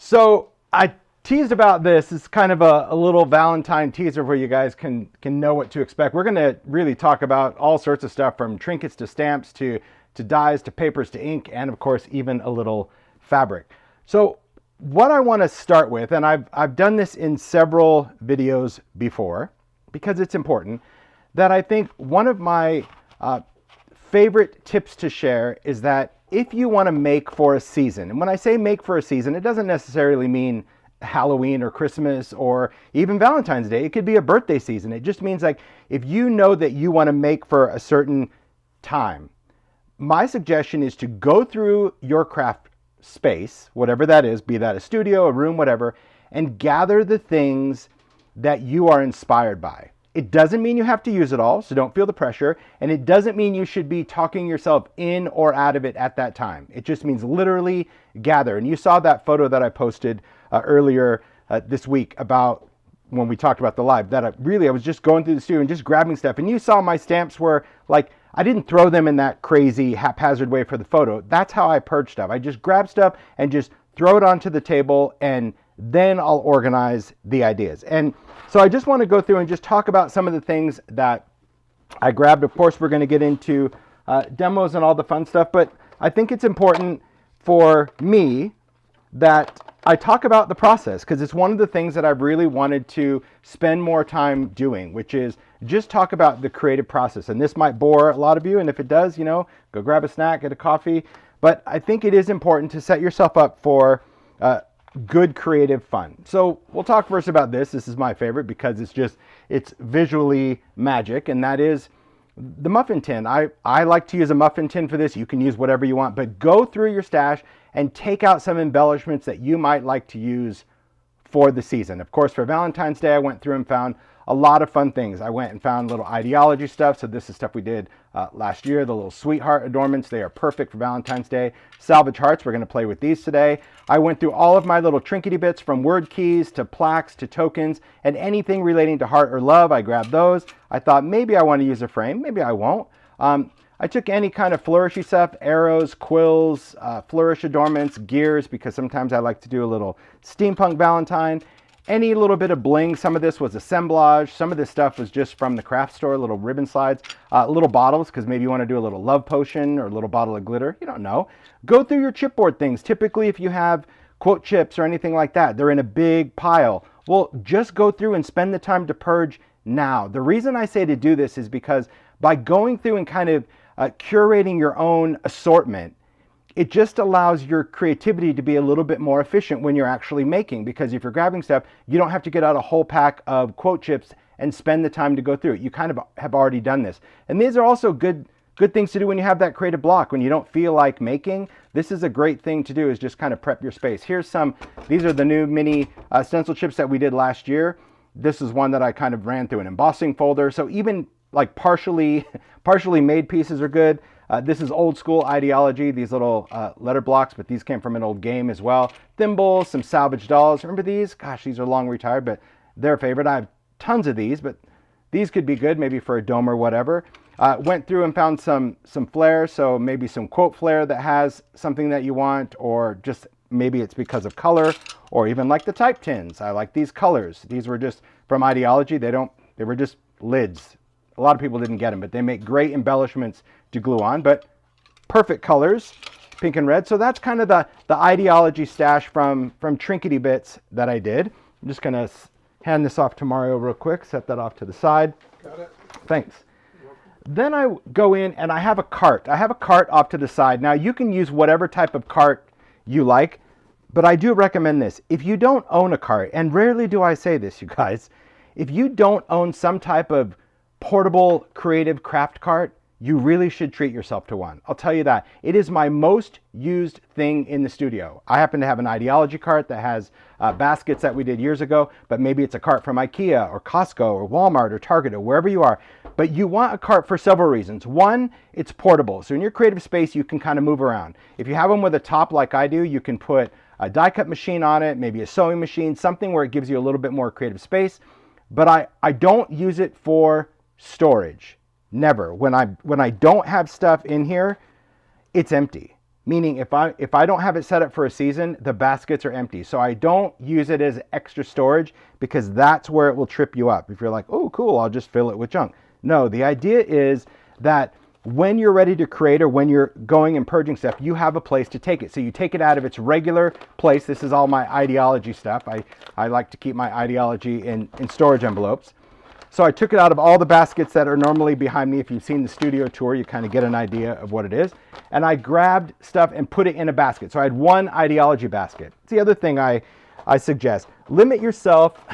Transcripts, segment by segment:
So I teased about this. It's kind of a little Valentine teaser where you guys can know what to expect. We're going to really talk about all sorts of stuff, from trinkets to stamps to dyes to papers to ink, and of course even a little fabric. So what I want to start with, and I've done this in several videos before because it's important, that I think one of my favorite tips to share is that if you want to make for a season, and when I say make for a season, it doesn't necessarily mean Halloween or Christmas or even Valentine's Day. It could be a birthday season. It just means, like, if you know that you want to make for a certain time, my suggestion is to go through your craft space, whatever that is, be that a studio, a room, whatever, and gather the things that you are inspired by. It doesn't mean you have to use it all, so don't feel the pressure. And it doesn't mean you should be talking yourself in or out of it at that time. It just means literally gather. And you saw that photo that I posted earlier this week about when we talked about the live, that I was just going through the studio and just grabbing stuff. And you saw my stamps were like, I didn't throw them in that crazy haphazard way for the photo. That's how I purge stuff. I just grab stuff and just throw it onto the table, and then I'll organize the ideas. And so I just want to go through and just talk about some of the things that I grabbed. Of course, we're going to get into demos and all the fun stuff, but I think it's important for me that I talk about the process, because it's one of the things that I've really wanted to spend more time doing, which is just talk about the creative process. And this might bore a lot of you, and if it does, go grab a snack, get a coffee. But I think it is important to set yourself up for good creative fun. So we'll talk first about this. This is my favorite because it's visually magic, and that is the muffin tin. I like to use a muffin tin for this. You can use whatever you want, but go through your stash and take out some embellishments that you might like to use for the season. Of course, for Valentine's Day, I went through and found a lot of fun things. I went and found little ideology stuff. So this is stuff we did last year, the little sweetheart adornments. They are perfect for Valentine's Day. Salvage hearts, we're gonna play with these today. I went through all of my little trinkety bits, from word keys to plaques to tokens, and anything relating to heart or love, I grabbed those. I thought maybe I wanna use a frame, maybe I won't. I took any kind of flourishy stuff, arrows, quills, flourish adornments, gears, because sometimes I like to do a little steampunk Valentine. Any little bit of bling. Some of this was assemblage. Some of this stuff was just from the craft store, little ribbon slides, little bottles, because maybe you want to do a little love potion or a little bottle of glitter. You don't know. Go through your chipboard things. Typically, if you have quote chips or anything like that, they're in a big pile. Well, just go through and spend the time to purge now. The reason I say to do this is because by going through and kind of curating your own assortment, it just allows your creativity to be a little bit more efficient when you're actually making, because if you're grabbing stuff, you don't have to get out a whole pack of quote chips and spend the time to go through it. You kind of have already done this. And these are also good things to do when you have that creative block, when you don't feel like making. This is a great thing to do, is just kind of prep your space. These are the new mini stencil chips that we did last year. This is one that I kind of ran through an embossing folder. So even like partially made pieces are good. This is old school ideology, these little letter blocks, but these came from an old game as well. Thimbles, some salvaged dolls. Remember these? Gosh, these are long retired, but they're a favorite. I have tons of these, but these could be good maybe for a dome or whatever. Went through and found some flair, so maybe some quote flair that has something that you want, or just maybe it's because of color, or even like the type tins. I like these colors. These were just from ideology. They were just lids. A lot of people didn't get them, but they make great embellishments to glue on, but perfect colors, pink and red. So that's kind of the ideology stash from Trinkety Bits that I did. I'm just gonna hand this off to Mario real quick, set that off to the side. Got it. Thanks. Then I go in and I have a cart. I have a cart off to the side. Now you can use whatever type of cart you like, but I do recommend this. If you don't own a cart, and rarely do I say this, you guys, if you don't own some type of portable creative craft cart, you really should treat yourself to one. I'll tell you that. It is my most used thing in the studio. I happen to have an ideology cart that has baskets that we did years ago, but maybe it's a cart from IKEA or Costco or Walmart or Target or wherever you are. But you want a cart for several reasons. One, it's portable. So in your creative space, you can kind of move around. If you have them with a top like I do, you can put a die cut machine on it, maybe a sewing machine, something where it gives you a little bit more creative space. But I don't use it for storage. Never. When I don't have stuff in here, it's empty. meaning if I don't have it set up for a season, the baskets are empty. So I don't use it as extra storage because that's where it will trip you up. If you're like, oh, cool, I'll just fill it with junk. No, the idea is that when you're ready to create or when you're going and purging stuff, you have a place to take it. So you take it out of its regular place. This is all my ideology stuff. I like to keep my ideology in storage envelopes. So I took it out of all the baskets that are normally behind me. If you've seen the studio tour, you kind of get an idea of what it is. And I grabbed stuff and put it in a basket. So I had one ideology basket. It's the other thing I suggest. Limit yourself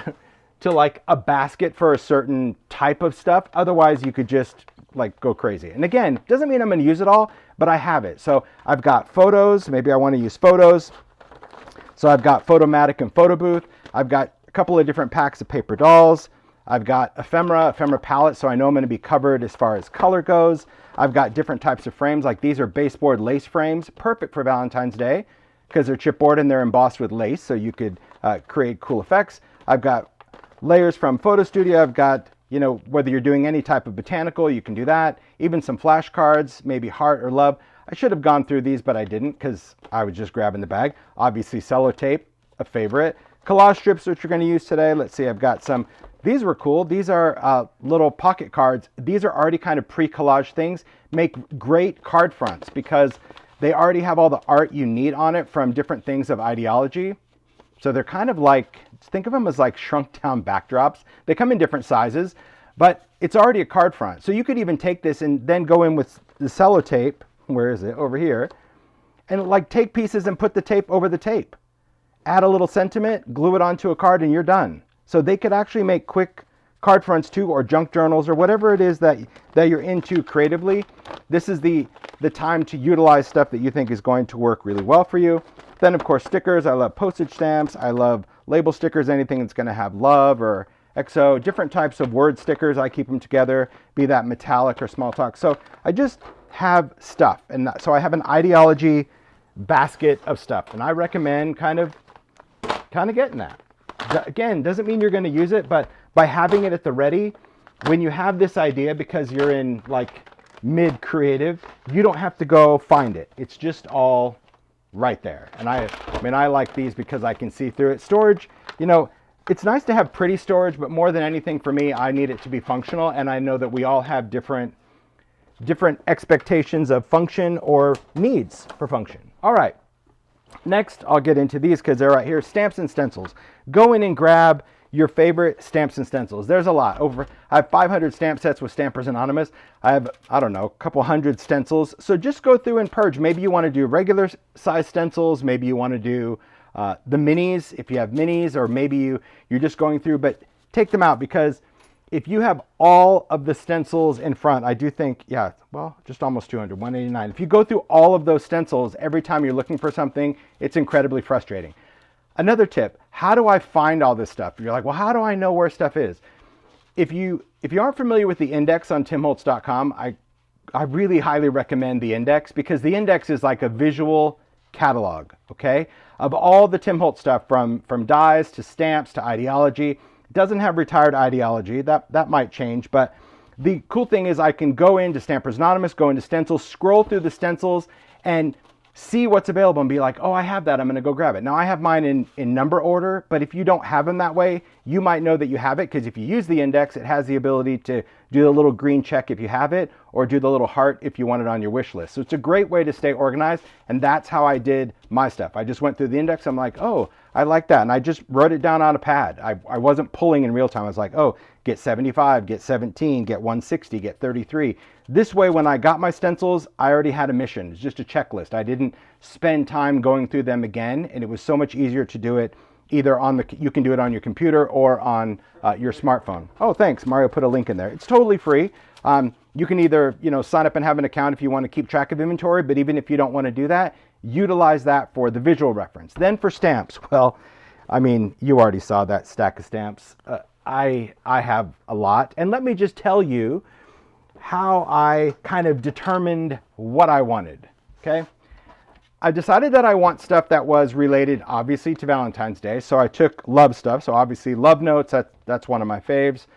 to like a basket for a certain type of stuff. Otherwise, you could just like go crazy. And again, doesn't mean I'm going to use it all, but I have it. So I've got photos. Maybe I want to use photos. So I've got Photomatic and Photo Booth. I've got a couple of different packs of paper dolls. I've got ephemera palette, so I know I'm going to be covered as far as color goes. I've got different types of frames, like these are baseboard lace frames, perfect for Valentine's Day because they're chipboard and they're embossed with lace, so you could create cool effects. I've got layers from Photo Studio. I've got, you know, whether you're doing any type of botanical, you can do that. Even some flashcards, maybe heart or love. I should have gone through these, but I didn't because I was just grabbing the bag. Obviously, sellotape, a favorite. Collage strips, which we're going to use today. Let's see, I've got some. These were cool. These are little pocket cards. These are already kind of pre-collage things. Make great card fronts because they already have all the art you need on it from different things of ideology. So they're kind of like, think of them as like shrunk down backdrops. They come in different sizes, but it's already a card front. So you could even take this and then go in with the sellotape. Where is it? Over here. And like take pieces and put the tape over the tape. Add a little sentiment, glue it onto a card, and you're done. So they could actually make quick card fronts too, or junk journals, or whatever it is that you're into creatively. This is the time to utilize stuff that you think is going to work really well for you. Then of course stickers. I love postage stamps. I love label stickers, anything that's going to have love or XO, different types of word stickers. I keep them together, be that metallic or small talk. So I just have stuff. And so I have an ideology basket of stuff, and I recommend kind of getting that. Again, doesn't mean you're going to use it, but by having it at the ready, when you have this idea, because you're in like mid creative, you don't have to go find it. It's just all right there. And I mean, I like these because I can see through it. Storage, you know, it's nice to have pretty storage, but more than anything for me, I need it to be functional. And I know that we all have different expectations of function or needs for function. All right. Next, I'll get into these because they're right here. Stamps and stencils. Go in and grab your favorite stamps and stencils. There's a lot. I have 500 stamp sets with Stampers Anonymous. I have, I don't know, a couple hundred stencils. So just go through and purge. Maybe you want to do regular size stencils. Maybe you want to do the minis if you have minis, or maybe you're just going through, but take them out because if you have all of the stencils in front, I do think, yeah, well, just almost 200, 189. If you go through all of those stencils every time you're looking for something, it's incredibly frustrating. Another tip, how do I find all this stuff? You're like, well, how do I know where stuff is? If you aren't familiar with the index on timholtz.com, I really highly recommend the index because the index is like a visual catalog, okay? Of all the Tim Holtz stuff from dies to stamps to ideology. Doesn't have retired ideology. That might change, but the cool thing is I can go into Stampers Anonymous, go into stencils, scroll through the stencils and see what's available and be like, oh, I have that, I'm going to go grab it. Now I have mine in number order, but if you don't have them that way, you might know that you have it because if you use the index, it has the ability to do the little green check if you have it, or do the little heart if you want it on your wish list. So it's a great way to stay organized, and that's how I did my stuff. I just went through the index, I'm like, oh, I like that, and I just wrote it down on a pad. I wasn't pulling in real time. I was like, oh, get 75, get 17, get 160, get 33. This way, when I got my stencils, I already had a mission. It's just a checklist. I didn't spend time going through them again, and it was so much easier to do it either on you can do it on your computer or on your smartphone. Oh, thanks. Mario put a link in there. It's totally free. You can either, sign up and have an account if you want to keep track of inventory, but even if you don't want to do that, utilize that for the visual reference. Then for stamps, well, I mean, you already saw that stack of stamps. I have a lot, and let me just tell you how I kind of determined what I wanted, okay? I decided that I want stuff that was related, obviously, to Valentine's Day, so I took love stuff, so obviously love notes, that's one of my faves.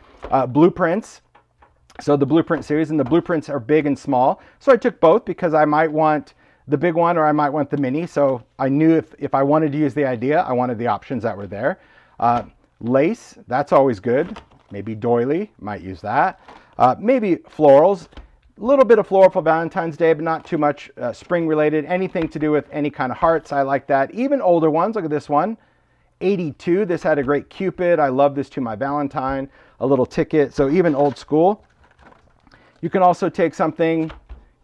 Blueprints, so the blueprint series, and the blueprints are big and small, so I took both because I might want the big one, or I might want the mini. So I knew if I wanted to use the idea, I wanted the options that were there. Lace, that's always good. Maybe doily, might use that. Maybe florals, a little bit of floral for Valentine's Day, but not too much spring related. Anything to do with any kind of hearts, I like that. Even older ones, look at this one, 82. This had a great Cupid. I love this to my Valentine, a little ticket. So even old school. You can also take something,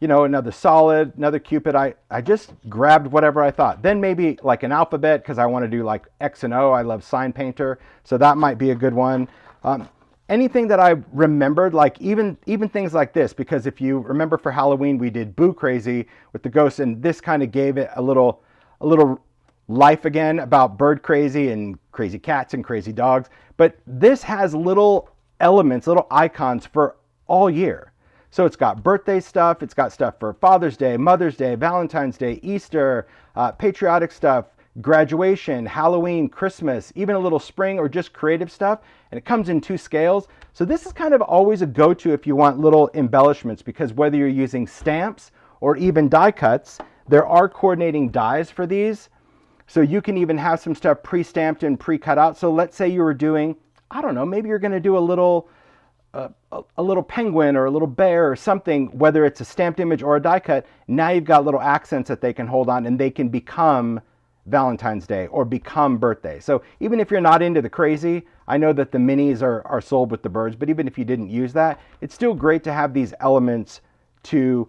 you know, another solid, another Cupid. I just grabbed whatever I thought. Then maybe like an alphabet, because I want to do like X and O. I love Sign Painter, so that might be a good one. Anything that I remembered, like even things like this, because if you remember for Halloween, we did Boo Crazy with the ghosts, and this kind of gave it a little life again about bird crazy and crazy cats and crazy dogs. But this has little elements, little icons for all year. So it's got birthday stuff, it's got stuff for Father's Day, Mother's Day, Valentine's Day, Easter, patriotic stuff, graduation, Halloween, Christmas, even a little spring or just creative stuff. And it comes in 2 scales. So this is kind of always a go-to if you want little embellishments, because whether you're using stamps or even die cuts, there are coordinating dies for these. So you can even have some stuff pre-stamped and pre-cut out. So let's say you were doing, I don't know, maybe you're going to do a little penguin or a little bear or something, whether it's a stamped image or a die cut. Now you've got little accents that they can hold on, and they can become Valentine's Day or become birthday. So even if you're not into the crazy, I know that the minis are sold with the birds, but even if you didn't use that, it's still great to have these elements to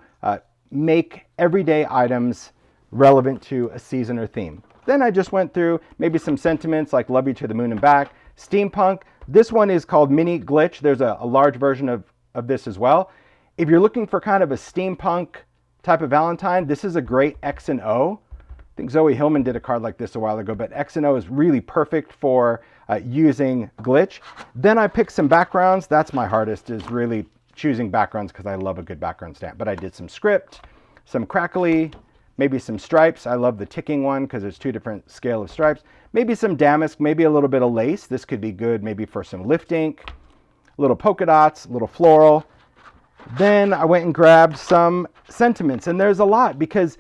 make everyday items relevant to a season or theme. Then I just went through maybe some sentiments like love you to the moon and back. Steampunk, this one is called Mini Glitch. There's a large version of this as well. If you're looking for kind of a steampunk type of Valentine, this is a great X and O. I think Zoe Hillman did a card like this a while ago, but X and O is really perfect for using glitch. Then I picked some backgrounds. That's my hardest, is really choosing backgrounds, because I love a good background stamp. But I did some script, some crackly, maybe some stripes. I love the ticking one because there's 2 different scale of stripes. Maybe some damask, maybe a little bit of lace. This could be good maybe for some lift ink, little polka dots, little floral. Then I went and grabbed some sentiments, and there's a lot, because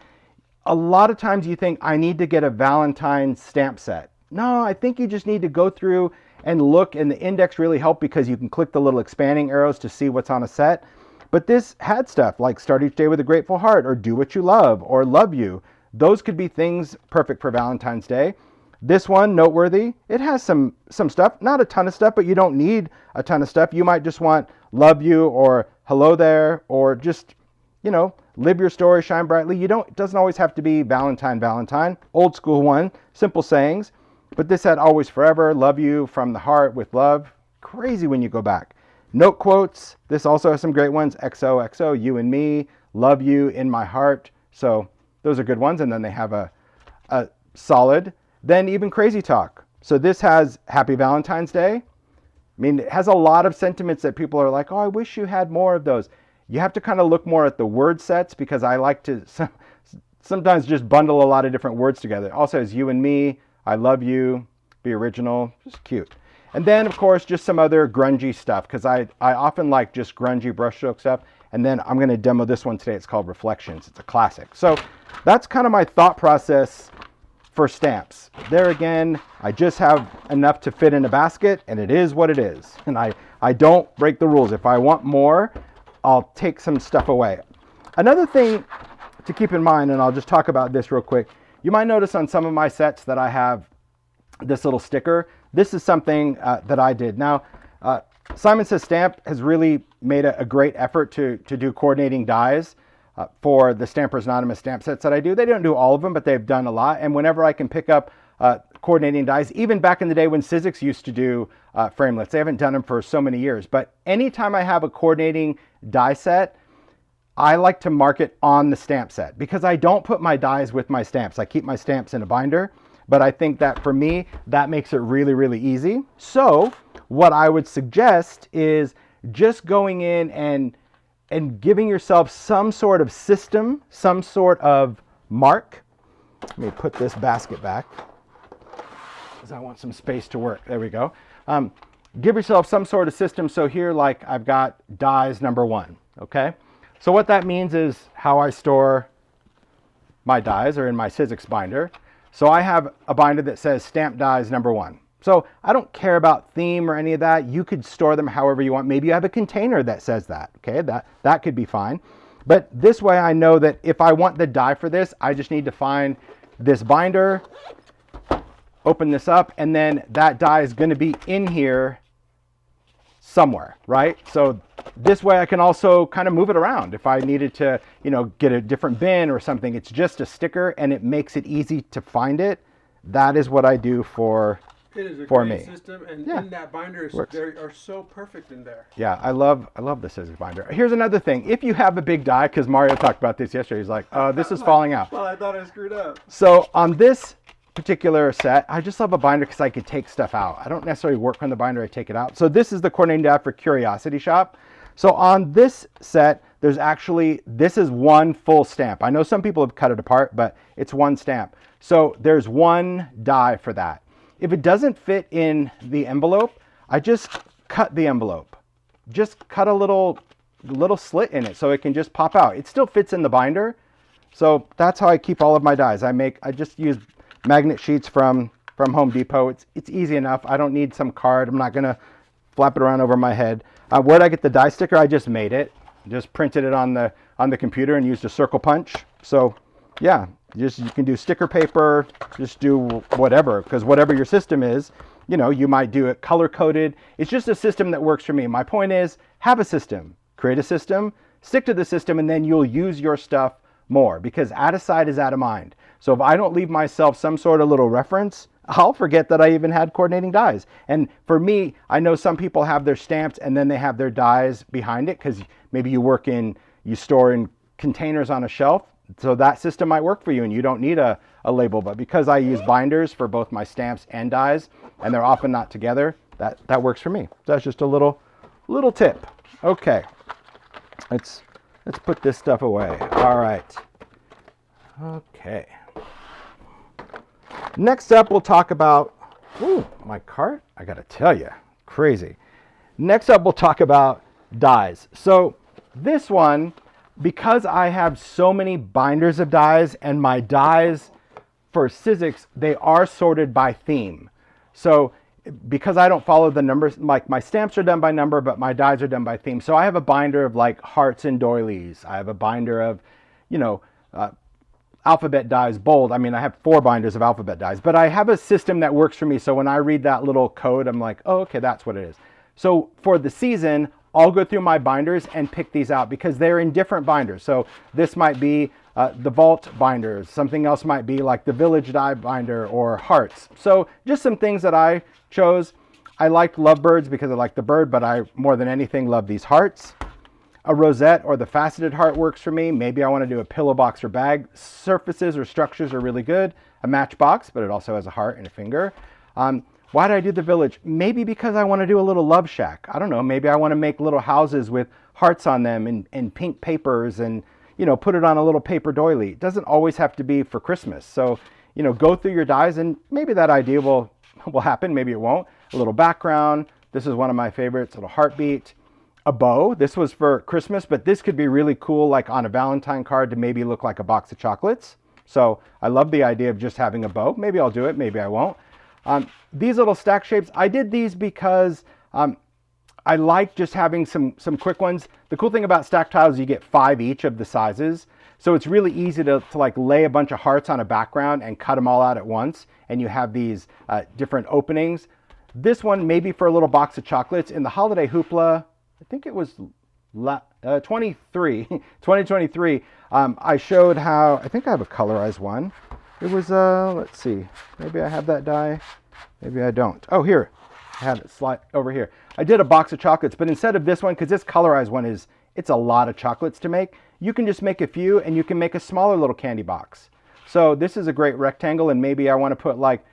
a lot of times you think I need to get a Valentine stamp set. No, I think you just need to go through and look, and the index really helped because you can click the little expanding arrows to see what's on a set. But this had stuff like Start Each Day with a Grateful Heart, or Do What You Love, or Love You. Those could be things perfect for Valentine's Day. This one, noteworthy, it has some stuff, not a ton of stuff, but you don't need a ton of stuff. You might just want love you, or hello there, or just, you know, live your story, shine brightly. It doesn't always have to be Valentine. Old school one, simple sayings. But this had always forever, love you, from the heart, with love. Crazy when you go back. Note quotes, this also has some great ones. XOXO, you and me, love you, in my heart. So those are good ones. And then they have a solid. Then even crazy talk. So this has Happy Valentine's Day. I mean, it has a lot of sentiments that people are like, oh, I wish you had more of those. You have to kind of look more at the word sets, because I like to sometimes just bundle a lot of different words together. It also has you and me, I love you, be original, just cute. And then, of course, just some other grungy stuff, because I often like just grungy brushstroke stuff. And then I'm going to demo this one today. It's called Reflections. It's a classic. So that's kind of my thought process for stamps. There again, I just have enough to fit in a basket, and it is what it is. And I don't break the rules. If I want more, I'll take some stuff away. Another thing to keep in mind, and I'll just talk about this real quick. You might notice on some of my sets that I have this little sticker. This is something that I did. Now, Simon Says Stamp has really made a great effort to do coordinating dies for the Stampers Anonymous stamp sets that I do. They don't do all of them, but they've done a lot. And whenever I can pick up coordinating dies, even back in the day when Sizzix used to do framelits, they haven't done them for so many years. But anytime I have a coordinating die set, I like to mark it on the stamp set, because I don't put my dies with my stamps. I keep my stamps in a binder, but I think that for me, that makes it really, really easy. So what I would suggest is just going in and giving yourself some sort of system, some sort of mark. Let me put this basket back, because I want some space to work. There we go. Give yourself some sort of system. So here, like, I've got dies number 1, okay? So what that means is how I store my dies are in my Sizzix binder. So I have a binder that says Stamp Dies #1. So I don't care about theme or any of that. You could store them however you want. Maybe you have a container that says that, okay? That could be fine. But this way I know that if I want the die for this, I just need to find this binder, open this up, and then that die is gonna be in here somewhere, right? So this way I can also kind of move it around. If I needed to, you know, get a different bin or something, it's just a sticker and it makes it easy to find it. That is what I do for It is a for great me. system, and Yeah. in that binder, they are so perfect in there. Yeah, I love the Sizzix binder. Here's another thing. If you have a big die, because Mario talked about this yesterday, he's like, this is falling out. Well, I thought I screwed up. So on this particular set, I just love a binder because I could take stuff out. I don't necessarily work on the binder, I take it out. So this is the coordinating die for Curiosity Shop. So on this set, there's actually, this is one full stamp. I know some people have cut it apart, but it's one stamp. So there's one die for that. If it doesn't fit in the envelope, I just cut the envelope. Just cut a little slit in it so it can just pop out. It still fits in the binder. So that's how I keep all of my dies. I just use magnet sheets from Home Depot. It's easy enough. I don't need some card. I'm not gonna flap it around over my head. Where'd I get the die sticker? I just made it. Just printed it on the computer and used a circle punch. So yeah, you can do sticker paper, just do whatever, because whatever your system is, you know, you might do it color coded. It's just a system that works for me. My point is, have a system, create a system, stick to the system, and then you'll use your stuff more, because out of sight is out of mind. So if I don't leave myself some sort of little reference, I'll forget that I even had coordinating dies. And for me, I know some people have their stamps and then they have their dies behind it, because maybe you store in containers on a shelf. So that system might work for you and you don't need a label. But because I use binders for both my stamps and dies, and they're often not together, that works for me. So that's just a little tip. Okay, let's put this stuff away. All right. Okay. Next up, we'll talk about, ooh, my cart, I gotta tell you, crazy. Next up, we'll talk about dies. So this one, because I have so many binders of dies, and my dies for Sizzix, they are sorted by theme. So because I don't follow the numbers, like my stamps are done by number, but my dies are done by theme. So I have a binder of like hearts and doilies. I have a binder of, you know, alphabet dies, bold. I mean, I have 4 binders of alphabet dies, but I have a system that works for me. So when I read that little code, I'm like, oh, okay, that's what it is. So for the season, I'll go through my binders and pick these out because they're in different binders. So this might be the vault binders. Something else might be like the village die binder or hearts. So just some things that I chose. I liked lovebirds because I like the bird, but I more than anything love these hearts. A rosette or the faceted heart works for me. Maybe I want to do a pillow box or bag. Surfaces or structures are really good. A matchbox, but it also has a heart and a finger. Why did I do the village? Maybe because I want to do a little love shack. I don't know, maybe I want to make little houses with hearts on them and pink papers and, you know, put it on a little paper doily. It doesn't always have to be for Christmas. So, you know, go through your dies and maybe that idea will happen, maybe it won't. A little background. This is one of my favorites, a little heartbeat. A bow. This was for Christmas, but this could be really cool, like on a Valentine card to maybe look like a box of chocolates. So I love the idea of just having a bow. Maybe I'll do it, maybe I won't. These little stack shapes, I did these because I like just having some quick ones. The cool thing about stack tiles, you get 5 each of the sizes. So it's really easy to like lay a bunch of hearts on a background and cut them all out at once. And you have these different openings. This one, maybe for a little box of chocolates. In the Holiday Hoopla, I think it was 2023, I showed how, I think I have a colorized one. It was, let's see, maybe I have that die, maybe I don't. Oh, here, I have it slide over here. I did a box of chocolates, but instead of this one, because this colorized one it's a lot of chocolates to make, you can just make a few and you can make a smaller little candy box. So this is a great rectangle and maybe I want to put like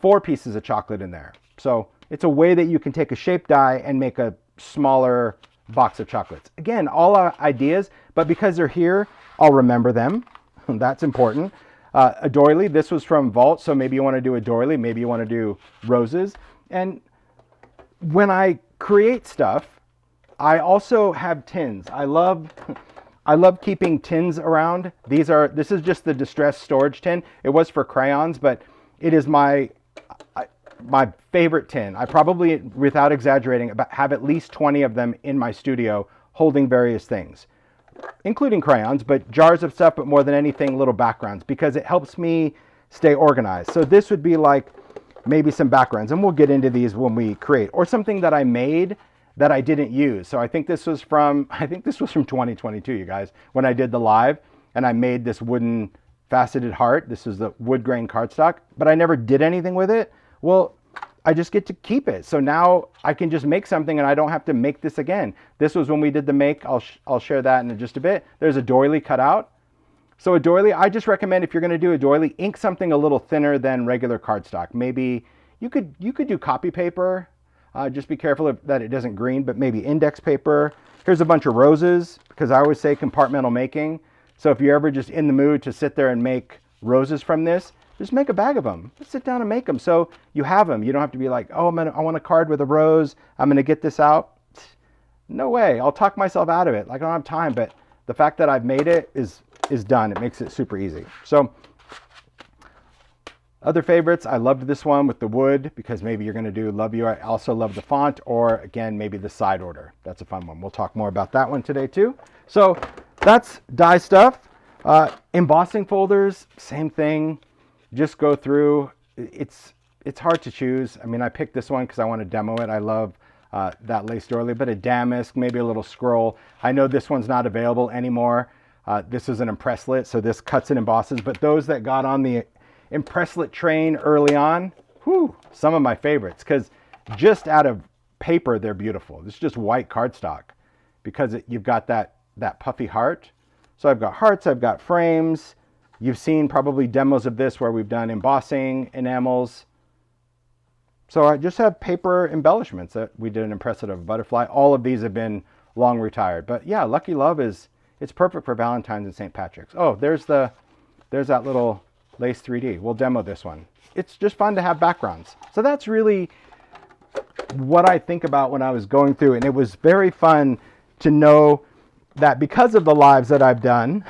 4 pieces of chocolate in there. So it's a way that you can take a shape die and make a smaller box of chocolates. Again, all our ideas, but because they're here, I'll remember them. That's important. A doily, this was from Vault, so maybe you want to do a doily, maybe you want to do roses. And when I create stuff, I also have tins. I love I love keeping tins around. This is just the distressed storage tin. It was for crayons, but it is my favorite tin. I probably, without exaggerating, have at least 20 of them in my studio holding various things, including crayons, but jars of stuff, but more than anything, little backgrounds, because it helps me stay organized. So this would be like maybe some backgrounds, and we'll get into these when we create, or something that I made that I didn't use. So I think this was from 2022, you guys, when I did the live, and I made this wooden faceted heart. This is the wood grain cardstock, but I never did anything with it. Well, I just get to keep it. So now I can just make something and I don't have to make this again. This was when we did the make. I'll share that in just a bit. There's a doily cut out. So a doily, I just recommend if you're going to do a doily, ink something a little thinner than regular cardstock. Maybe you could do copy paper. Just be careful that it doesn't green, but maybe index paper. Here's a bunch of roses, because I always say compartmental making. So if you're ever just in the mood to sit there and make roses from this, just make a bag of them. Just sit down and make them so you have them. You don't have to be like, oh, I want a card with a rose. I'm going to get this out. No way. I'll talk myself out of it. Like, I don't have time, but the fact that I've made it is done. It makes it super easy. So other favorites, I loved this one with the wood, because maybe you're going to do Love You. I also love the font, or again, maybe the side order. That's a fun one. We'll talk more about that one today too. So that's die stuff. Embossing folders, same thing. Just go through. It's hard to choose. I mean, I picked this one because I want to demo it. I love that lace doily, but a damask, maybe a little scroll. I know this one's not available anymore. This is an impresslit, so this cuts and embosses, but those that got on the impresslit train early on, whew, some of my favorites, because just out of paper, they're beautiful. This is just white cardstock, because you've got that puffy heart. So I've got hearts, I've got frames. You've seen probably demos of this where we've done embossing, enamels. So I just have paper embellishments that we did an impresslit of a butterfly. All of these have been long retired. But yeah, Lucky Love it's perfect for Valentine's and St. Patrick's. Oh, there's that little lace 3D. We'll demo this one. It's just fun to have backgrounds. So that's really what I think about when I was going through. And it was very fun to know that because of the lives that I've done,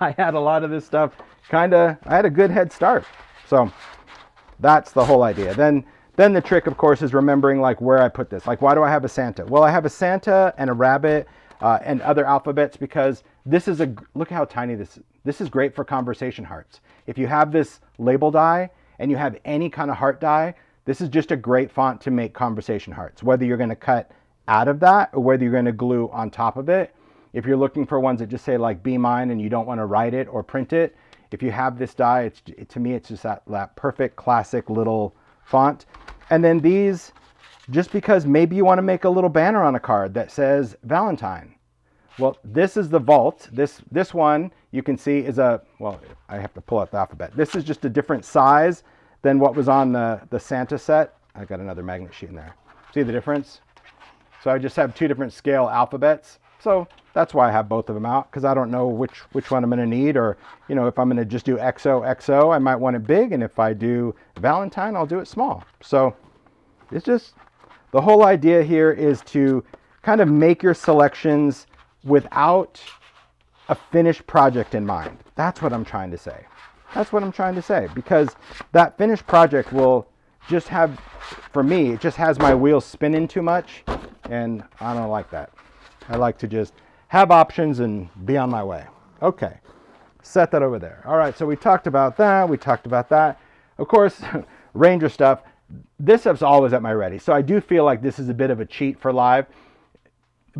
I had a lot of this stuff I had a good head start. So that's the whole idea. Then the trick, of course, is remembering like where I put this. Like, why do I have a Santa? Well, I have a Santa and a rabbit and other alphabets, because this is look how tiny this is. This is great for conversation hearts. If you have this label die and you have any kind of heart die, this is just a great font to make conversation hearts, whether you're going to cut out of that or whether you're going to glue on top of it. If you're looking for ones that just say like be mine and you don't want to write it or print it, if you have this die, to me, it's just that perfect classic little font. And then these, just because maybe you want to make a little banner on a card that says Valentine. Well, this is the vault. This one you can see is well, I have to pull out the alphabet. This is just a different size than what was on the Santa set. I got another magnet sheet in there. See the difference? So I just have two different scale alphabets. So that's why I have both of them out, because I don't know which one I'm going to need, or, you know, if I'm going to just do XOXO, I might want it big, and if I do Valentine, I'll do it small. So it's just, the whole idea here is to kind of make your selections without a finished project in mind. That's what I'm trying to say. That's what I'm trying to say, because that finished project will just have, for me, it just has my wheels spinning too much, and I don't like that. I like to just have options and be on my way. Okay, set that over there. All right, so we talked about that. We talked about that. Of course, Ranger stuff. This stuff's always at my ready. So I do feel like this is a bit of a cheat for live,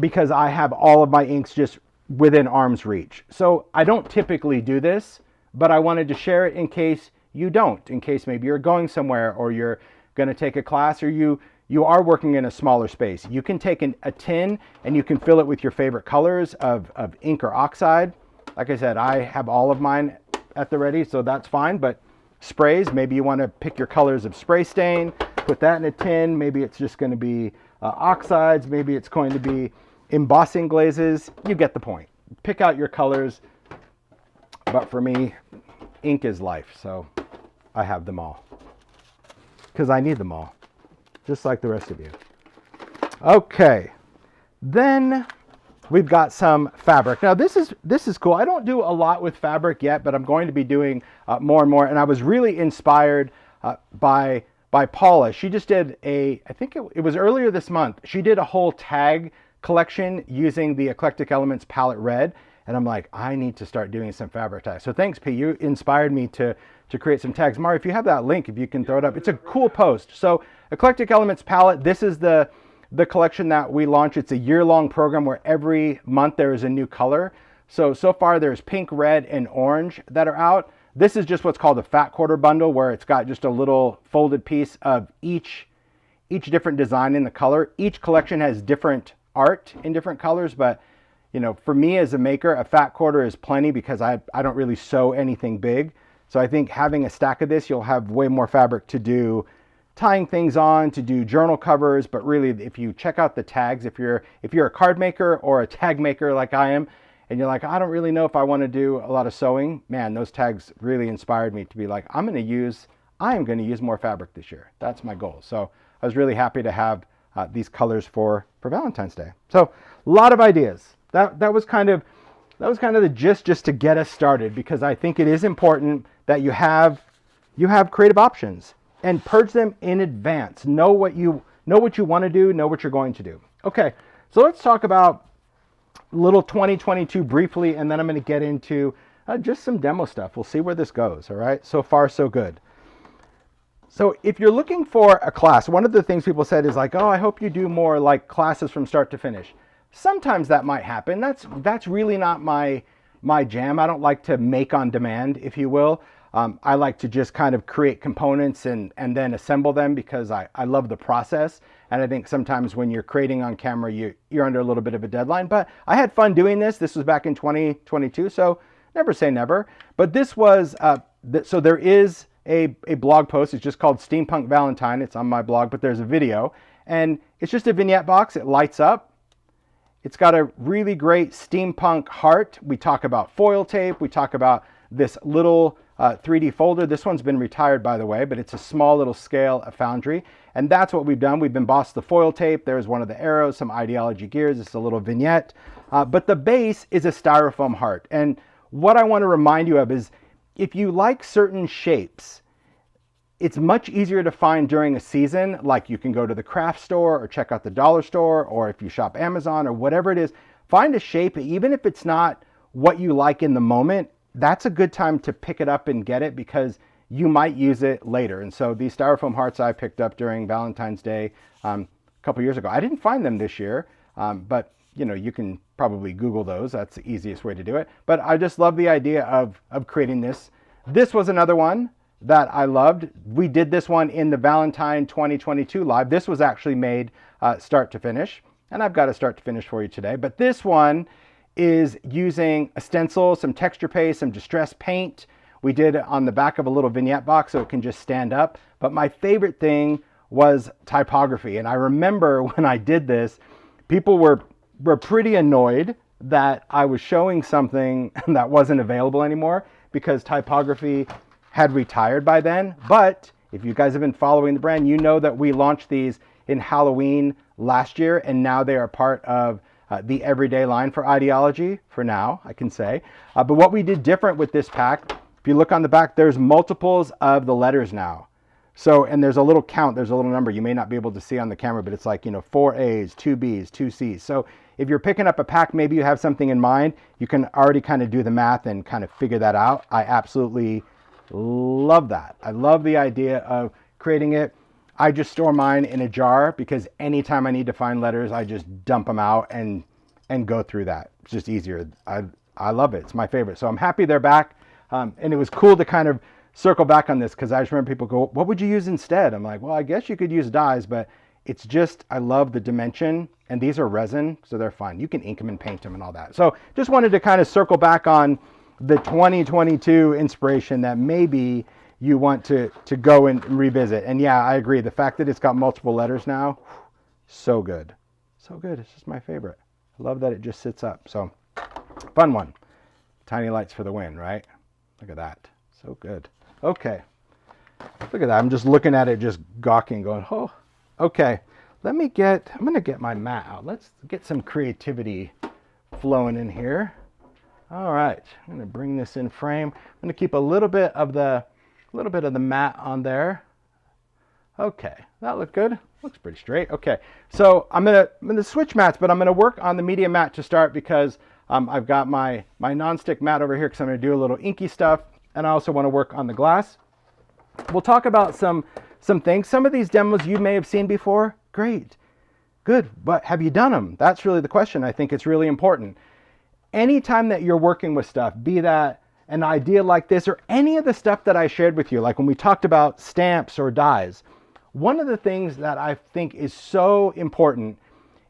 because I have all of my inks just within arm's reach. So I don't typically do this, but I wanted to share it in case you don't, in case maybe you're going somewhere or you're going to take a class, or you are working in a smaller space. You can take a tin and you can fill it with your favorite colors of ink or oxide. Like I said, I have all of mine at the ready, so that's fine. But sprays, maybe you want to pick your colors of spray stain, put that in a tin. Maybe it's just going to be oxides. Maybe it's going to be embossing glazes. You get the point. Pick out your colors. But for me, ink is life, so I have them all, because I need them all, just like the rest of you. Okay, then we've got some fabric. Now this is cool. I don't do a lot with fabric yet, but I'm going to be doing more and more. And I was really inspired by Paula. She just did I think it was earlier this month. She did a whole tag collection using the Eclectic Elements palette red. And I'm like, I need to start doing some fabric tags. So thanks, P. You inspired me to create some tags. Mari, if you have that link, if you can throw it up, it's a cool post. So Eclectic Elements palette, this is the collection that we launched. It's a year-long program where every month there is a new color. So far there's pink, red, and orange that are out. This is just what's called a fat quarter bundle, where it's got just a little folded piece of each different design in the color. Each collection has different art in different colors, but you know, for me as a maker, a fat quarter is plenty because I don't really sew anything big. So I think having a stack of this, you'll have way more fabric to do tying things on, to do journal covers. But really, if you check out the tags, if you're a card maker or a tag maker like I am, and you're like, I don't really know if I want to do a lot of sewing, man, those tags really inspired me to be like, I am going to use more fabric this year. That's my goal. So I was really happy to have these colors for Valentine's Day. So a lot of ideas. That was kind of the gist, just to get us started, because I think it is important that you have creative options and purge them in advance. Know what you want to do, know what you're going to do. Okay, so let's talk about little 2022 briefly, and then I'm going to get into just some demo stuff. We'll see where this goes. All right, so far so good. So if you're looking for a class, one of the things people said is like, oh, I hope you do more like classes from start to finish. Sometimes that might happen. That's really not my jam. I don't like to make on demand, if you will. I like to just kind of create components and then assemble them because I love the process. And I think sometimes when you're creating on camera, you're under a little bit of a deadline. But I had fun doing this. This was back in 2022, so never say never. But this was, so there is a blog post. It's just called Steampunk Valentine. It's on my blog, but there's a video. And it's just a vignette box. It lights up. It's got a really great steampunk heart. We talk about foil tape. We talk about this little 3D folder. This one's been retired, by the way, but it's a small little scale of Foundry. And that's what we've done. We've embossed the foil tape. There's one of the arrows, some ideology gears. It's a little vignette. But the base is a styrofoam heart. And what I want to remind you of is if you like certain shapes, it's much easier to find during a season. Like you can go to the craft store or check out the dollar store, or if you shop Amazon or whatever it is, find a shape, even if it's not what you like in the moment. That's a good time to pick it up and get it because you might use it later. And so these styrofoam hearts I picked up during Valentine's Day a couple years ago. I didn't find them this year, but you know, you can probably Google those. That's the easiest way to do it. But I just love the idea of creating this. This was another one that I loved. We did this one in the Valentine 2022 live. This was actually made start to finish, and I've got a start to finish for you today. But this one is using a stencil, some texture paste, some distress paint. We did it on the back of a little vignette box so it can just stand up. But my favorite thing was typography. And I remember when I did this, people were pretty annoyed that I was showing something that wasn't available anymore because typography had retired by then. But if you guys have been following the brand, you know that we launched these in Halloween last year, and now they are part of the everyday line for ideology, for now, I can say. But what we did different with this pack, if you look on the back, there's multiples of the letters now. So, and there's a little count, there's a little number you may not be able to see on the camera, but it's like, you know, 4 A's, 2 B's, 2 C's. So if you're picking up a pack, maybe you have something in mind, you can already kind of do the math and kind of figure that out. I absolutely love that. I love the idea of creating it. I just store mine in a jar because anytime I need to find letters, I just dump them out and go through that. It's just easier. I love it. It's my favorite. So I'm happy they're back. And it was cool to kind of circle back on this because I just remember people go, what would you use instead? I'm like, well, I guess you could use dyes, but it's just, I love the dimension, and these are resin, so they're fine. You can ink them and paint them and all that. So just wanted to kind of circle back on the 2022 inspiration that maybe you want to go and revisit. And yeah, I agree. The fact that it's got multiple letters now, so good. So good. It's just my favorite. I love that it just sits up. So fun one. Tiny lights for the win, right? Look at that. So good. Okay. Look at that. I'm just looking at it, just gawking, going, oh, okay. I'm going to get my mat out. Let's get some creativity flowing in here. All right, I'm gonna bring this in frame. I'm gonna keep a little bit of the matte on there. Okay, that looked good. Looks pretty straight. Okay, so I'm gonna switch mats, but I'm gonna work on the medium matte to start because I've got my non-stick matte over here because I'm gonna do a little inky stuff, and I also want to work on the glass. We'll talk about some things. Some of these demos you may have seen before. Great, good, but have you done them? That's really the question. I think it's really important. Anytime that you're working with stuff, be that an idea like this or any of the stuff that I shared with you, like when we talked about stamps or dies, one of the things that I think is so important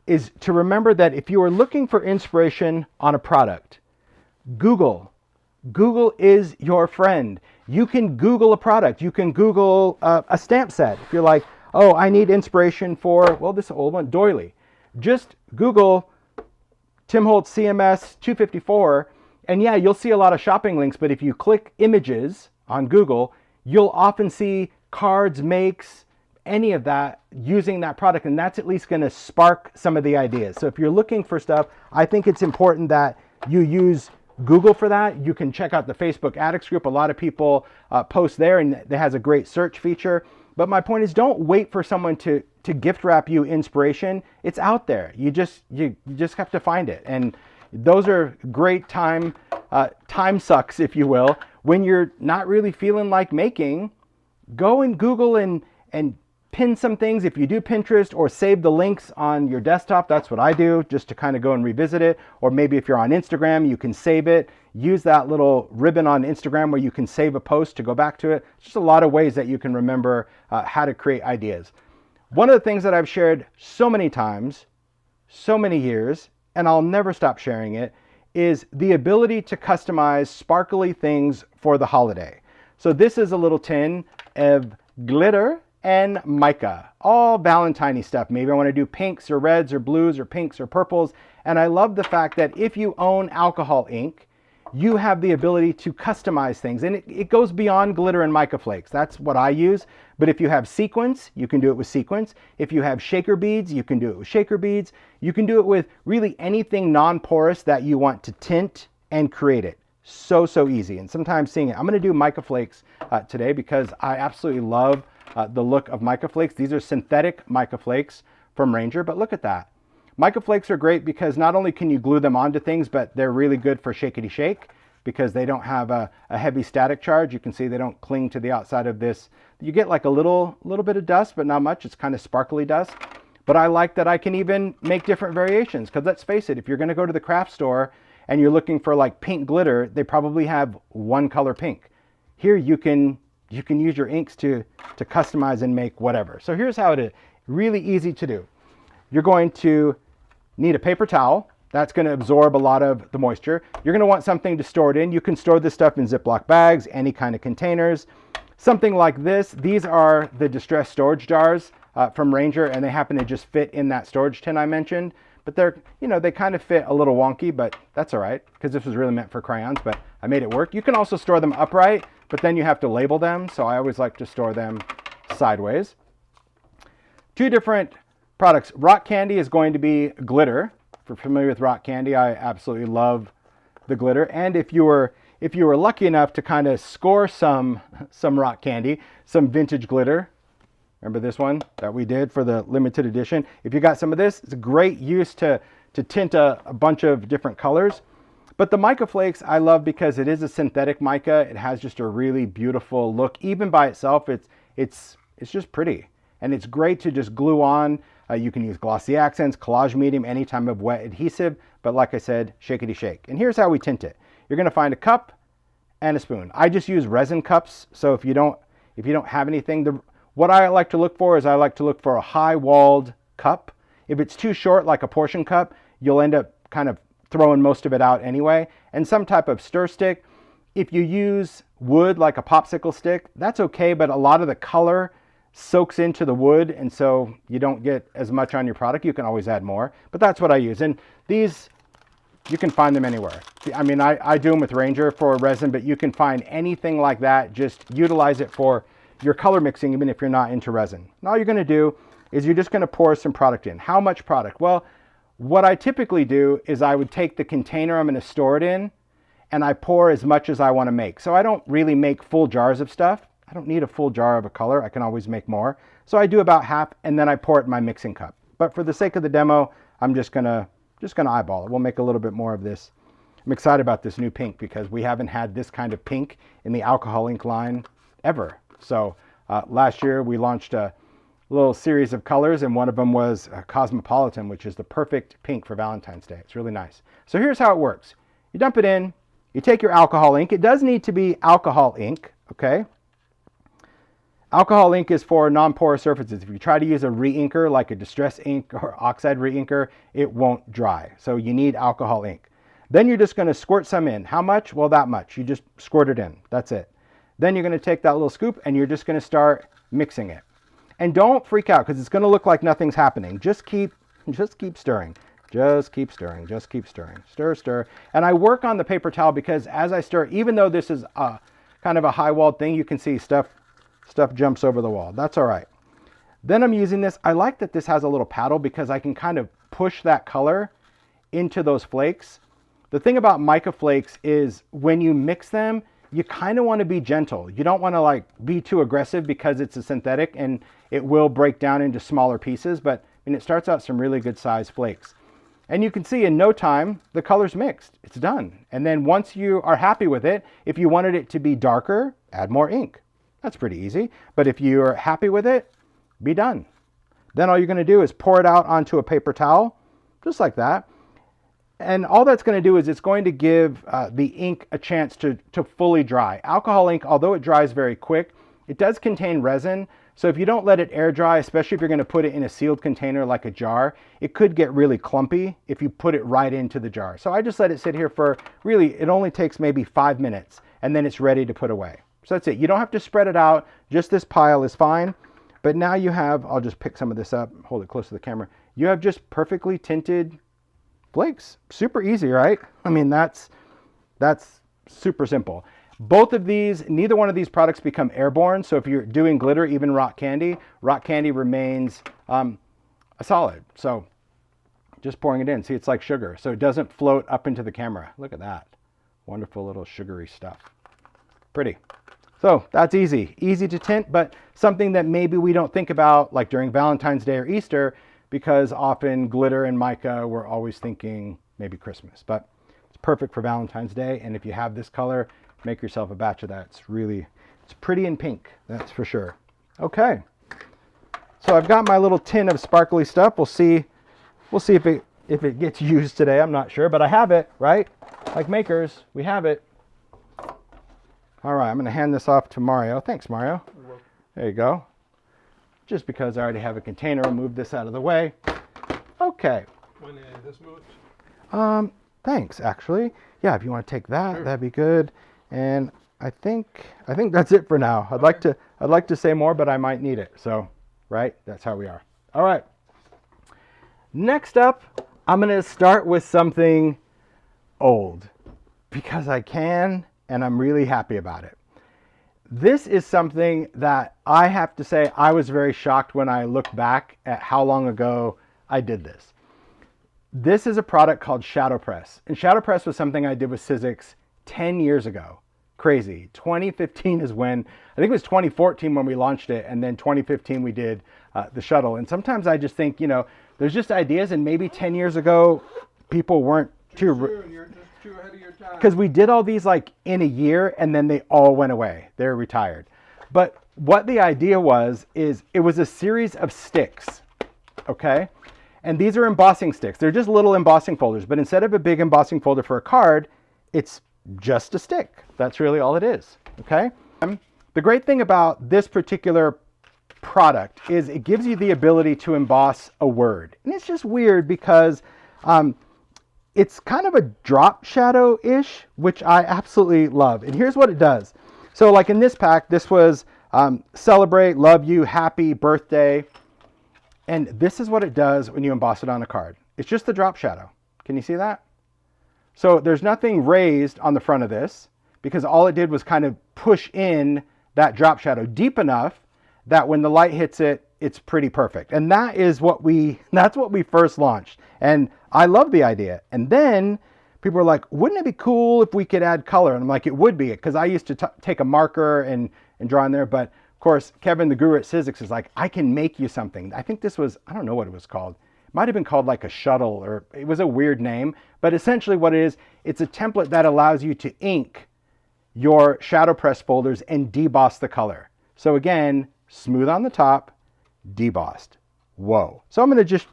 is to remember that if you are looking for inspiration on a product, Google is your friend. You can Google a product. You can Google a stamp set. If you're like, oh, I need inspiration for, well, this old one, Doily. Just Google Tim Holtz CMS 254, and yeah, you'll see a lot of shopping links, but if you click images on Google, you'll often see cards, makes, any of that using that product, and that's at least going to spark some of the ideas. So if you're looking for stuff, I think it's important that you use Google for that. You can check out the Facebook Addicts group. A lot of people post there, and it has a great search feature. But my point is, don't wait for someone to gift wrap you inspiration. It's out there. You just have to find it. And those are great time sucks, if you will. When you're not really feeling like making, go and Google and pin some things. If you do Pinterest, or save the links on your desktop, that's what I do, just to kind of go and revisit it. Or maybe if you're on Instagram, you can save it. Use that little ribbon on Instagram where you can save a post to go back to it. It's just a lot of ways that you can remember how to create ideas. One of the things that I've shared so many times, so many years, and I'll never stop sharing it, is the ability to customize sparkly things for the holiday. So this is a little tin of glitter and mica, all Valentine-y stuff. Maybe I want to do pinks or reds or blues or pinks or purples. And I love the fact that if you own alcohol ink, you have the ability to customize things. And it goes beyond glitter and mica flakes. That's what I use. But if you have sequins, you can do it with sequins. If you have shaker beads, you can do it with shaker beads. You can do it with really anything non-porous that you want to tint and create it. So easy. And sometimes seeing it. I'm going to do mica flakes today because I absolutely love the look of mica flakes. These are synthetic mica flakes from Ranger, but look at that. Mica flakes are great because not only can you glue them onto things, but they're really good for shakety shake because they don't have a heavy static charge. You can see they don't cling to the outside of this. You get like a little bit of dust, but not much. It's kind of sparkly dust. But I like that I can even make different variations because let's face it, if you're going to go to the craft store and you're looking for like pink glitter, they probably have one color pink. Here you can use your inks to customize and make whatever. So here's how it is. Really easy to do. You're going to need a paper towel. That's going to absorb a lot of the moisture. You're going to want something to store it in. You can store this stuff in Ziploc bags, any kind of containers. Something like this. These are the distressed storage jars from Ranger, and they happen to just fit in that storage tin I mentioned. But they're, they kind of fit a little wonky, but that's all right because this was really meant for crayons, but I made it work. You can also store them upright, but then you have to label them. So I always like to store them sideways. Two different products. Rock candy is going to be glitter. If you're familiar with rock candy, I absolutely love the glitter. And if you were lucky enough to kind of score some rock candy, some vintage glitter. Remember this one that we did for the limited edition? If you got some of this, it's a great use to tint a bunch of different colors. But the mica flakes I love because it is a synthetic mica. It has just a really beautiful look. Even by itself, it's just pretty. And it's great to just glue on. You can use glossy accents, collage medium, any type of wet adhesive. But like I said, shakety shake. And here's how we tint it. You're going to find a cup and a spoon. I just use resin cups. So if you don't have anything, what I like to look for is I like to look for a high-walled cup. If it's too short, like a portion cup, you'll end up kind of throwing most of it out anyway. And some type of stir stick. If you use wood, like a popsicle stick, that's okay, but a lot of the color soaks into the wood, and so you don't get as much on your product. You can always add more, but that's what I use. And these, you can find them anywhere. I mean, I do them with Ranger for resin, but you can find anything like that. Just utilize it for your color mixing, even if you're not into resin. And all you're going to do is you're just going to pour some product in. How much product? Well, what I typically do is I would take the container I'm going to store it in and I pour as much as I want to make. So I don't really make full jars of stuff. I don't need a full jar of a color. I can always make more. So I do about half and then I pour it in my mixing cup. But for the sake of the demo, I'm just gonna eyeball it. We'll make a little bit more of this. I'm excited about this new pink because we haven't had this kind of pink in the alcohol ink line ever. So last year we launched a little series of colors and one of them was Cosmopolitan, which is the perfect pink for Valentine's Day. It's really nice. So here's how it works. You dump it in, you take your alcohol ink. It does need to be alcohol ink, okay? Alcohol ink is for non-porous surfaces. If you try to use a re-inker like a distress ink or oxide re-inker, it won't dry. So you need alcohol ink. Then you're just going to squirt some in. How much? Well, that much. You just squirt it in. That's it. Then you're going to take that little scoop and you're just going to start mixing it. And don't freak out because it's going to look like nothing's happening. Just keep stirring. Just keep stirring. Just keep stirring. Stir, stir. And I work on the paper towel because as I stir, even though this is kind of a high-walled thing, you can see stuff jumps over the wall. That's all right. Then I'm using this. I like that this has a little paddle because I can kind of push that color into those flakes. The thing about mica flakes is when you mix them, you kind of want to be gentle. You don't want to like be too aggressive because it's a synthetic and it will break down into smaller pieces, but I mean, it starts out some really good size flakes. And you can see in no time, the color's mixed. It's done. And then once you are happy with it, if you wanted it to be darker, add more ink. That's pretty easy. But if you're happy with it, be done. Then all you're going to do is pour it out onto a paper towel, just like that. And all that's going to do is it's going to give the ink a chance to fully dry. Alcohol ink, although it dries very quick, it does contain resin. So if you don't let it air dry, especially if you're going to put it in a sealed container like a jar, it could get really clumpy if you put it right into the jar. So I just let it sit here for really, it only takes maybe 5 minutes and then it's ready to put away. So that's it. You don't have to spread it out. Just this pile is fine. But now you have, I'll just pick some of this up, hold it close to the camera. You have just perfectly tinted flakes. Super easy, right? I mean, that's super simple. Both of these, neither one of these products become airborne. So if you're doing glitter, even rock candy remains a solid. So just pouring it in. See, it's like sugar. So it doesn't float up into the camera. Look at that. Wonderful little sugary stuff. Pretty. So that's easy to tint, but something that maybe we don't think about like during Valentine's Day or Easter, because often glitter and mica, we're always thinking maybe Christmas, but it's perfect for Valentine's Day. And if you have this color, make yourself a batch of that. It's pretty in pink, that's for sure. Okay, so I've got my little tin of sparkly stuff. We'll see if it gets used today. I'm not sure, but I have it, right? Like makers, we have it. All right, I'm going to hand this off to Mario. Thanks, Mario. There you go. Just because I already have a container, I'll move this out of the way. Okay. This much? Thanks, actually. Yeah, if you want to take that, sure. That'd be good. And I think that's it for now. I'd like to say more, but I might need it. So, right, that's how we are. All right. Next up, I'm going to start with something old because I can, and I'm really happy about it. This is something that I have to say I was very shocked when I look back at how long ago I did this. This is a product called ShadowPress. And ShadowPress was something I did with Sizzix 10 years ago. Crazy. 2015 is when, I think it was 2014 when we launched it, and then 2015 we did the shuttle. And sometimes I just think, there's just ideas, and maybe 10 years ago people weren't too ahead of your time. Because we did all these like in a year and then they all went away. They're retired. But what the idea was, is it was a series of sticks, okay? And these are embossing sticks. They're just little embossing folders, but instead of a big embossing folder for a card, it's just a stick. That's really all it is, okay? The great thing about this particular product is it gives you the ability to emboss a word. And it's just weird because it's kind of a drop shadow-ish, which I absolutely love. And here's what it does. So like in this pack, this was celebrate, love you, happy birthday. And this is what it does when you emboss it on a card. It's just the drop shadow. Can you see that? So there's nothing raised on the front of this because all it did was kind of push in that drop shadow deep enough that when the light hits it, it's pretty perfect. And that's what we first launched. And I love the idea. And then people were like, wouldn't it be cool if we could add color? And I'm like, it would be, because I used to take a marker and draw in there. But of course, Kevin, the guru at Sizzix, is like, I can make you something. I think this was, I don't know what it was called. It might have been called like a shuttle, or it was a weird name. But essentially what it is, it's a template that allows you to ink your ShadowPress folders and deboss the color. So again, smooth on the top, debossed. Whoa. So I'm just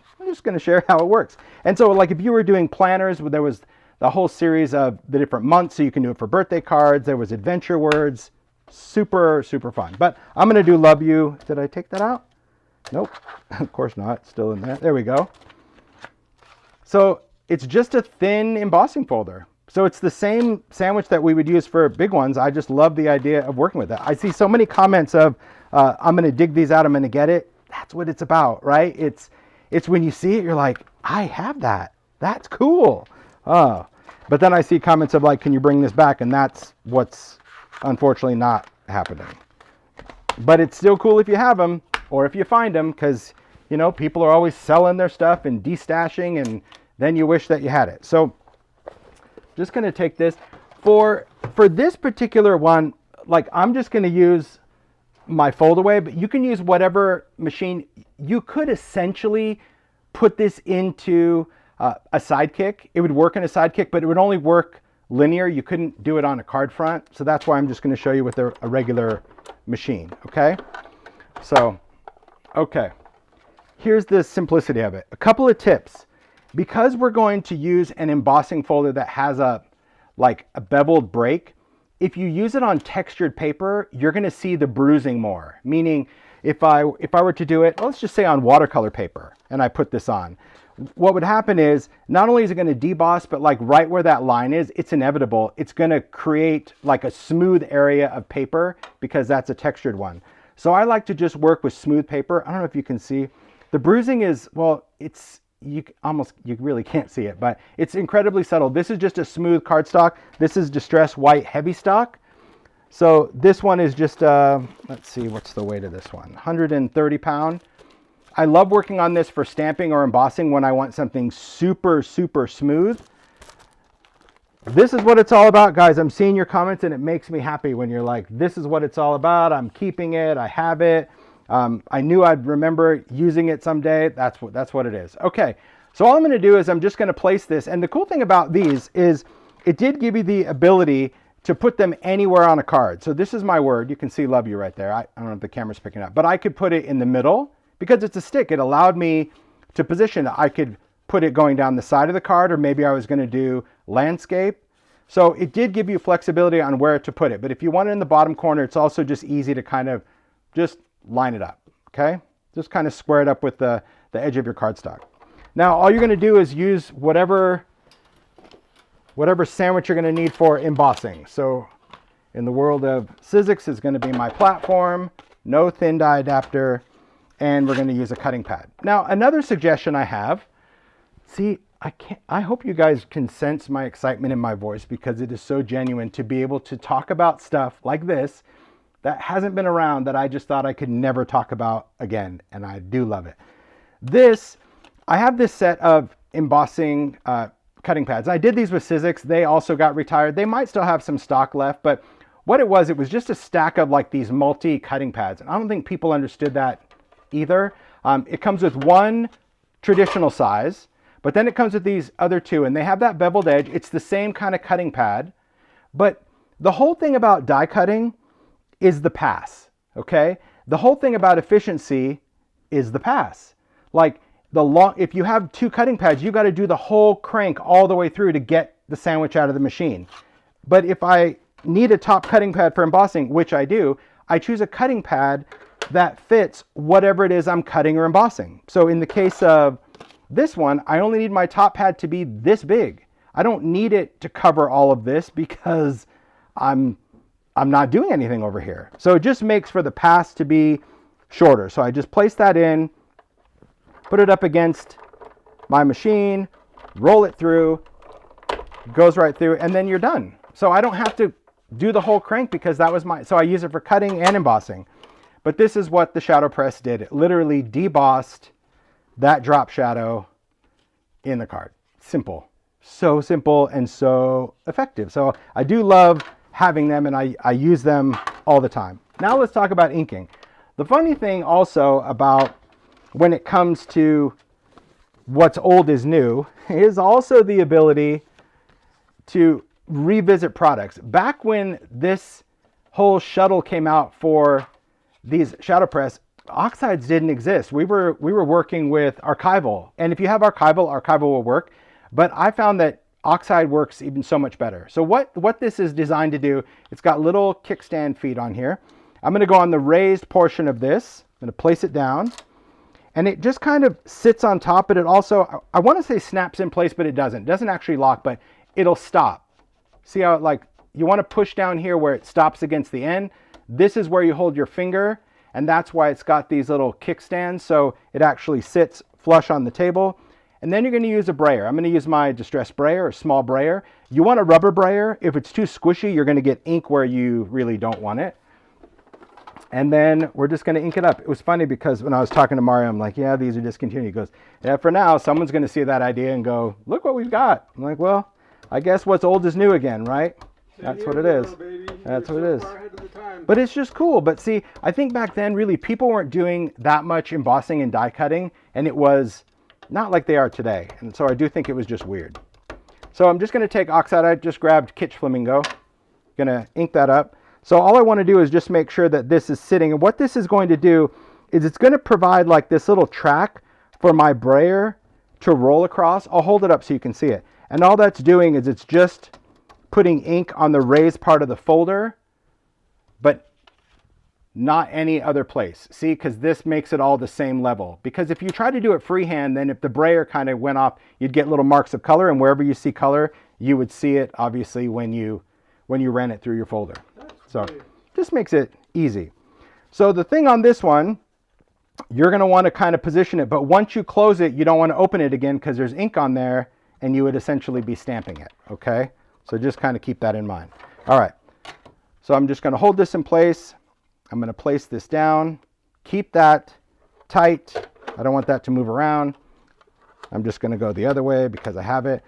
going to share how it works. And so like if you were doing planners, there was the whole series of the different months, so you can do it for birthday cards. There was adventure words. Super, super fun. But I'm going to do love you. Did I take that out? Nope. Of course not. It's still in there. There we go. So it's just a thin embossing folder. So it's the same sandwich that we would use for big ones. I just love the idea of working with that. I see so many comments of, I'm going to dig these out, I'm going to get it. That's what it's about, right? It's when you see it, you're like, I have that. That's cool. Oh. But then I see comments of like, can you bring this back? And that's what's unfortunately not happening. But it's still cool if you have them, or if you find them, because, you know, people are always selling their stuff and destashing, and then you wish that you had it. So just going to take this for this particular one. Like, I'm just going to use my fold away, but you can use whatever machine. You could essentially put this into a Sidekick. It would work in a Sidekick, but it would only work linear. You couldn't do it on a card front. So that's why I'm just going to show you with a regular machine. Okay. So, okay. Here's the simplicity of it. A couple of tips. Because we're going to use an embossing folder that has a beveled break, if you use it on textured paper, you're going to see the bruising more. Meaning, if I were to do it, let's just say on watercolor paper, and I put this on, what would happen is, not only is it going to deboss, but like right where that line is, it's inevitable. It's going to create like a smooth area of paper, because that's a textured one. So I like to just work with smooth paper. I don't know if you can see. The bruising is, well, you really can't see it, but it's incredibly subtle. This is just a smooth cardstock. This is distressed white heavy stock. So this one is just, let's see, what's the weight of this one? 130 pound. I love working on this for stamping or embossing when I want something super, super smooth. This is what it's all about, guys. I'm seeing your comments, and it makes me happy when you're like, this is what it's all about. I'm keeping it. I have it. I knew I'd remember using it someday. That's what it is. Okay, so all I'm going to do is I'm just going to place this. And the cool thing about these is it did give you the ability to put them anywhere on a card. So this is my word. You can see love you right there. I don't know if the camera's picking up, but I could put it in the middle because it's a stick. It allowed me to position it. I could put it going down the side of the card, or maybe I was going to do landscape. So it did give you flexibility on where to put it. But if you want it in the bottom corner, it's also just easy to kind of just line it up, okay? Just kind of square it up with the edge of your cardstock. Now, all you're going to do is use whatever sandwich you're going to need for embossing. So in the world of Sizzix is going to be my platform, no thin die adapter, and we're going to use a cutting pad. Now, another suggestion I have, see, I hope you guys can sense my excitement in my voice, because it is so genuine to be able to talk about stuff like this that hasn't been around, that I just thought I could never talk about again, and I do love it. I have this set of embossing cutting pads. I did these with Sizzix. They also got retired. They might still have some stock left, but what it was just a stack of like these multi cutting pads. And I don't think people understood that either. It comes with one traditional size, but then it comes with these other two, and they have that beveled edge. It's the same kind of cutting pad, but the whole thing about die cutting is the pass, okay? The whole thing about efficiency is the pass. Like if you have two cutting pads, you got to do the whole crank all the way through to get the sandwich out of the machine. But if I need a top cutting pad for embossing, which I do, I choose a cutting pad that fits whatever it is I'm cutting or embossing. So in the case of this one, I only need my top pad to be this big. I don't need it to cover all of this, because I'm not doing anything over here. So it just makes for the pass to be shorter. So I just place that in, put it up against my machine, roll it through, goes right through, and then you're done. So I don't have to do the whole crank, because that was so I use it for cutting and embossing. But this is what the ShadowPress did. It literally debossed that drop shadow in the card. Simple. So simple and so effective. So I do love having them, and I use them all the time. Now let's talk about inking. The funny thing also about when it comes to what's old is new is also the ability to revisit products. Back when this whole shuttle came out for these ShadowPress, oxides didn't exist. We were working with archival, and if you have archival will work. But I found that oxide works even so much better. So what this is designed to do, it's got little kickstand feet on here. I'm going to go on the raised portion of this. I'm going to place it down, and it just kind of sits on top. But it also, I want to say snaps in place, but it doesn't. It doesn't actually lock, but it'll stop. See how like you want to push down here where it stops against the end. This is where you hold your finger, and that's why it's got these little kickstands. So it actually sits flush on the table. And then you're going to use a brayer. I'm going to use my distress brayer, a small brayer. You want a rubber brayer. If it's too squishy, you're going to get ink where you really don't want it. And then we're just going to ink it up. It was funny because when I was talking to Mario, I'm like, yeah, these are discontinued. He goes, yeah, for now, someone's going to see that idea and go, look what we've got. I'm like, well, I guess what's old is new again, right? That's what it is. That's what it is. But it's just cool. But see, I think back then, really, people weren't doing that much embossing and die cutting, and it was not like they are today. And so I do think it was just weird. So I'm just going to take oxide. I just grabbed Kitsch Flamingo. Going to ink that up. So all I want to do is just make sure that this is sitting. And what this is going to do is it's going to provide like this little track for my brayer to roll across. I'll hold it up so you can see it. And all that's doing is it's just putting ink on the raised part of the folder, but not any other place. See, because this makes it all the same level. Because if you try to do it freehand, then if the brayer kind of went off, you'd get little marks of color, and wherever you see color, you would see it obviously when you ran it through your folder. So just makes it easy. So the thing on this one, you're going to want to kind of position it, but once you close it, you don't want to open it again because there's ink on there, and you would essentially be stamping it. Okay, so just kind of keep that in mind. All right, so I'm just going to hold this in place. I'm going to place this down, keep that tight. I don't want that to move around. I'm just going to go the other way because I have it.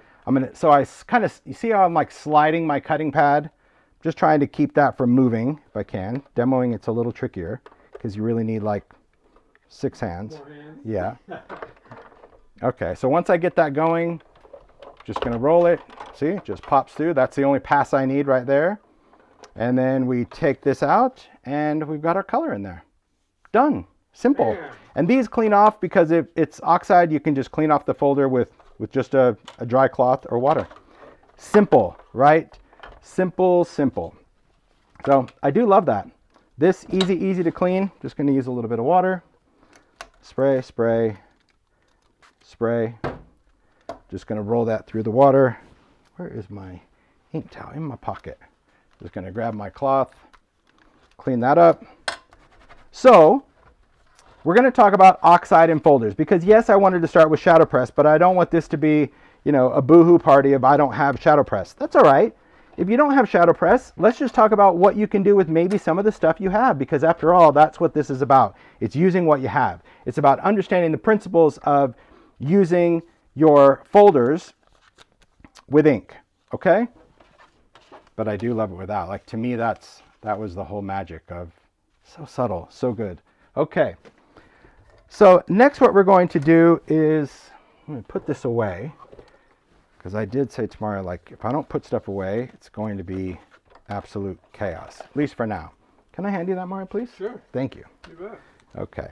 So I kind of, you see how I'm like sliding my cutting pad? Just trying to keep that from moving if I can. Demoing it's a little trickier because you really need like 6 hands. 4 hands. Yeah. Okay, so once I get that going, just going to roll it. See, it just pops through. That's the only pass I need right there. And then we take this out and we've got our color in there. Done. Simple. Man. And these clean off because if it's oxide, you can just clean off the folder with just a dry cloth or water. Simple, right? Simple, simple. So I do love that. This easy to clean. Just going to use a little bit of water. Spray, spray, spray. Just going to roll that through the water. Where is my ink towel? In my pocket. Just going to grab my cloth, clean that up. So we're going to talk about oxide and folders because yes, I wanted to start with ShadowPress, but I don't want this to be, a boohoo party if I don't have ShadowPress. That's all right. If you don't have ShadowPress, let's just talk about what you can do with maybe some of the stuff you have, because after all, that's what this is about. It's using what you have. It's about understanding the principles of using your folders with ink, okay? But I do love it without. Like, to me, that was the whole magic of so subtle, so good. Okay, so next what we're going to do is, I'm going to put this away, because I did say tomorrow, like, if I don't put stuff away, it's going to be absolute chaos, at least for now. Can I hand you that, Mario, please? Sure. Thank you. You bet. Okay.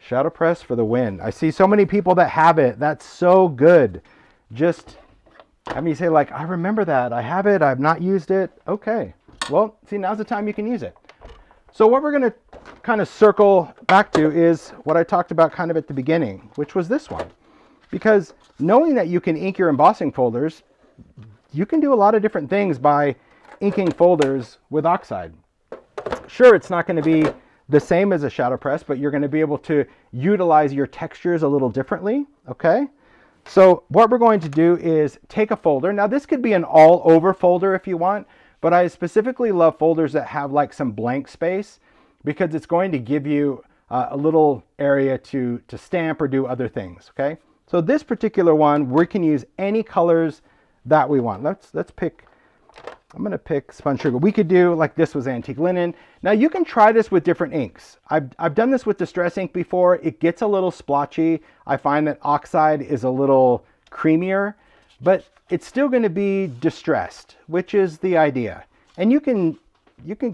ShadowPress for the win. I see so many people that have it. That's so good. Just have me say, like, I remember that. I have it. I've not used it. Okay. Well, see, now's the time you can use it. So what we're going to kind of circle back to is what I talked about kind of at the beginning, which was this one. Because knowing that you can ink your embossing folders, you can do a lot of different things by inking folders with oxide. Sure, it's not going to be the same as a ShadowPress, but you're going to be able to utilize your textures a little differently, okay? So what we're going to do is take a folder. Now this could be an all over folder if you want, but I specifically love folders that have like some blank space because it's going to give you a little area to stamp or do other things, okay? So this particular one, we can use any colors that we want. Let's pick, I'm gonna pick spun sugar. We could do, like this was antique linen. Now you can try this with different inks. I've done this with distress ink before. It gets a little splotchy. I find that oxide is a little creamier, but it's still gonna be distressed, which is the idea. And you can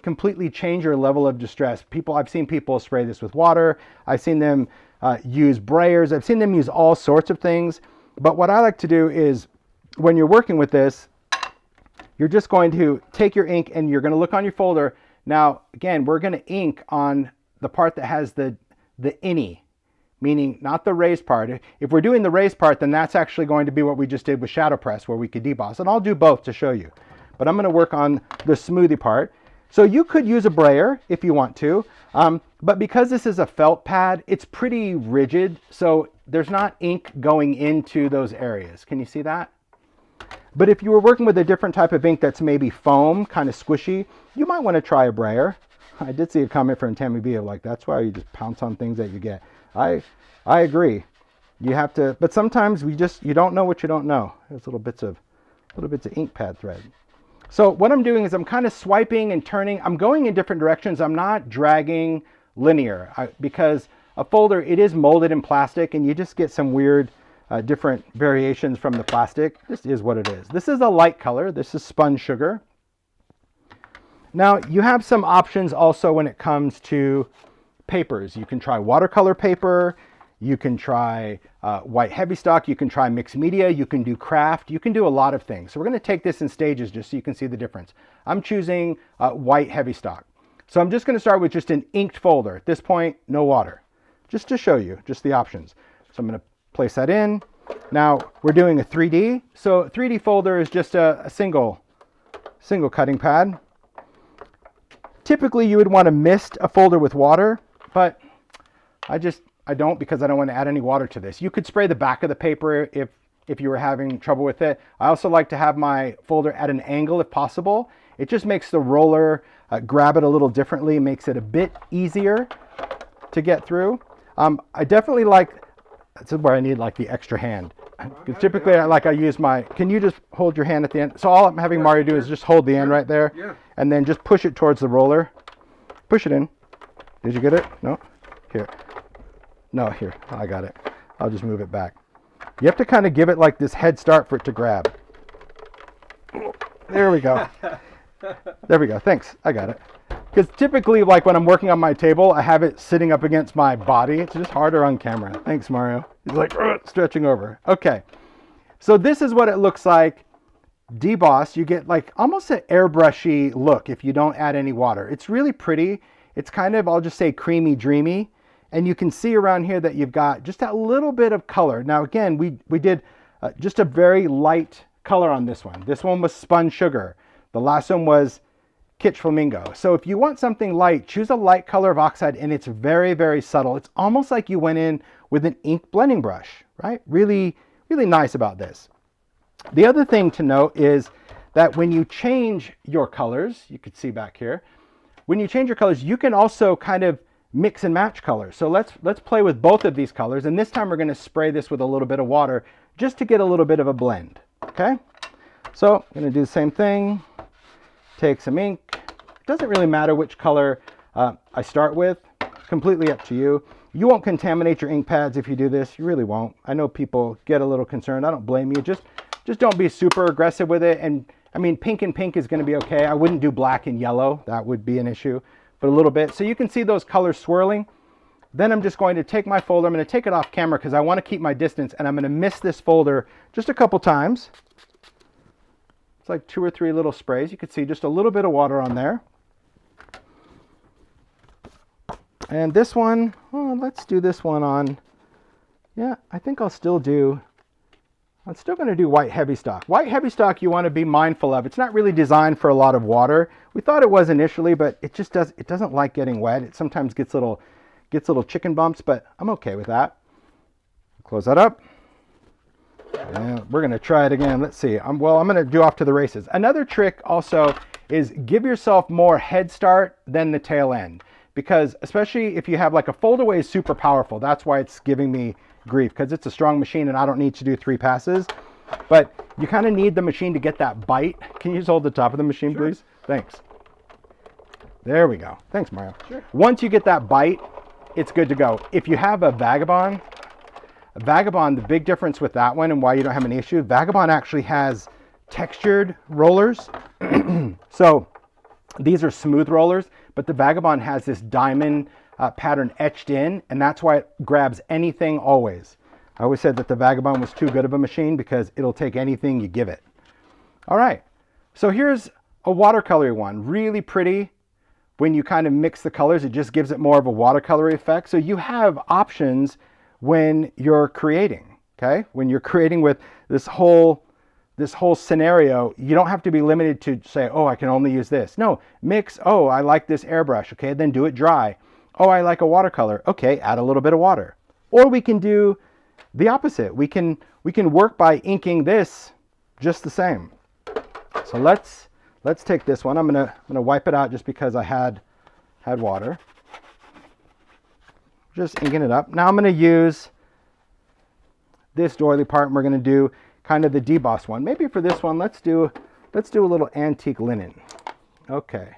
completely change your level of distress. I've seen people spray this with water. I've seen them use brayers. I've seen them use all sorts of things. But what I like to do is, when you're working with this, you're just going to take your ink and you're going to look on your folder. Now, again, we're going to ink on the part that has the innie, meaning not the raised part. If we're doing the raised part, then that's actually going to be what we just did with ShadowPress, where we could deboss. And I'll do both to show you. But I'm going to work on the smoothie part. So you could use a brayer if you want to, but because this is a felt pad, it's pretty rigid, so there's not ink going into those areas. Can you see that? But if you were working with a different type of ink that's maybe foam, kind of squishy, you might want to try a brayer. I did see a comment from Tammy B of like, that's why you just pounce on things that you get. I agree. You have to, but sometimes you don't know what you don't know. There's little bits of ink pad thread. So what I'm doing is I'm kind of swiping and turning. I'm going in different directions. I'm not dragging linear because a folder, it is molded in plastic and you just get some weird different variations from the plastic. This is what it is. This is a light color. This is spun sugar. Now you have some options also when it comes to papers. You can try watercolor paper. You can try white heavy stock. You can try mixed media. You can do craft. You can do a lot of things. So we're going to take this in stages just so you can see the difference. I'm choosing white heavy stock. So I'm just going to start with just an inked folder. At this point, no water. Just to show you, just the options. So I'm going to place that in. Now we're doing a 3D. So a 3D folder is just a single cutting pad. Typically you would want to mist a folder with water, but I don't, because I don't want to add any water to this. You could spray the back of the paper if you were having trouble with it. I also like to have my folder at an angle if possible. It just makes the roller grab it a little differently, makes it a bit easier to get through. I definitely like, this is where I need like the extra hand. Because typically I use my, can you just hold your hand at the end? So all I'm having Mario do is just hold the end right there. Yeah. And then just push it towards the roller. Push it in. Did you get it? No? Here. No, here, I got it. I'll just move it back. You have to kind of give it like this head start for it to grab. There we go. There we go, thanks, I got it. Because typically, like when I'm working on my table, I have it sitting up against my body. It's just harder on camera. Thanks, Mario. He's like, stretching over. Okay, so this is what it looks like. Debossed, you get like almost an airbrushy look if you don't add any water. It's really pretty. It's kind of, I'll just say creamy, dreamy. And you can see around here that you've got just a little bit of color. Now again, we did just a very light color on this one. This one was spun sugar. The last one was Kitsch Flamingo. So if you want something light, choose a light color of oxide, and it's very, very subtle. It's almost like you went in with an ink blending brush, right? Really, really nice about this. The other thing to note is that when you change your colors, you could see back here, when you change your colors, you can also kind of mix and match colors. So let's play with both of these colors, and this time we're going to spray this with a little bit of water just to get a little bit of a blend. Okay, so I'm going to do the same thing. Take some ink. It doesn't really matter which color I start with. Completely up to you. You won't contaminate your ink pads if you do this. You really won't. I know people get a little concerned. I don't blame you. Just don't be super aggressive with it. And I mean, pink and pink is going to be okay. I wouldn't do black and yellow. That would be an issue. But a little bit. So you can see those colors swirling. Then I'm just going to take my folder. I'm going to take it off camera because I want to keep my distance, and I'm going to mist this folder just a couple times. It's like 2 or 3 little sprays. You can see just a little bit of water on there. And this one, well, let's do this one on, yeah, I think I'm still going to do white heavy stock. White heavy stock you want to be mindful of. It's not really designed for a lot of water. We thought it was initially, but it doesn't like getting wet. It sometimes gets little chicken bumps, but I'm okay with that. Close that up. And we're going to try it again. Let's see. I'm going to do off to the races. Another trick also is give yourself more head start than the tail end. because especially if you have like a fold away is super powerful. That's why it's giving me grief, because it's a strong machine and I don't need to do 3 passes. But you kind of need the machine to get that bite. Can you just hold the top of the machine, Sure. please? Thanks. There we go. Thanks, Mario. Sure. Once you get that bite, it's good to go. If you have a Vagabond, the big difference with that one and why you don't have an issue, Vagabond actually has textured rollers. So these are smooth rollers, but the Vagabond has this diamond pattern etched in, and that's why it grabs anything always. I always said that the Vagabond was too good of a machine because it'll take anything you give it. All right, so here's a watercolor one, really pretty. When you kind of mix the colors, it just gives it more of a watercolor effect. So you have options when you're creating, okay? When you're creating with this whole scenario, you don't have to be limited to say, oh, I can only use this. No, mix, oh, I like this airbrush, okay, then do it dry. Oh, I like a watercolor, okay, add a little bit of water. Or we can do the opposite. We can work by inking this just the same. So let's take this one. I'm gonna wipe it out just because I had water. Just inking it up. Now I'm gonna use this doily part, and we're gonna do kind of the deboss one. Maybe for this one, let's do a little antique linen. Okay.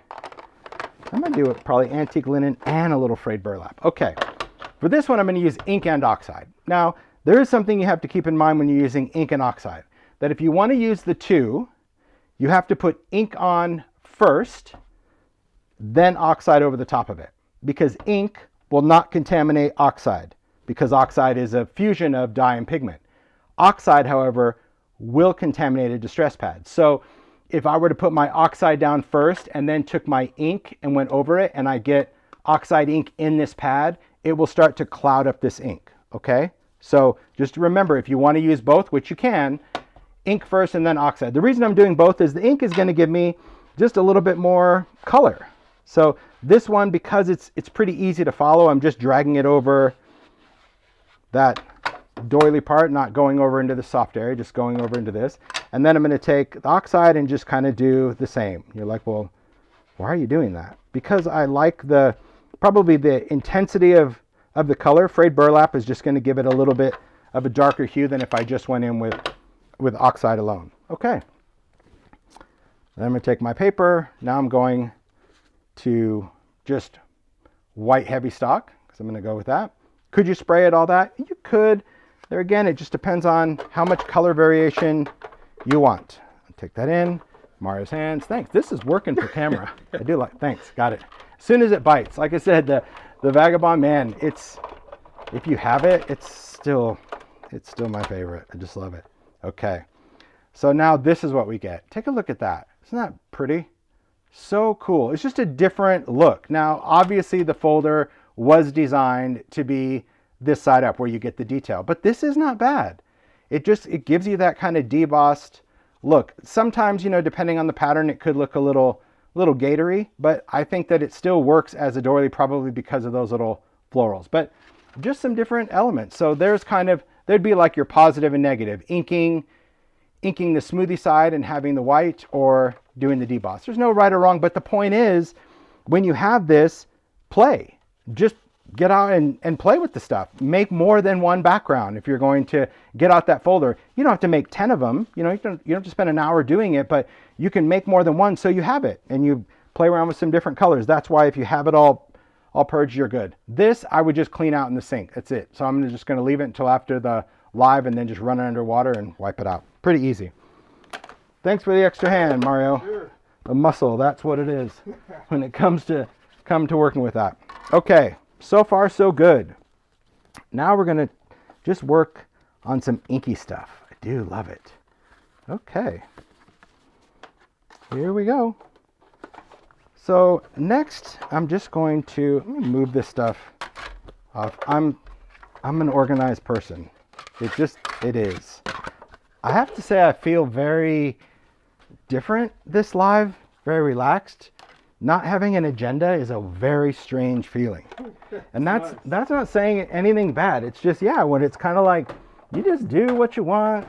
I'm gonna do it probably antique linen and a little frayed burlap. Okay. For this one, I'm gonna use ink and oxide. Now, there is something you have to keep in mind when you're using ink and oxide, that if you want to use the two, you have to put ink on first, then oxide over the top of it, because ink will not contaminate oxide, because oxide is a fusion of dye and pigment. Oxide, however, will contaminate a distress pad. So if I were to put my oxide down first and then took my ink and went over it, and I get oxide ink in this pad, it will start to cloud up this ink, okay? So just remember, if you want to use both, which you can, ink first and then oxide. The reason I'm doing both is the ink is going to give me just a little bit more color. So this one, because it's pretty easy to follow, I'm just dragging it over that doily part, not going over into the soft area, just going over into this. And then I'm going to take the oxide and just kind of do the same. You're like, well, why are you doing that? Because I like probably the intensity of the color. Frayed burlap is just going to give it a little bit of a darker hue than if I just went in with oxide alone. Okay. Then I'm going to take my paper. Now I'm going to just white heavy stock, because I'm going to go with that. Could you spray it all that? You could. There again, it just depends on how much color variation you want. I'll take that in. Mario's hands. Thanks. This is working for camera. I do like. Thanks. Got it. As soon as it bites, like I said, the Vagabond, man, if you have it, it's still my favorite. I just love it. Okay. So now this is what we get. Take a look at that. Isn't that pretty? So cool. It's just a different look. Now, obviously the folder was designed to be this side up where you get the detail, but this is not bad. It gives you that kind of debossed look. Sometimes, depending on the pattern, it could look a little gatory, but I think that it still works as a doily, probably because of those little florals, but just some different elements. So there'd be like your positive and negative, inking the smoothie side and having the white, or doing the deboss. There's no right or wrong, but the point is, when you have this, play. Just get out and play with the stuff. Make more than one background. If you're going to get out that folder, you don't have to make 10 of them. You don't have to spend an hour doing it, but you can make more than one, so you have it and you play around with some different colors. That's why if you have it all purged, you're good. This I would just clean out in the sink. That's it. So I'm just going to leave it until after the live and then just run it under water and wipe it out. Pretty easy. Thanks for the extra hand, Mario. Sure. A muscle, that's what it is when it comes to working with that. Okay, so far so good. Now we're gonna just work on some inky stuff. I do love it. Okay, here we go. So next, I'm just going to let me move this stuff off. I'm an organized person. It is. I have to say I feel very different this live, very relaxed. Not having an agenda is a very strange feeling. And that's not saying anything bad. It's just, when it's kind of like, you just do what you want,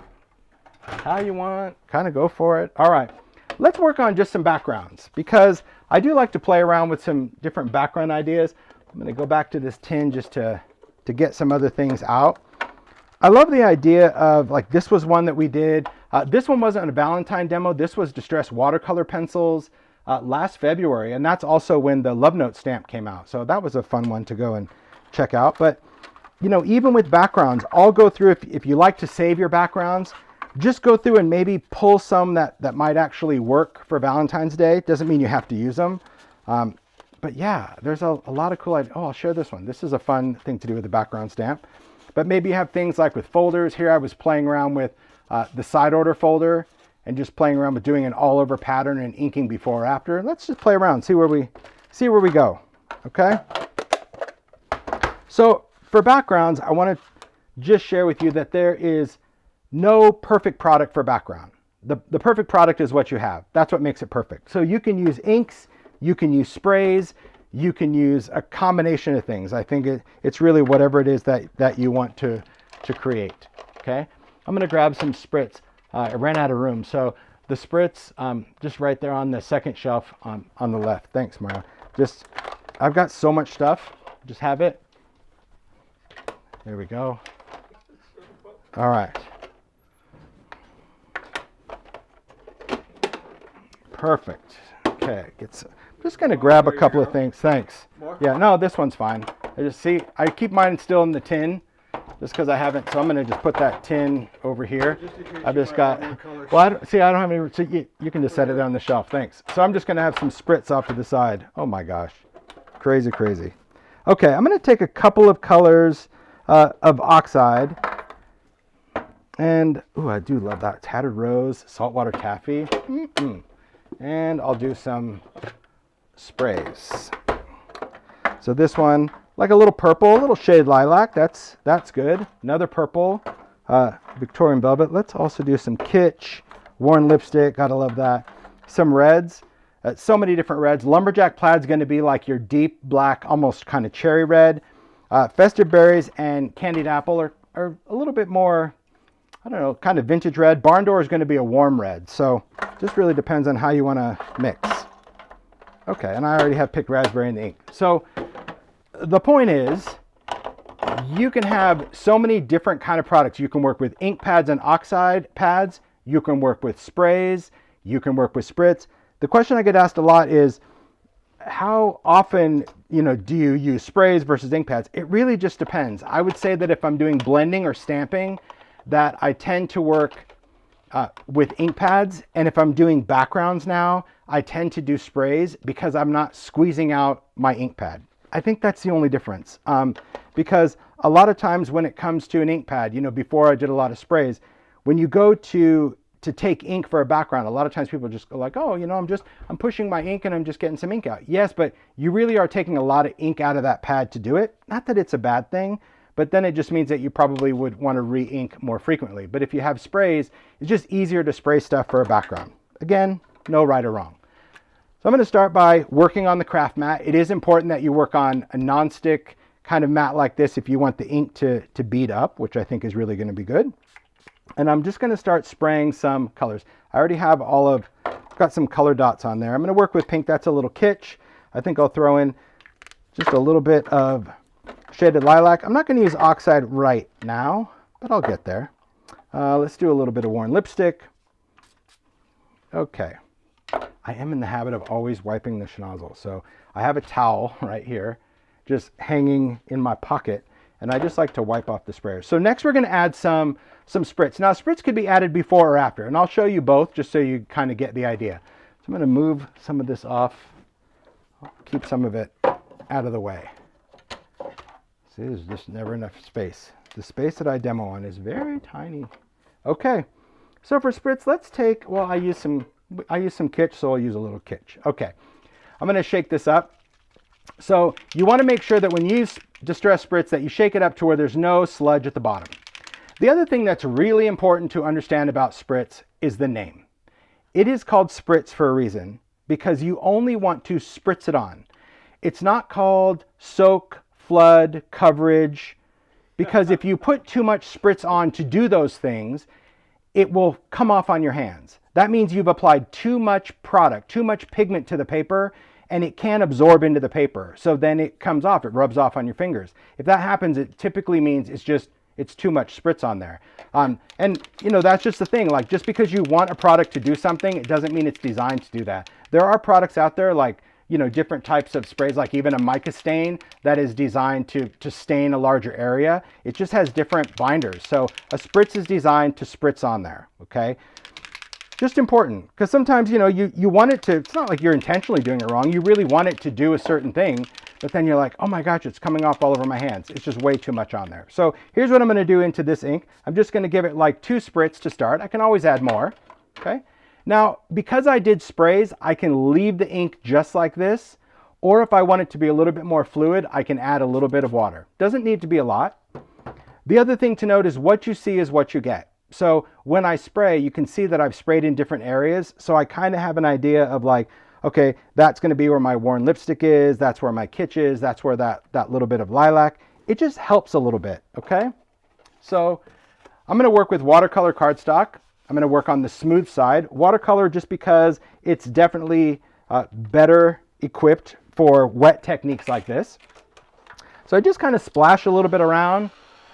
how you want, kind of go for it. All right, let's work on just some backgrounds, because I do like to play around with some different background ideas. I'm going to go back to this tin just to get some other things out. I love the idea of, like, this was one that we did. This one wasn't a Valentine demo. This was distressed watercolor pencils last February, and that's also when the Love Note stamp came out. So that was a fun one to go and check out. But, you know, even with backgrounds, I'll go through, if you like to save your backgrounds, just go through and maybe pull some that might actually work for Valentine's Day. Doesn't mean you have to use them. But yeah, there's a lot of cool ideas. Oh, I'll share this one. This is a fun thing to do with the background stamp. But maybe you have things like with folders. Here I was playing around with the side order folder and just playing around with doing an all over pattern and inking before or after. Let's just play around, see where we go. Okay. So for backgrounds, I want to just share with you that there is no perfect product for background. The perfect product is what you have. That's what makes it perfect. So you can use inks, you can use sprays, you can use a combination of things. I think it's really whatever it is that you want to create. Okay, I'm gonna grab some Spritz. I ran out of room, so the Spritz just right there on the second shelf on the left. Thanks, Mario. I've got so much stuff. Just have it. There we go. All right. Perfect. Okay, just gonna grab a couple of things. Thanks. More? Yeah, no, this one's fine. I keep mine still in the tin just because I haven't, so I'm gonna just put that tin over here. I've just got, well, I don't have any, so you can just set it on the shelf. Thanks. So I'm just gonna have some Spritz off to the side. Oh my gosh, crazy, crazy. Okay, I'm gonna take a couple of colors of oxide. And, ooh, I do love that. Tattered Rose, Saltwater Taffy. And I'll do some sprays. So this one, like a little purple, a little shade lilac. That's good. Another purple, Victorian Velvet. Let's also do some kitsch, worn lipstick. Gotta love that. Some reds. So many different reds. Lumberjack Plaid's going to be like your deep black, almost kind of cherry red. Festive Berries and Candied Apple are a little bit more, I don't know, kind of vintage red. Barn Door is going to be a warm red. So just really depends on how you want to mix. Okay, and I already have picked raspberry in the ink. So the point is, you can have so many different kind of products. You can work with ink pads and oxide pads. You can work with sprays. You can work with Spritz. The question I get asked a lot is, how often, do you use sprays versus ink pads? It really just depends. I would say that if I'm doing blending or stamping, that I tend to work with ink pads. And if I'm doing backgrounds now, I tend to do sprays because I'm not squeezing out my ink pad. I think that's the only difference. Because a lot of times when it comes to an ink pad, before I did a lot of sprays, when you go to take ink for a background, a lot of times people just go like, oh, I'm pushing my ink and I'm just getting some ink out. Yes, but you really are taking a lot of ink out of that pad to do it. Not that it's a bad thing, but then it just means that you probably would want to re-ink more frequently. But if you have sprays, it's just easier to spray stuff for a background. Again, no right or wrong. So I'm going to start by working on the craft mat. It is important that you work on a non-stick kind of mat like this if you want the ink to bead up, which I think is really going to be good. And I'm just going to start spraying some colors. I already have got some color dots on there. I'm going to work with pink. That's a little kitsch. I think I'll throw in just a little bit of shaded lilac. I'm not going to use oxide right now, but I'll get there. Let's do a little bit of worn lipstick. Okay. I am in the habit of always wiping the schnozzle. So I have a towel right here just hanging in my pocket, and I just like to wipe off the sprayer. So next we're going to add some Spritz. Now Spritz could be added before or after, and I'll show you both just so you kind of get the idea. So I'm going to move some of this off. I'll keep some of it out of the way. See, there's just never enough space. The space that I demo on is very tiny. Okay, so for Spritz, let's take, well, I use some kitsch, so I'll use a little kitsch. Okay, I'm going to shake this up. So you want to make sure that when you use Distress Spritz that you shake it up to where there's no sludge at the bottom. The other thing that's really important to understand about Spritz is the name. It is called Spritz for a reason, because you only want to spritz it on. It's not called soak, flood, coverage, because if you put too much Spritz on to do those things, it will come off on your hands. that means you've applied too much product, too much pigment to the paper, and it can't absorb into the paper. So then it comes off, it rubs off on your fingers. If that happens, it typically means it's too much spritz on there. And you know, that's just the thing, like just because you want a product to do something, it doesn't mean it's designed to do that. There are products out there like, you know, different types of sprays, like even a mica stain that is designed to stain a larger area. It just has different binders. So a spritz is designed to spritz on there, okay? Just important, because sometimes, you know, you want it to, it's not like you're intentionally doing it wrong. You really want it to do a certain thing, but then you're like, oh my gosh, it's coming off all over my hands. It's just way too much on there. So here's what I'm going to do into this ink. I'm just going to give it like 2 spritz to start. I can always add more, okay? Now, because I did sprays, I can leave the ink just like this, or if I want it to be a little bit more fluid, I can add a little bit of water. Doesn't need to be a lot. The other thing to note is what you see is what you get. So when I spray, you can see that I've sprayed in different areas. So I kind of have an idea of like, okay, that's going to be where my worn lipstick is. That's where my kitsch is. That's where that little bit of lilac. It just helps a little bit, okay? So I'm going to work with watercolor cardstock. I'm going to work on the smooth side. Watercolor just because it's definitely better equipped for wet techniques like this. So I just kind of splash a little bit around.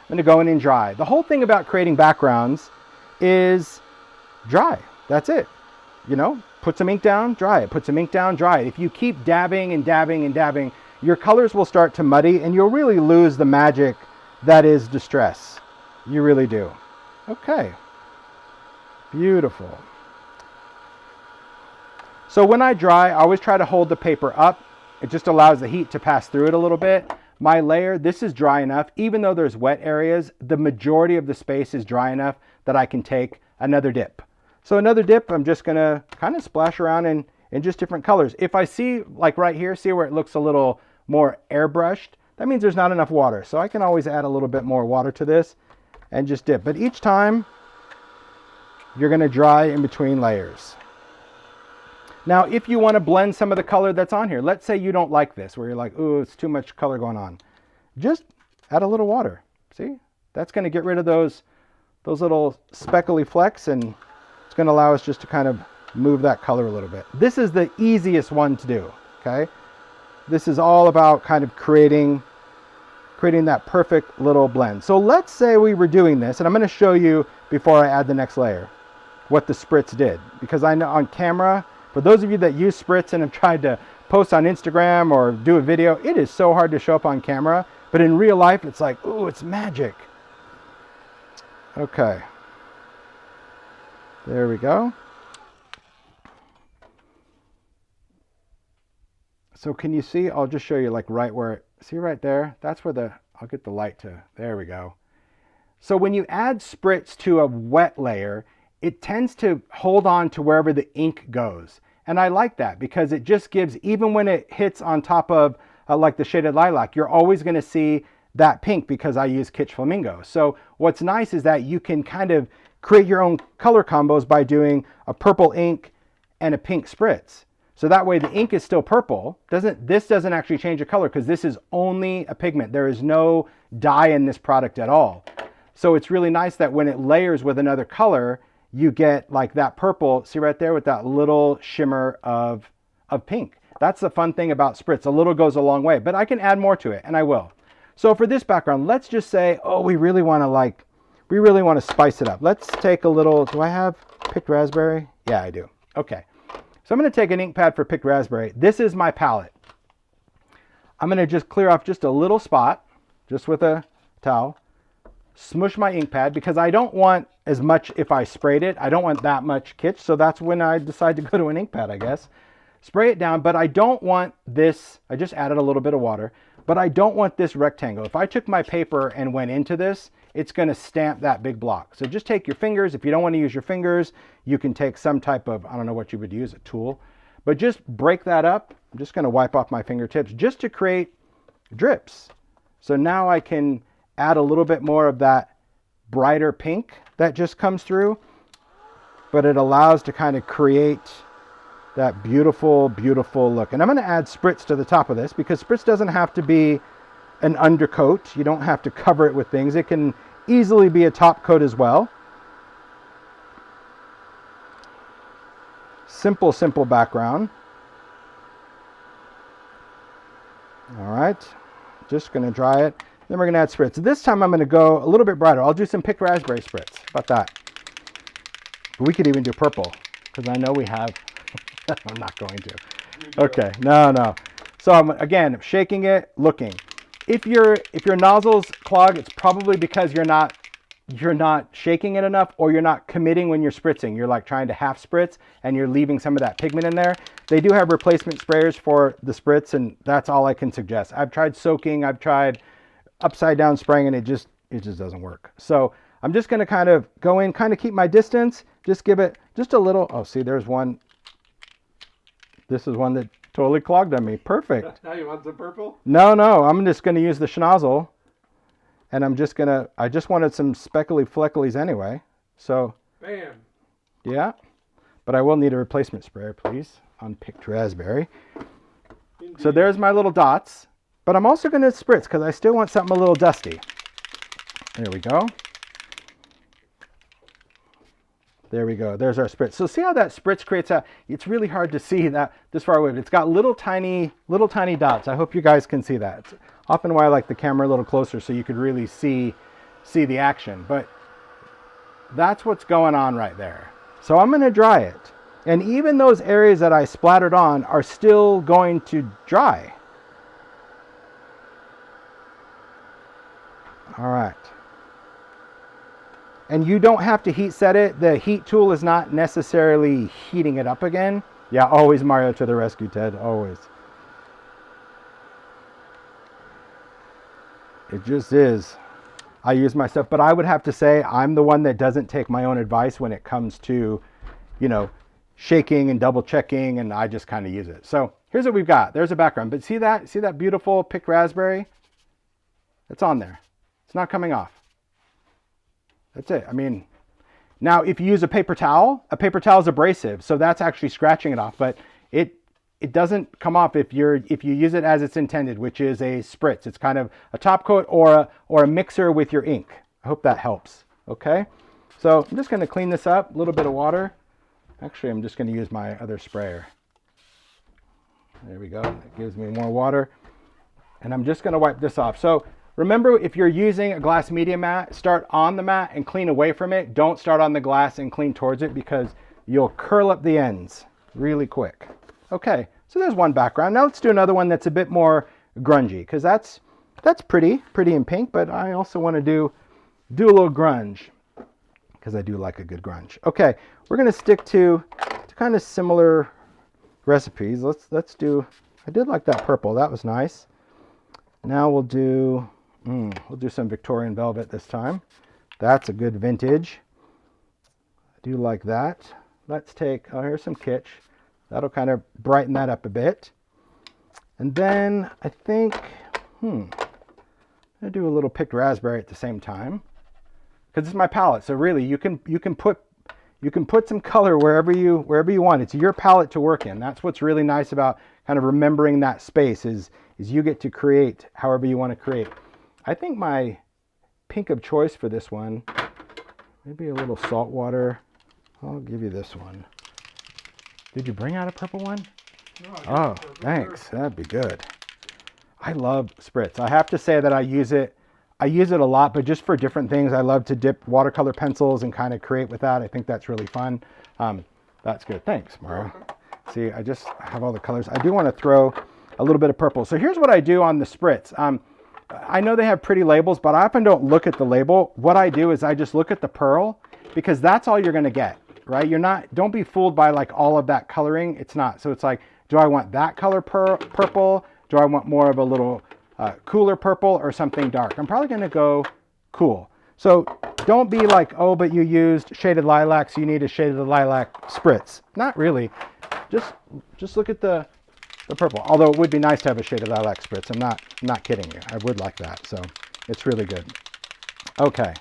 I'm going to go in and dry. The whole thing about creating backgrounds is dry. That's it. You know, put some ink down, dry it. Put some ink down, dry it. If you keep dabbing and dabbing and dabbing, your colors will start to muddy and you'll really lose the magic that is distress. You really do. Okay. Beautiful. So when I dry, I always try to hold the paper up. It just allows the heat to pass through it a little bit. My layer, this is dry enough. Even though there's wet areas, the majority of the space is dry enough that I can take another dip. So another dip, I'm just gonna kind of splash around in just different colors. If I see, like right here, see where it looks a little more airbrushed, that means there's not enough water. So I can always add a little bit more water to this and just dip. But each time, you're gonna dry in between layers. Now, if you want to blend some of the color that's on here, let's say you don't like this, where you're like, ooh, it's too much color going on. Just add a little water. See? That's going to get rid of those little speckly flecks, and it's going to allow us just to kind of move that color a little bit. This is the easiest one to do, okay? This is all about kind of creating that perfect little blend. So let's say we were doing this, and I'm going to show you before I add the next layer what the spritz did, because I know on camera, for those of you that use spritz and have tried to post on Instagram or do a video, it is so hard to show up on camera, but in real life, it's like, ooh, it's magic. Okay. There we go. So can you see? I'll just show you like right where, see right there? That's where I'll get the light to, there we go. So when you add spritz to a wet layer, it tends to hold on to wherever the ink goes. And I like that because it just gives, even when it hits on top of like the shaded lilac, you're always gonna see that pink because I use Kitsch Flamingo. So what's nice is that you can kind of create your own color combos by doing a purple ink and a pink spritz. So that way the ink is still purple. This doesn't actually change the color because this is only a pigment. There is no dye in this product at all. So it's really nice that when it layers with another color, you get like that purple, see right there with that little shimmer of pink. That's the fun thing about spritz. A little goes a long way, but I can add more to it, and I will. So for this background, let's just say, oh, we really want to spice it up. Let's take a little, do I have picked raspberry? Yeah, I do. Okay. So I'm going to take an ink pad for picked raspberry. This is my palette. I'm going to just clear off just a little spot, just with a towel. Smush my ink pad because I don't want as much, if I sprayed it, I don't want that much kitsch. So that's when I decide to go to an ink pad, I guess. Spray it down, but I don't want this, I just added a little bit of water, but I don't want this rectangle. If I took my paper and went into this, it's gonna stamp that big block. So just take your fingers. If you don't want to use your fingers, you can take some type of, I don't know what you would use, a tool, but just break that up. I'm just gonna wipe off my fingertips just to create drips. So now I can add a little bit more of that brighter pink that just comes through, but it allows to kind of create that beautiful, beautiful look. And I'm going to add spritz to the top of this because spritz doesn't have to be an undercoat. You don't have to cover it with things. It can easily be a top coat as well. Simple background. All right, just gonna dry it. Then we're gonna add spritz. This time I'm gonna go a little bit brighter. I'll do some picked raspberry spritz. How about that? But we could even do purple, because I know we have. I'm not going to. Okay, no. So I'm again shaking it, looking. If your nozzles clog, it's probably because you're not shaking it enough, or you're not committing when you're spritzing. You're like trying to half spritz and you're leaving some of that pigment in there. They do have replacement sprayers for the spritz, and that's all I can suggest. I've tried soaking, I've tried upside down spraying, and it just doesn't work. So I'm just going to kind of go in, kind of keep my distance, just give it just a little. Oh, see, there's one. This is one that totally clogged on me. Perfect. Now you want some purple? No, I'm just going to use the schnozzle. And I just wanted some speckly flecklies anyway. So, bam. Yeah. But I will need a replacement sprayer, please, on picked raspberry. Indeed. So there's my little dots. But I'm also going to spritz because I still want something a little dusty. There we go. There we go. There's our spritz. So see how that spritz creates a, it's really hard to see that this far away, but it's got little tiny dots. I hope you guys can see that. It's often why I like the camera a little closer so you could really see the action. But that's what's going on right there. So I'm going to dry it. And even those areas that I splattered on are still going to dry. All right. And you don't have to heat set it. The heat tool is not necessarily heating it up again. Yeah, always Mario to the rescue, Ted, always. It just is. I use my stuff, but I would have to say I'm the one that doesn't take my own advice when it comes to, shaking and double checking, and I just kind of use it. So here's what we've got. There's a background, but see that beautiful picked raspberry? It's on there. It's not coming off. That's it. I mean, now if you use a paper towel is abrasive, so that's actually scratching it off, but it doesn't come off if you use it as it's intended, which is a spritz. It's kind of a top coat or a mixer with your ink. I hope that helps. Okay, so I'm just going to clean this up. A little bit of water. Actually, I'm just going to use my other sprayer. There we go. That gives me more water, and I'm just going to wipe this off. So remember, if you're using a glass media mat, start on the mat and clean away from it. Don't start on the glass and clean towards it because you'll curl up the ends really quick. Okay, so there's one background. Now let's do another one that's a bit more grungy, because that's pretty in pink, but I also want to do a little grunge because I do like a good grunge. Okay, we're going to stick to kind of similar recipes. Let's do, I did like that purple. That was nice. Now we'll do some Victorian velvet this time. That's a good vintage. I do like that. Let's take, oh, here's some kitsch. That'll kind of brighten that up a bit. And then I think, I'm gonna do a little picked raspberry at the same time, because it's my palette. So really, you can put some color wherever you want. It's your palette to work in. That's what's really nice about kind of remembering that space is you get to create however you want to create. I think my pink of choice for this one, maybe a little salt water. I'll give you this one. Did you bring out a purple one? No, oh, thanks. That'd be good. I love spritz. I have to say that I use it a lot, but just for different things. I love to dip watercolor pencils and kind of create with that. I think that's really fun. That's good. Thanks, Mara. See, I have all the colors. I do want to throw a little bit of purple. So here's what I do on the spritz. I know they have pretty labels, but I often don't look at the label. What I do is I just look at the pearl, because that's all you're going to get, right? Don't be fooled by like all of that coloring. It's not. So it's like, do I want that color purple? Do I want more of a little cooler purple or something dark? I'm probably going to go cool. So don't be like, oh, but you used shaded lilac, so you need a shaded lilac spritz. Not really. Just look at the purple. Although it would be nice to have a shaded lilac spritz. I'm not kidding you. I would like that. So it's really good. Okay.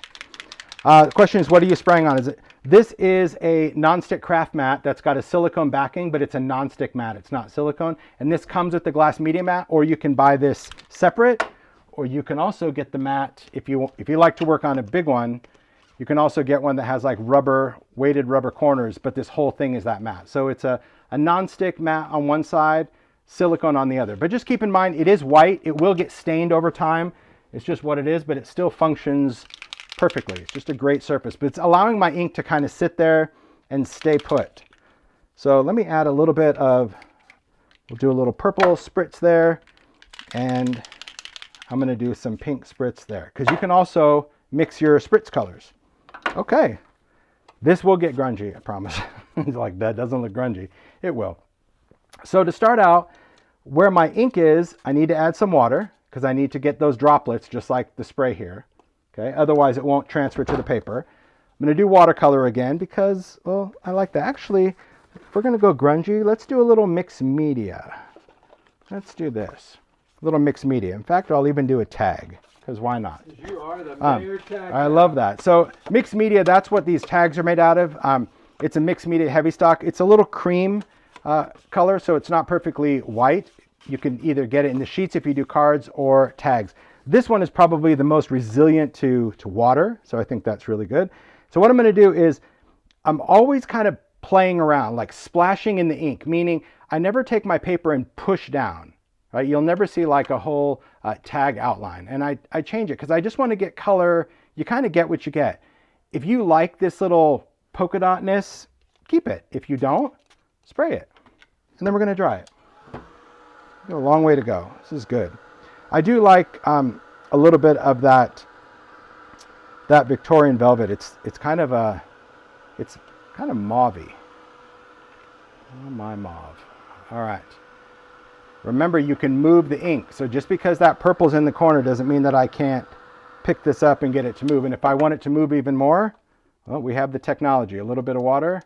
The question is, what are you spraying on? This is a nonstick craft mat that's got a silicone backing, but it's a nonstick mat. It's not silicone. And this comes with the glass media mat, or you can buy this separate, or you can also get the mat if you like to work on a big one You can also get one that has like rubber, weighted rubber corners, but this whole thing is that matte. So it's a non-stick matte on one side, silicone on the other. But just keep in mind, it is white. It will get stained over time. It's just what it is, but it still functions perfectly. It's just a great surface, but it's allowing my ink to kind of sit there and stay put. So let me add a little bit of, we'll do a little purple spritz there, and I'm gonna do some pink spritz there, because you can also mix your spritz colors. Okay, this will get grungy, I promise. It's like, that doesn't look grungy. It will. So to start out, where my ink is, I need to add some water, because I need to get those droplets just like the spray here. Okay, otherwise it won't transfer to the paper. I'm going to do watercolor again because, well, I like that. Actually, if we're going to go grungy, let's do a little mixed media. Let's do this. A little mixed media. In fact, I'll even do a tag, because why not? You are the mayor tag. I love that. So mixed media, that's what these tags are made out of. It's a mixed media heavy stock. It's a little cream color, so it's not perfectly white. You can either get it in the sheets if you do cards or tags. This one is probably the most resilient to water, so I think that's really good. So what I'm going to do is I'm always kind of playing around, like splashing in the ink, meaning I never take my paper and push down. Right? You'll never see like a whole tag outline, and I change it because I just want to get color. You kind of get what you get. If you like this little polka dotness, keep it. If you don't, spray it, and then we're going to dry it. A long way to go. This is good. I do like a little bit of that Victorian velvet. It's kind of mauvey. Oh, my mauve. All right. Remember, you can move the ink. So just because that purple's in the corner doesn't mean that I can't pick this up and get it to move. And if I want it to move even more, well, we have the technology. A little bit of water.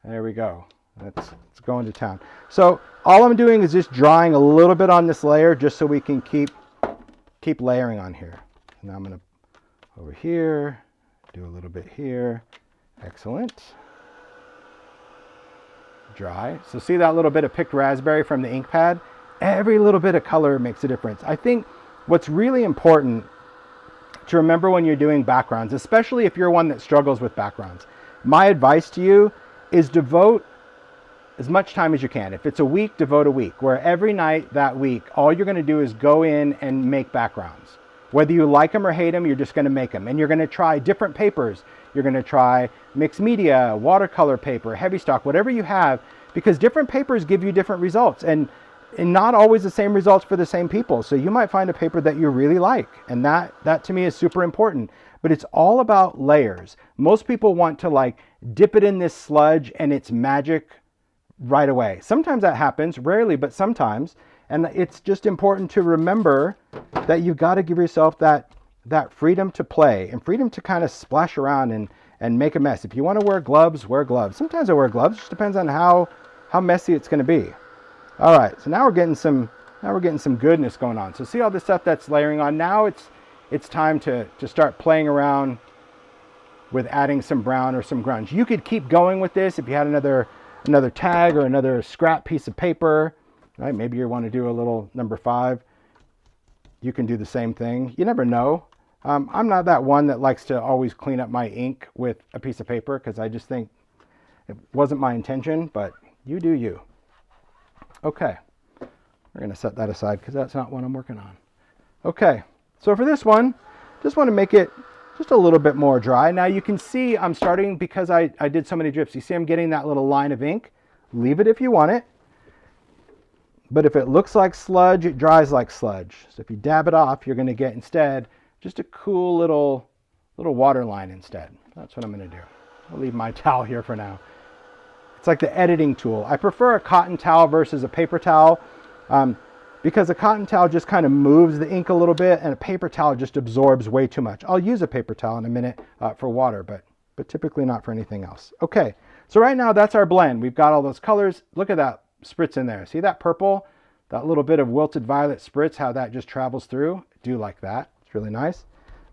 There we go. It's going to town. So all I'm doing is just drawing a little bit on this layer just so we can keep layering on here. Now I'm going to over here, do a little bit here. Excellent. Dry. So see that little bit of picked raspberry from the ink pad? Every little bit of color makes a difference. I think what's really important to remember when you're doing backgrounds, especially if you're one that struggles with backgrounds, my advice to you is devote as much time as you can. If it's a week, devote a week, where every night that week, all you're going to do is go in and make backgrounds. Whether you like them or hate them, you're just going to make them. And you're going to try different papers. You're going to try mixed media, watercolor paper, heavy stock, whatever you have, because different papers give you different results, and not always the same results for the same people. So you might find a paper that you really like, and that to me is super important. But it's all about layers. Most people want to like dip it in this sludge and it's magic right away. Sometimes that happens, rarely, but sometimes. And it's just important to remember that you've got to give yourself that freedom to play and freedom to kind of splash around and make a mess. If you want to wear gloves, wear gloves. Sometimes I wear gloves. It just depends on how messy it's going to be. All right, so now we're getting some goodness going on. So see all this stuff that's layering on. Now it's time to start playing around with adding some brown or some grunge. You could keep going with this if you had another tag or another scrap piece of paper, right? Maybe you want to do a little number 5. You can do the same thing. You never know. I'm not that one that likes to always clean up my ink with a piece of paper because I just think it wasn't my intention, but you do you. Okay, we're going to set that aside because that's not what I'm working on. Okay, so for this one, just want to make it just a little bit more dry. Now you can see I'm starting, because I did so many drips, you see I'm getting that little line of ink. Leave it if you want it. But if it looks like sludge, it dries like sludge. So if you dab it off, you're going to get instead just a cool little water line instead. That's what I'm going to do. I'll leave my towel here for now. It's like the editing tool. I prefer a cotton towel versus a paper towel because a cotton towel just kind of moves the ink a little bit, and a paper towel just absorbs way too much. I'll use a paper towel in a minute for water, but typically not for anything else. Okay, so right now that's our blend. We've got all those colors. Look at that spritz in there. See that purple? That little bit of wilted violet spritz, how that just travels through. I do like that. It's really nice.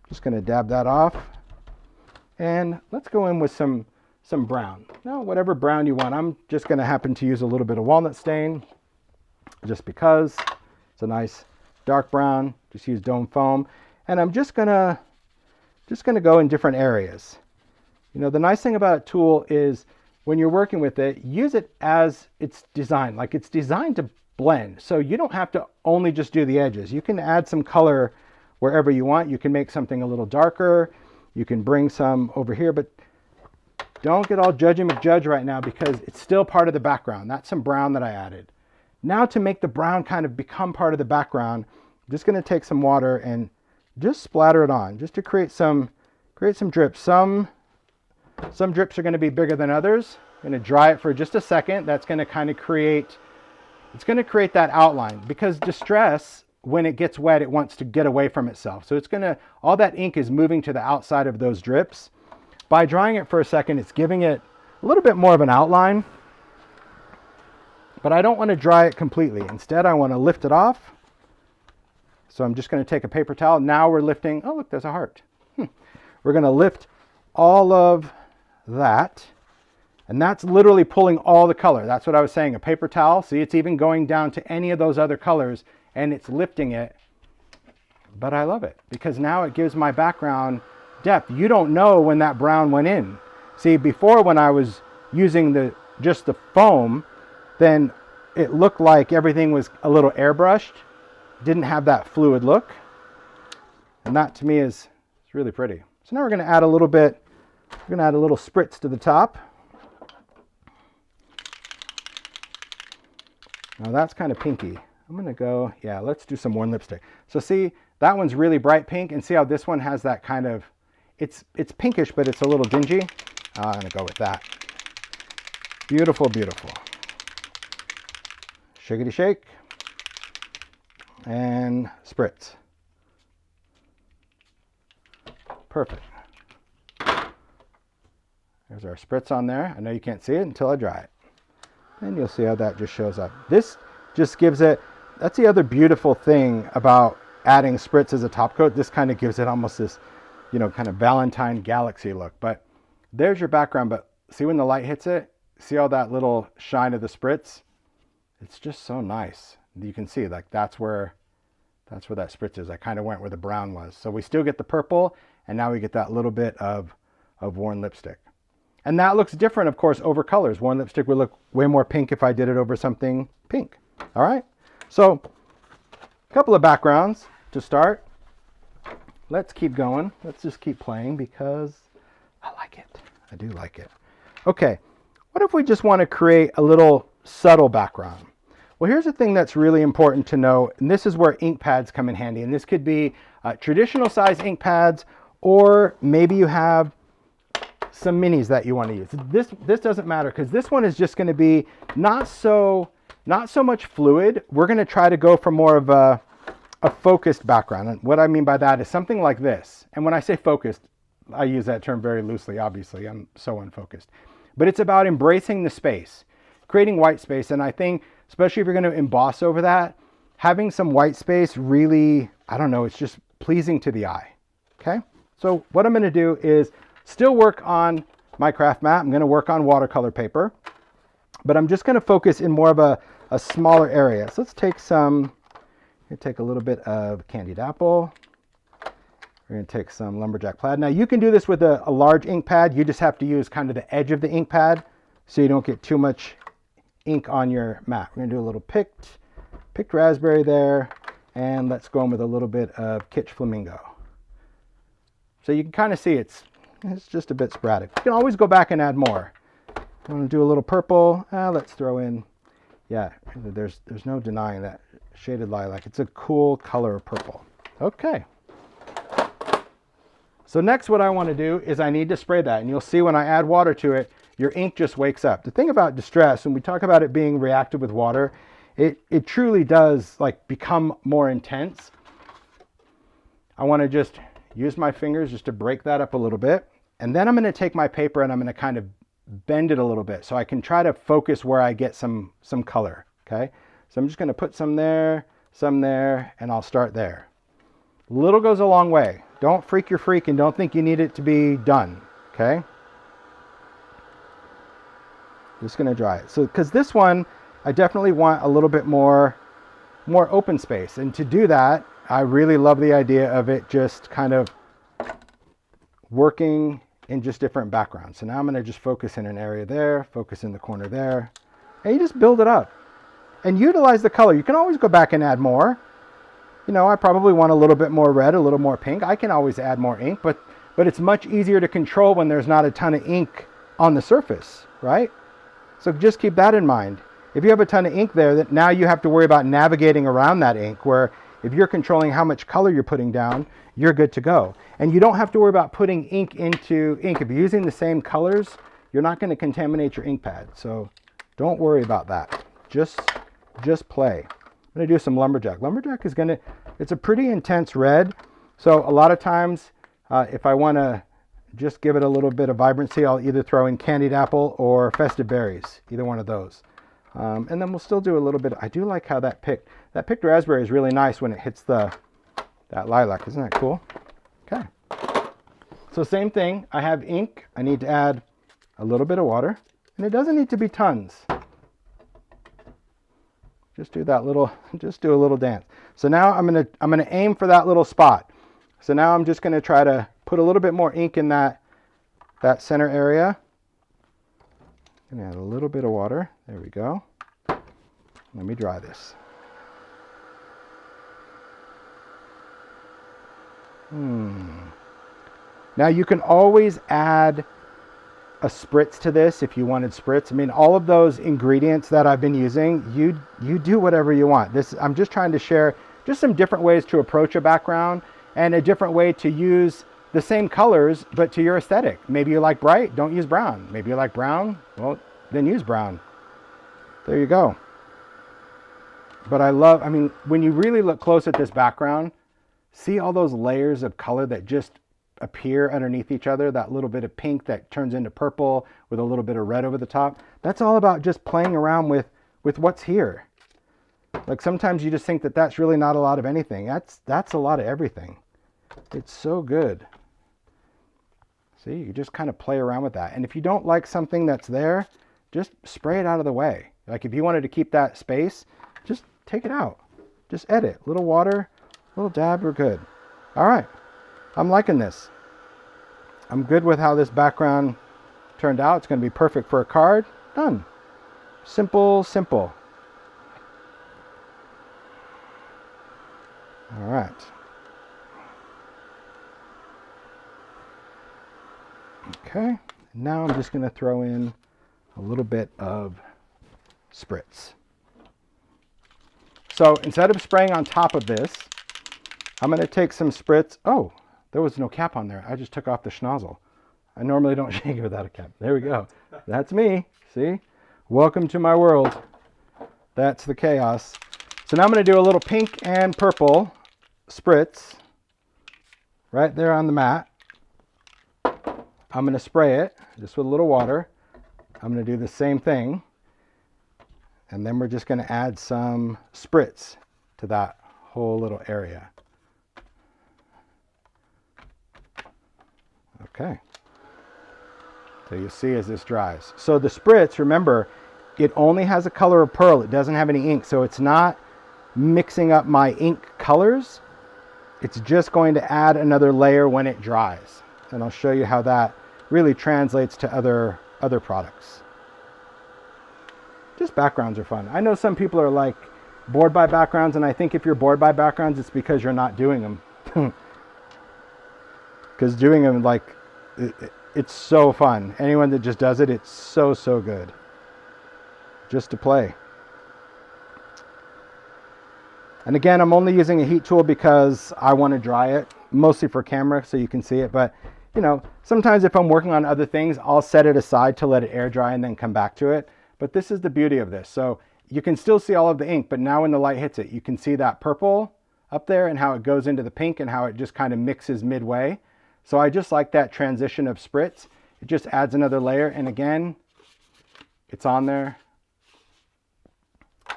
Just going to dab that off. And let's go in with some brown. Now, whatever brown you want. I'm just going to happen to use a little bit of walnut stain just because it's a nice dark brown. Just use dome foam. And I'm just going to go in different areas. You know, the nice thing about a tool is when you're working with it, use it as it's designed. Like it's designed to blend. So you don't have to only just do the edges. You can add some color wherever you want. You can make something a little darker. You can bring some over here, but don't get all judgy McJudge right now because it's still part of the background. That's some brown that I added. Now to make the brown kind of become part of the background, I'm just going to take some water and just splatter it on just to create some drips. Some drips are going to be bigger than others. I'm going to dry it for just a second. That's going to kind of create, it's going to create that outline because distress, when it gets wet, it wants to get away from itself. So it's going to, all that ink is moving to the outside of those drips. By drying it for a second, it's giving it a little bit more of an outline, but I don't want to dry it completely. Instead, I want to lift it off. So I'm just going to take a paper towel. Now we're lifting, oh look, there's a heart. We're going to lift all of that, and that's literally pulling all the color. That's what I was saying, a paper towel. See, it's even going down to any of those other colors and it's lifting it. But I love it because now it gives my background depth. You don't know when that brown went in. See, before when I was using just the foam, then it looked like everything was a little airbrushed, didn't have that fluid look. And that to me is really pretty. So now we're going to add a little bit. We're going to add a little spritz to the top. Now that's kind of pinky. I'm going to go, yeah, let's do some worn lipstick. So see, that one's really bright pink, and see how this one has that kind of, it's pinkish, but it's a little dingy. I'm going to go with that. Beautiful, beautiful. Shakety shake. And spritz. Perfect. There's our spritz on there. I know you can't see it until I dry it. And you'll see how that just shows up. This just gives it, that's the other beautiful thing about adding spritz as a top coat. This kind of gives it almost this, you know, kind of Valentine galaxy look. But there's your background. But see when the light hits it, see all that little shine of the spritz? It's just so nice. You can see like that's where that spritz is. I kind of went where the brown was. So we still get the purple, and now we get that little bit of worn lipstick. And that looks different, of course, over colors. Worn lipstick would look way more pink if I did it over something pink. All right. So a couple of backgrounds to start. Let's keep going. Let's just keep playing because I like it. I do like it. Okay. What if we just want to create a little subtle background? Well, here's the thing that's really important to know, and this is where ink pads come in handy. And this could be traditional size ink pads, or maybe you have some minis that you want to use. This doesn't matter because this one is just going to be not so much fluid. We're going to try to go for more of a focused background. And what I mean by that is something like this. And when I say focused, I use that term very loosely. Obviously, I'm so unfocused. But it's about embracing the space, creating white space. And I think, especially if you're going to emboss over that, having some white space really, I don't know, it's just pleasing to the eye. Okay? So what I'm going to do is still work on my craft mat. I'm going to work on watercolor paper, but I'm just going to focus in more of a smaller area. So let's take take a little bit of candied apple. We're going to take some lumberjack plaid. Now you can do this with a large ink pad. You just have to use kind of the edge of the ink pad so you don't get too much ink on your mat. We're going to do a little picked raspberry there, and let's go in with a little bit of Kitsch Flamingo. So you can kind of see it's just a bit sporadic. You can always go back and add more. I'm going to do a little purple. Let's throw in, yeah, there's no denying that shaded lilac. It's a cool color of purple. Okay. So next what I want to do is I need to spray that. And you'll see when I add water to it, your ink just wakes up. The thing about distress, when we talk about it being reactive with water, it truly does like become more intense. I want to just use my fingers just to break that up a little bit. And then I'm going to take my paper and I'm going to kind of bend it a little bit so I can try to focus where I get some color. Okay. So I'm just going to put some there, and I'll start there. Little goes a long way. Don't freak your freak and don't think you need it to be done. Okay. Just going to dry it. So, because this one, I definitely want a little bit more open space. And to do that, I really love the idea of it just kind of working in just different backgrounds. So now I'm going to just focus in an area there, focus in the corner there, and you just build it up. And utilize the color. You can always go back and add more. You know, I probably want a little bit more red, a little more pink. I can always add more ink, but it's much easier to control when there's not a ton of ink on the surface, right? So just keep that in mind. If you have a ton of ink there, that now you have to worry about navigating around that ink, where if you're controlling how much color you're putting down, you're good to go. And you don't have to worry about putting ink into ink. If you're using the same colors, you're not going to contaminate your ink pad. So don't worry about that. Just play. I'm going to do some lumberjack. Lumberjack is it's a pretty intense red. So a lot of times, if I want to just give it a little bit of vibrancy, I'll either throw in candied apple or festive berries, either one of those. And then we'll still do a little bit. I do like how that picked raspberry is really nice when it hits that lilac. Isn't that cool? Okay. So same thing. I have ink. I need to add a little bit of water, and it doesn't need to be tons. Just do a little dance. So now I'm gonna aim for that little spot. So now I'm just gonna try to put a little bit more ink in that center area. I'm gonna add a little bit of water. There we go. Let me dry this. Now you can always add a spritz to this if you wanted spritz. I mean, all of those ingredients that I've been using, you do whatever you want. I'm just trying to share just some different ways to approach a background and a different way to use the same colors, but to your aesthetic. Maybe you like bright, don't use brown. Maybe you like brown, well, then use brown. There you go. But I mean, when you really look close at this background, see all those layers of color that just appear underneath each other, that little bit of pink that turns into purple with a little bit of red over the top. That's all about just playing around with what's here. Like sometimes you just think that that's really not a lot of anything. That's a lot of everything. It's so good. See, you just kind of play around with that. And if you don't like something that's there, just spray it out of the way. Like if you wanted to keep that space, just take it out. Just edit. Little water, little dab, we're good. All right. I'm liking this. I'm good with how this background turned out. It's going to be perfect for a card. Done. Simple, simple. All right. Okay. Now I'm just going to throw in a little bit of spritz. So instead of spraying on top of this, I'm going to take some spritz. Oh, there was no cap on there. I just took off the schnozzle. I normally don't shake it without a cap. There we go. That's me. See? Welcome to my world. That's the chaos. So now I'm going to do a little pink and purple spritz right there on the mat. I'm going to spray it just with a little water. I'm going to do the same thing. And then we're just going to add some spritz to that whole little area. Okay. So you see as this dries. So the spritz, remember, it only has a color of pearl. It doesn't have any ink. So it's not mixing up my ink colors. It's just going to add another layer when it dries. And I'll show you how that really translates to other products. Just backgrounds are fun. I know some people are like bored by backgrounds, and I think if you're bored by backgrounds, it's because you're not doing them. Because doing them, like, it's so fun. Anyone that just does it, it's so, so good. Just to play. And again, I'm only using a heat tool because I want to dry it, mostly for camera so you can see it. But, you know, sometimes if I'm working on other things, I'll set it aside to let it air dry and then come back to it. But this is the beauty of this. So you can still see all of the ink, but now when the light hits it, you can see that purple up there and how it goes into the pink and how it just kind of mixes midway. So I just like that transition of spritz. It just adds another layer. And again, it's on there.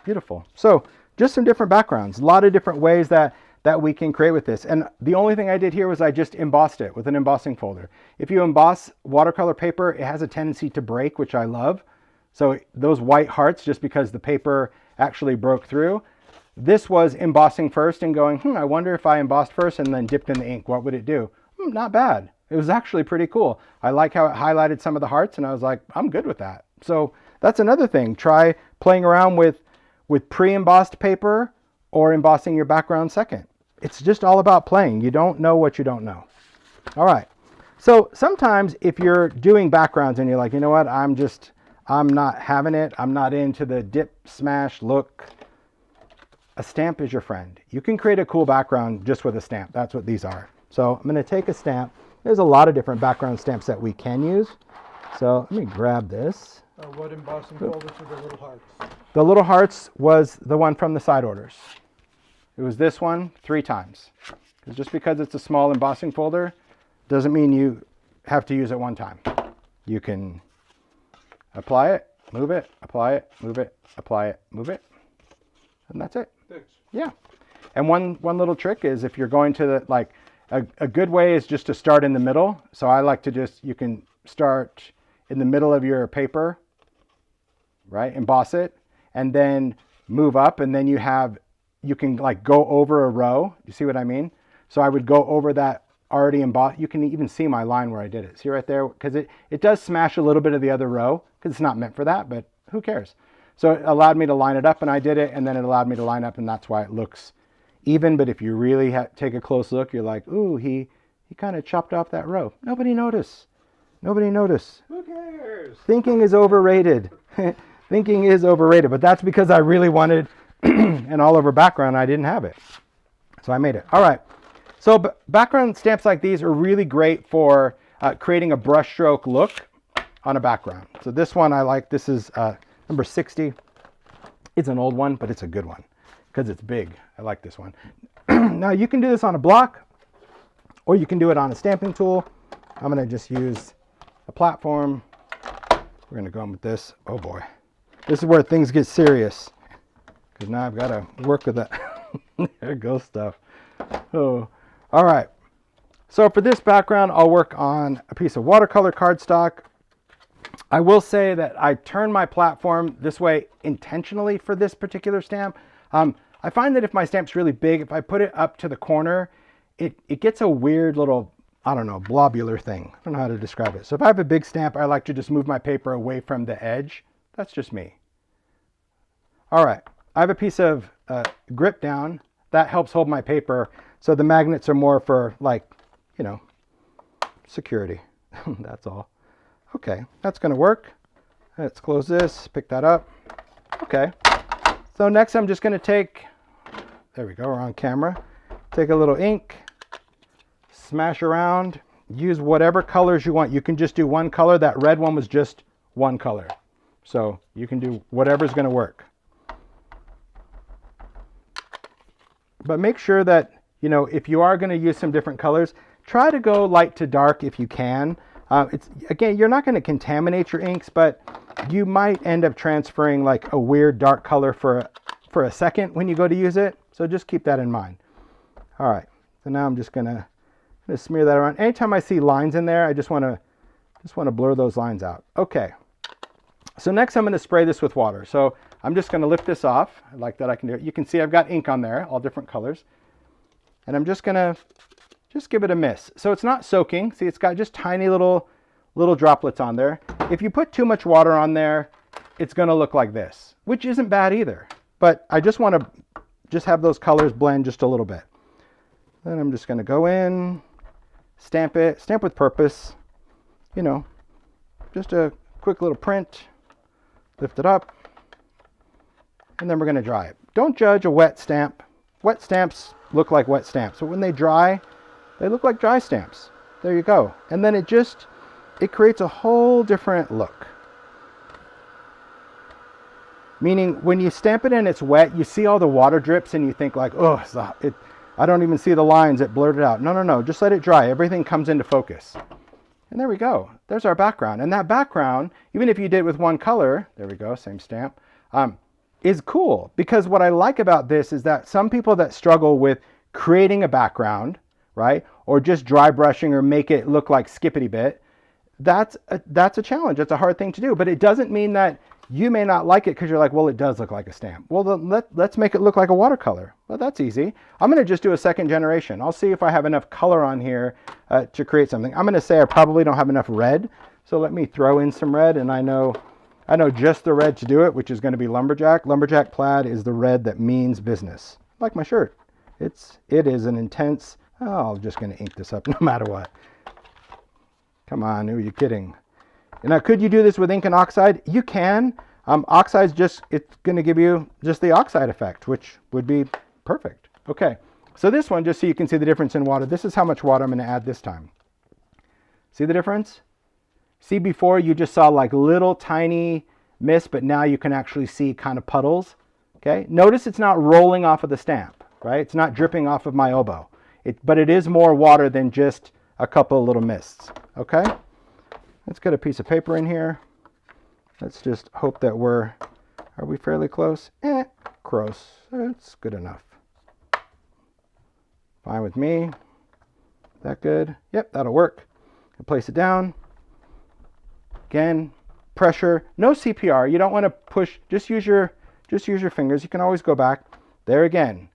Beautiful. So just some different backgrounds, a lot of different ways that we can create with this. And the only thing I did here was I just embossed it with an embossing folder. If you emboss watercolor paper, it has a tendency to break, which I love. So those white hearts, just because the paper actually broke through. This was embossing first and going, I wonder if I embossed first and then dipped in the ink, what would it do? Not bad. It was actually pretty cool. I like how it highlighted some of the hearts, and I was like, I'm good with that. So that's another thing. Try playing around with pre-embossed paper or embossing your background second. It's just all about playing. You don't know what you don't know. All right. So sometimes if you're doing backgrounds and you're like, you know what, I'm not having it. I'm not into the dip smash look. A stamp is your friend. You can create a cool background just with a stamp. That's what these are. So I'm going to take a stamp. There's a lot of different background stamps that we can use. So let me grab this. What embossing folders are the little hearts? The little hearts was the one from the side orders. It was this one 3 times. Just because it's a small embossing folder doesn't mean you have to use it one time. You can apply it, move it, apply it, move it, apply it, move it, and that's it. Thanks. Yeah. And one little trick is if you're going to a good way is just to start in the middle. So I like to you can start in the middle of your paper, right? Emboss it and then move up, and then you can like go over a row. You see what I mean? So I would go over that already embossed. You can even see my line where I did it. See right there? Because it does smash a little bit of the other row because it's not meant for that, but who cares? So it allowed me to line it up, and I did it, and then it allowed me to line up, and that's why it looks even. But if you really take a close look, you're like, ooh, he kind of chopped off that row. Nobody noticed. Nobody noticed. Who cares? Thinking is overrated. Thinking is overrated, but that's because I really wanted an all over background. I didn't have it. So I made it. All right. So background stamps like these are really great for creating a brushstroke look on a background. So this one I like. This is number 60. It's an old one, but it's a good one because it's big. I like this one. Now you can do this on a block or you can do it on a stamping tool. I'm going to just use a platform. We're going to go in with this. Oh boy. This is where things get serious because now I've got to work with that. There goes stuff. Oh, all right. So for this background, I'll work on a piece of watercolor cardstock. I will say that I turn my platform this way intentionally for this particular stamp. I find that if my stamp's really big, if I put it up to the corner, it gets a weird little, I don't know, blobular thing. I don't know how to describe it. So if I have a big stamp, I like to just move my paper away from the edge. That's just me. All right. I have a piece of grip down. That helps hold my paper. So the magnets are more for like, you know, security. That's all. Okay, that's going to work. Let's close this, pick that up. Okay. So next I'm just going to take, there we go, we're on camera. Take a little ink, smash around, use whatever colors you want. You can just do one color. That red one was just one color. So you can do whatever's going to work. But make sure that, you know, if you are going to use some different colors, try to go light to dark if you can. Again, you're not going to contaminate your inks, but you might end up transferring like a weird dark color for a second when you go to use it. So just keep that in mind. All right. So now I'm just going to smear that around. Anytime I see lines in there, I just want to blur those lines out. Okay. So next I'm going to spray this with water. So I'm just going to lift this off. I like that I can do it. You can see I've got ink on there, all different colors. And I'm just going to give it a miss. So it's not soaking. See, it's got just tiny little droplets on there. If you put too much water on there, it's going to look like this, which isn't bad either. But I just want to just have those colors blend just a little bit. Then I'm just going to go in, stamp it, stamp with purpose, you know, just a quick little print, lift it up, and then we're going to dry it. Don't judge a wet stamp. Wet stamps look like wet stamps, but when they dry, they look like dry stamps. There you go. And then it creates a whole different look. Meaning when you stamp it and it's wet, you see all the water drips and you think like, oh, I don't even see the lines, it blurred it out. No, just let it dry. Everything comes into focus. And there we go. There's our background. And that background, even if you did it with one color, there we go, same stamp, is cool. Because what I like about this is that some people that struggle with creating a background, right, or just dry brushing or make it look like skippity bit, that's a challenge. It's a hard thing to do. But it doesn't mean that You may not like it because you're like, well, it does look like a stamp. Well, then let's make it look like a watercolor. Well, that's easy. I'm going to just do a second generation. I'll see if I have enough color on here to create something. I'm going to say I probably don't have enough red. So let me throw in some red, and I know just the red to do it, which is going to be lumberjack. Lumberjack plaid is the red that means business. Like my shirt. It is an intense, oh, I'm just going to ink this up no matter what. Come on, who are you kidding? Now, could you do this with ink and oxide? You can. Oxide's it's going to give you just the oxide effect, which would be perfect. Okay, so this one, just so you can see the difference in water, this is how much water I'm going to add this time. See the difference? See, before you just saw like little tiny mist, but now you can actually see kind of puddles. Okay, notice it's not rolling off of the stamp, right? It's not dripping off of my oboe, but it is more water than just a couple of little mists. Okay, let's get a piece of paper in here. Let's just hope that are we fairly close? Close. That's good enough. Fine with me. That good? Yep, that'll work. Place it down. Again, pressure. No CPR. You don't want to push. Just use your fingers. You can always go back. There again.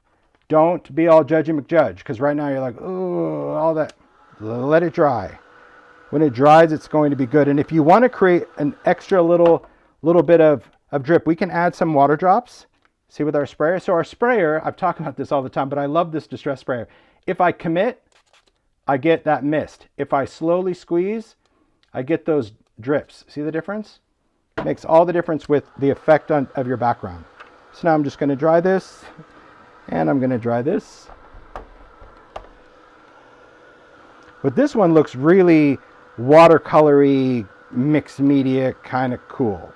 Don't be all judgy McJudge, because right now you're like, oh, all that. Let it dry. When it dries, it's going to be good. And if you want to create an extra little bit of drip, we can add some water drops. See, with our sprayer. So our sprayer, I've talked about this all the time, but I love this distress sprayer. If I commit, I get that mist. If I slowly squeeze, I get those drips. See the difference? It makes all the difference with the effect of your background. So now I'm just going to dry this, and I'm going to dry this. But this one looks really watercolory, mixed media, kind of cool.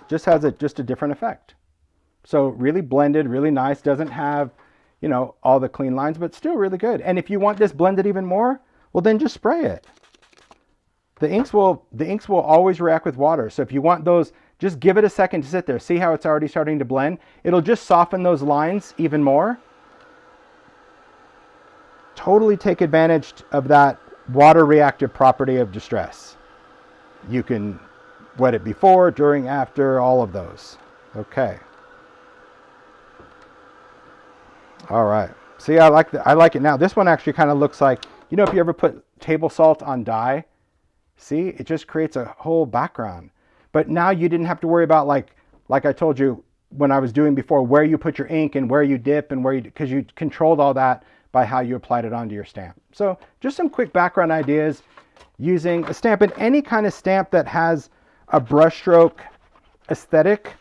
Just has just a different effect. So really blended, really nice. Doesn't have, all the clean lines, but still really good. And if you want this blended even more, well, then just spray it. The inks will always react with water. So if you want those, just give it a second to sit there. See how it's already starting to blend? It'll just soften those lines even more. Totally take advantage of that water reactive property of distress. You can wet it before, during, after, all of those. Okay. All right. See, I like it now. This one actually kind of looks like, if you ever put table salt on dye, see, it just creates a whole background. But now you didn't have to worry about like I told you when I was doing before, where you put your ink and where you dip and because you controlled all that by how you applied it onto your stamp. So just some quick background ideas using a stamp, and any kind of stamp that has a brushstroke aesthetic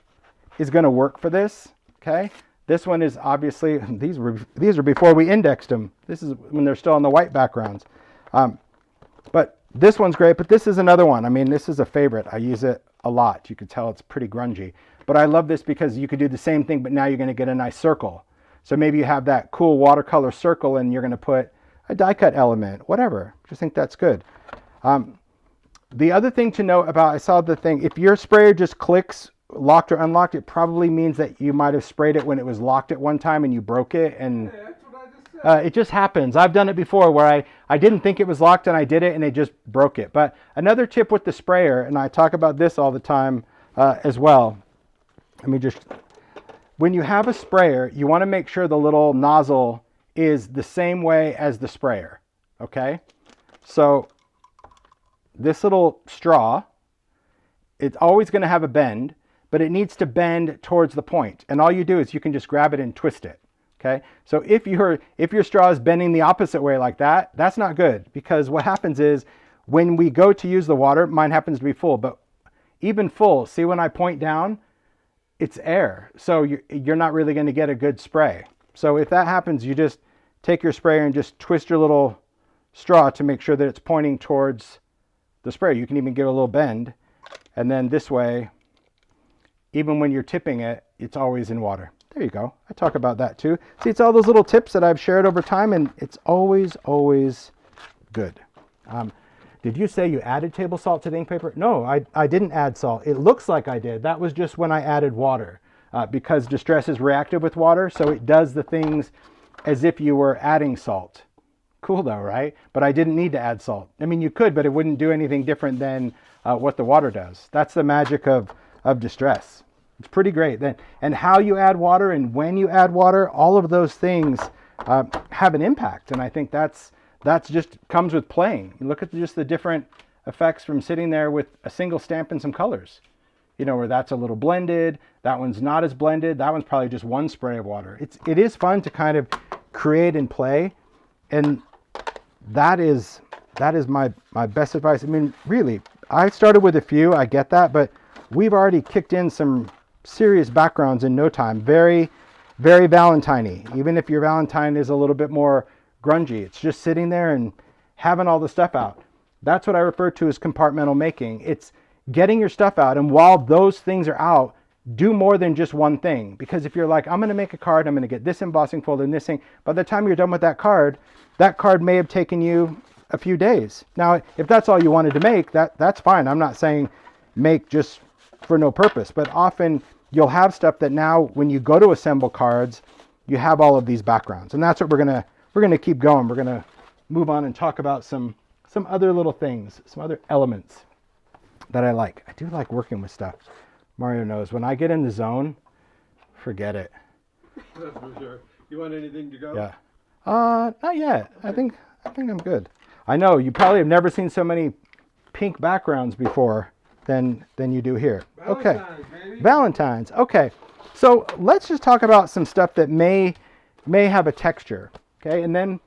is going to work for this. Okay. This one is obviously, these are before we indexed them. This is when they're still on the white backgrounds. But this one's great, but this is another one. I mean, this is a favorite. I use it a lot. You can tell it's pretty grungy, but I love this because you could do the same thing, but now you're going to get a nice circle. So maybe you have that cool watercolor circle and you're going to put a die cut element, whatever. Just think that's good. The other thing to note about, I saw the thing, if your sprayer just clicks locked or unlocked, it probably means that you might have sprayed it when it was locked at one time and you broke it. And it just happens. I've done it before where I didn't think it was locked and I did it and it just broke it. But another tip with the sprayer, and I talk about this all the time as well. When you have a sprayer, you want to make sure the little nozzle is the same way as the sprayer. Okay? So this little straw, it's always going to have a bend, but it needs to bend towards the point. And all you do is you can just grab it and twist it. Okay. So if your straw is bending the opposite way like that, that's not good, because what happens is when we go to use the water, mine happens to be full, but even full, see when I point down, it's air. So you're not really going to get a good spray. So if that happens, you just take your sprayer and just twist your little straw to make sure that it's pointing towards the sprayer. You can even give it a little bend. And then this way, even when you're tipping it, it's always in water. There you go. I talk about that too. See, it's all those little tips that I've shared over time, and it's always, always good. Did you say you added table salt to the ink paper? No, I didn't add salt. It looks like I did. That was just when I added water, because distress is reactive with water, so it does the things as if you were adding salt. Cool though, right? But I didn't need to add salt. I mean, you could, but it wouldn't do anything different than what the water does. That's the magic of distress. It's pretty great. Then, and how you add water and when you add water, all of those things have an impact. And I think that's just comes with playing. You look at just the different effects from sitting there with a single stamp and some colors. You know, where that's a little blended, that one's not as blended, that one's probably just one spray of water. It is fun to kind of create and play, and that is my best advice. I mean, really, I started with a few, I get that, but we've already kicked in some serious backgrounds in no time. Very, very Valentine-y. Even if your Valentine is a little bit more grungy, it's just sitting there and having all the stuff out. That's what I refer to as compartmental making. It's getting your stuff out, and while those things are out, do more than just one thing. Because if you're like, I'm going to make a card, I'm going to get this embossing folder and this thing, by the time you're done with that card may have taken you a few days. Now, if that's all you wanted to make, that's fine. I'm not saying make just for no purpose, but often you'll have stuff that now when you go to assemble cards, you have all of these backgrounds. And that's what we're going to keep going. We're going to move on and talk about some other little things, some other elements that I like. I do like working with stuff. Mario knows when I get in the zone, forget it. That's for sure. You want anything to go? Yeah. Not yet. Okay. I think I'm good. I know you probably have never seen so many pink backgrounds before than you do here. Okay. Baby. Valentine's. Okay. So let's just talk about some stuff that may have a texture. Okay, and then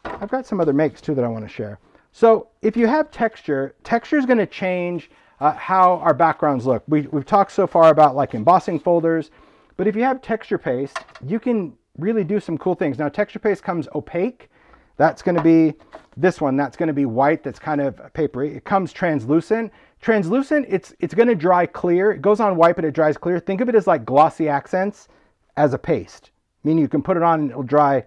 I've got some other makes too that I want to share. So if you have texture is going to change how our backgrounds look. We've talked so far about like embossing folders, but if you have texture paste, you can really do some cool things. Now, texture paste comes opaque. That's going to be this one. That's going to be white. That's kind of papery. It comes translucent. Translucent, it's going to dry clear. It goes on white, but it dries clear. Think of it as like glossy accents as a paste, meaning you can put it on and it'll dry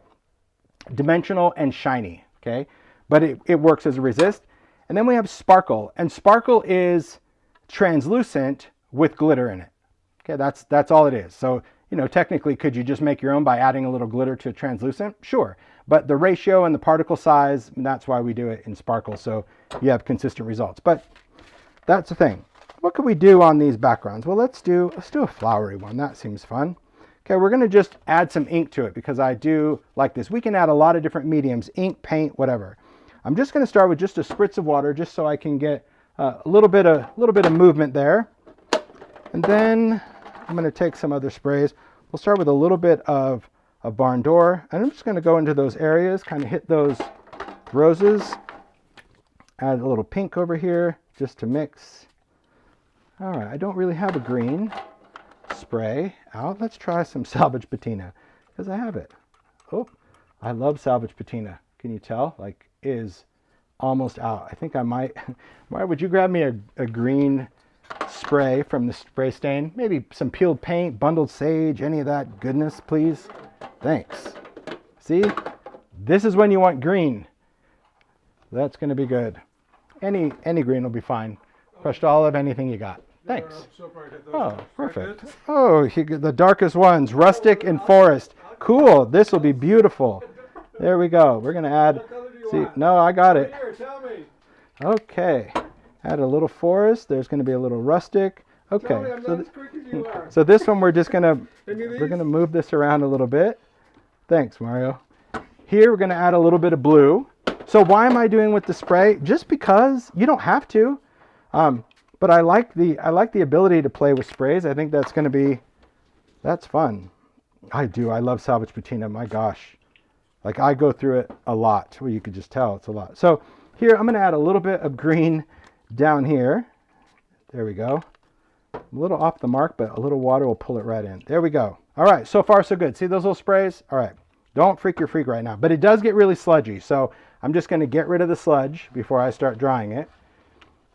dimensional and shiny, okay? But it works as a resist. And then we have sparkle, and sparkle is translucent with glitter in it. Okay, that's all it is. So, you know, technically, could you just make your own by adding a little glitter to a translucent? Sure. But the ratio and the particle size, that's why we do it in sparkle, so you have consistent results. But that's the thing. What could we do on these backgrounds? Well, let's do a flowery one. That seems fun. Okay, we're going to just add some ink to it because I do like this. We can add a lot of different mediums, ink, paint, whatever. I'm just going to start with just a spritz of water just so I can get a little bit of movement there. And then I'm going to take some other sprays. We'll start with a little bit of barn door. And I'm just going to go into those areas, kind of hit those roses. Add a little pink over here just to mix. All right, I don't really have a green spray out. Let's try some Salvaged patina because I have it. Oh, I love Salvaged patina. Can you tell? Like, is almost out. I think I might. Why would you grab me a green spray from the spray stain? Maybe some peeled paint, bundled sage, any of that goodness, please. Thanks. See, this is when you want green. That's going to be good. Any green will be fine. Crushed olive, anything you got. Thanks. Oh, perfect. Oh, the darkest ones, rustic and forest. Cool. This will be beautiful. There we go. We're going to add. See, no, I got it. Okay. Add a little forest. There's going to be a little rustic. Okay. So this one we're going to move this around a little bit. Thanks, Mario. Here we're going to add a little bit of blue. So why am I doing with the spray? Just because you don't have to. But I like the ability to play with sprays. I think that's fun. I do. I love Salvaged patina. My gosh. Like, I go through it a lot. Well, you could just tell it's a lot. So here, I'm going to add a little bit of green down here. There we go. A little off the mark, but a little water will pull it right in. There we go. All right, so far so good. See those little sprays? All right, don't freak your freak right now. But it does get really sludgy, so I'm just going to get rid of the sludge before I start drying it.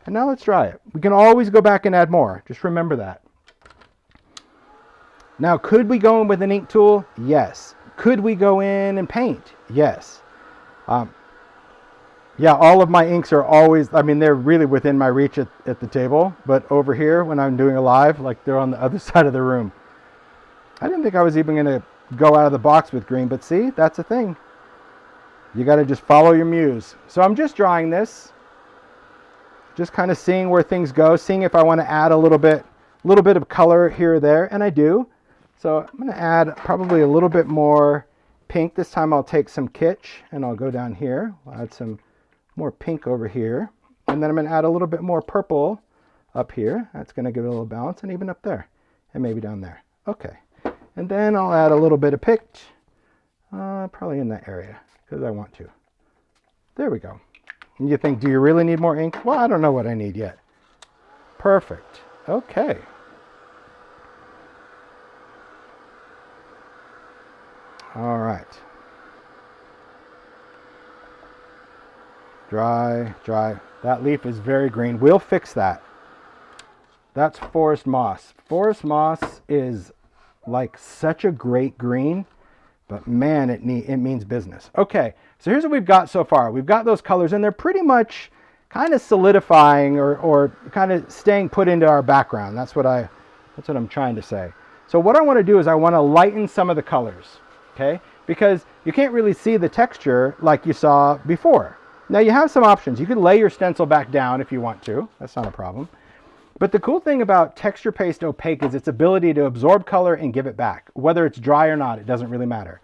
And now let's dry it. We can always go back and add more. Just remember that. Now, could we go in with an ink tool? Yes. Could we go in and paint? Yes. Yeah, all of my inks are always, I mean, they're really within my reach at the table. But over here, when I'm doing a live, like, they're on the other side of the room. I didn't think I was even going to go out of the box with green, but see, that's a thing. You got to just follow your muse. So I'm just drawing this, just kind of seeing where things go, seeing if I want to add a little bit of color here or there, and I do. So I'm going to add probably a little bit more pink. This time I'll take some kitsch and I'll go down here. I'll add some more pink over here, and then I'm going to add a little bit more purple up here. That's going to give it a little balance, and even up there, and maybe down there. Okay, and then I'll add a little bit of pitch, probably in that area, because I want to. There we go. And you think, do you really need more ink? Well, I don't know what I need yet. Perfect. Okay. All right. Dry, dry. That leaf is very green. We'll fix that. That's forest moss. Forest moss is like such a great green, but man, it means business. Okay, so here's what we've got so far. We've got those colors, and they're pretty much kind of solidifying or kind of staying put into our background. That's what I'm trying to say. So what I want to do is I want to lighten some of the colors, okay? Because you can't really see the texture like you saw before. Now you have some options. You can lay your stencil back down if you want to. That's not a problem. But the cool thing about texture paste opaque is its ability to absorb color and give it back. Whether it's dry or not, it doesn't really matter.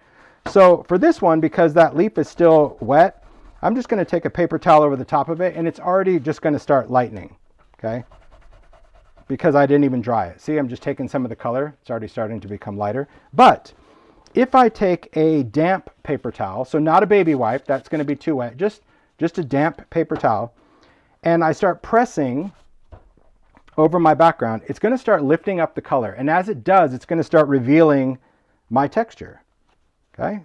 So for this one, because that leaf is still wet, I'm just going to take a paper towel over the top of it, and it's already just going to start lightening, okay? Because I didn't even dry it. See, I'm just taking some of the color. It's already starting to become lighter. But if I take a damp paper towel, so not a baby wipe, that's going to be too wet, just a damp paper towel, and I start pressing over my background, it's going to start lifting up the color. And as it does, it's going to start revealing my texture. Okay?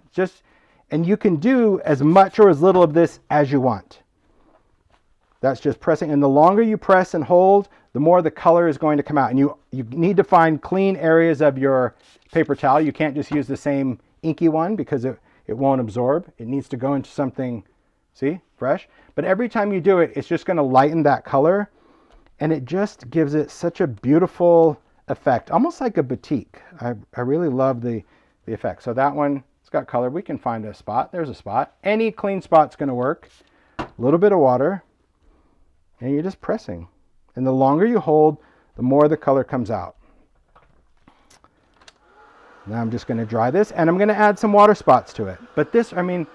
And you can do as much or as little of this as you want. That's just pressing. And the longer you press and hold, the more the color is going to come out. And you need to find clean areas of your paper towel. You can't just use the same inky one because it won't absorb. It needs to go into something, see, fresh. But every time you do it, it's just going to lighten that color. And it just gives it such a beautiful effect, almost like a batik. I really love the effect. So that one, it's got color. We can find a spot. There's a spot. Any clean spot's going to work. A little bit of water, and you're just pressing. And the longer you hold, the more the color comes out. Now I'm just going to dry this, and I'm going to add some water spots to it. But this, I mean,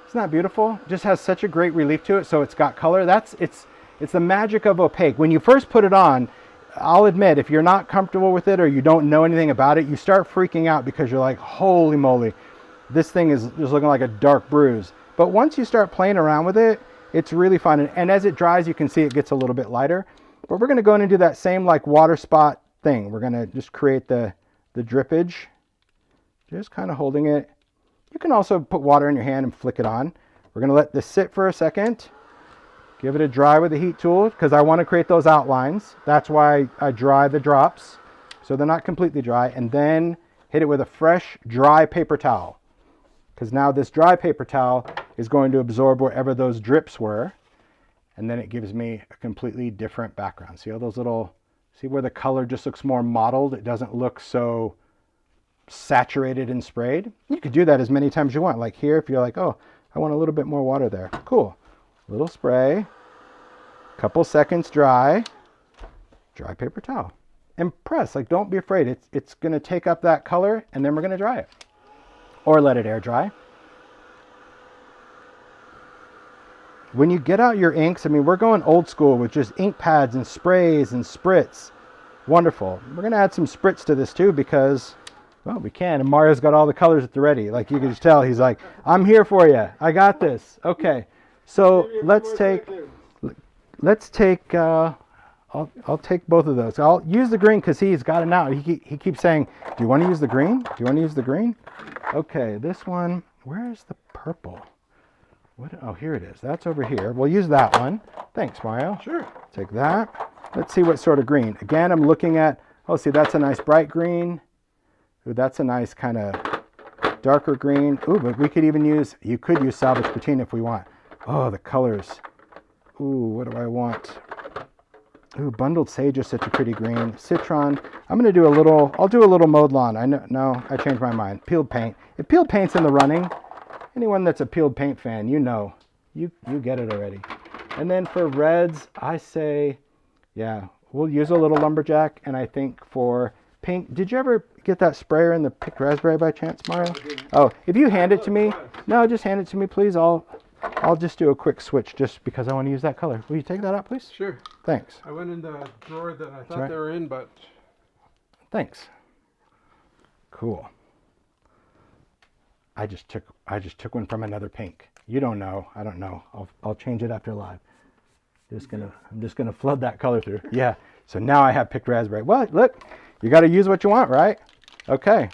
it's not beautiful. It just has such a great relief to it, so it's got color. It's the magic of opaque. When you first put it on, I'll admit, if you're not comfortable with it or you don't know anything about it, you start freaking out because you're like, holy moly, this thing is just looking like a dark bruise. But once you start playing around with it, it's really fun. And as it dries, you can see it gets a little bit lighter. But we're going to go in and do that same like water spot thing. We're going to just create the drippage, just kind of holding it. You can also put water in your hand and flick it on. We're going to let this sit for a second. Give it a dry with the heat tool because I want to create those outlines. That's why I dry the drops so they're not completely dry. And then hit it with a fresh, dry paper towel. Because now this dry paper towel is going to absorb wherever those drips were. And then it gives me a completely different background. See all those little, see where the color just looks more mottled? It doesn't look so saturated and sprayed. You could do that as many times as you want. Like here, if you're like, oh, I want a little bit more water there. Cool. Little spray, couple seconds dry paper towel, and press. Like, don't be afraid. It's going to take up that color, and then we're going to dry it, or let it air dry. When you get out your inks, I mean, we're going old school with just ink pads and sprays and spritz. Wonderful. We're going to add some spritz to this too because, well, we can. And Mario's got all the colors at the ready. Like you can just tell, he's like, I'm here for you. I got this. Okay. So let's take, I'll take both of those. I'll use the green because he's got it now. He keeps saying, do you want to use the green? Do you want to use the green? Okay, this one, where is the purple? Oh, here it is. That's over here. We'll use that one. Thanks, Mario. Sure. Take that. Let's see what sort of green. Again, I'm looking at, oh, see, that's a nice bright green. Ooh, that's a nice kind of darker green. Ooh, but we could even use, you could use Salvaged patina if we want. Oh, the colors. Ooh, what do I want? Ooh, bundled sage is such a pretty green. Citron. I'm going to do I'll do a little mowed lawn. I know, no, I changed my mind. Peeled paint. If peeled paint's in the running, anyone that's a peeled paint fan, you know, you get it already. And then for reds, I say, yeah, we'll use a little lumberjack. And I think for pink, did you ever get that sprayer in the picked raspberry by chance, Mario? Oh, if you hand it to me, no, just hand it to me, please. I'll just do a quick switch just because I want to use that color. Will you take that out, please? Sure. Thanks. I went in the drawer that I thought right. they were in, but Thanks. Cool. I just took one from another pink. You don't know. I don't know. I'll change it after live. I'm just gonna flood that color through. Yeah. So now I have picked raspberry. Well, look, you got to use what you want, right? Okay.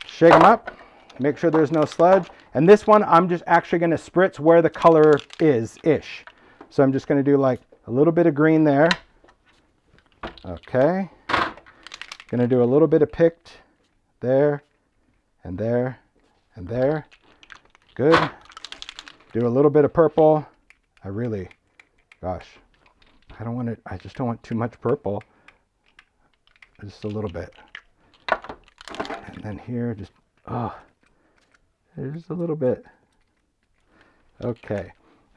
Shake them up. Make sure there's no sludge. And this one, I'm just actually gonna spritz where the color is-ish. So I'm just gonna do like a little bit of green there. Okay. Gonna do a little bit of picked there and there and there. Good. Do a little bit of purple. Gosh, I just don't want too much purple. Just a little bit. And then here, just a little bit. Okay.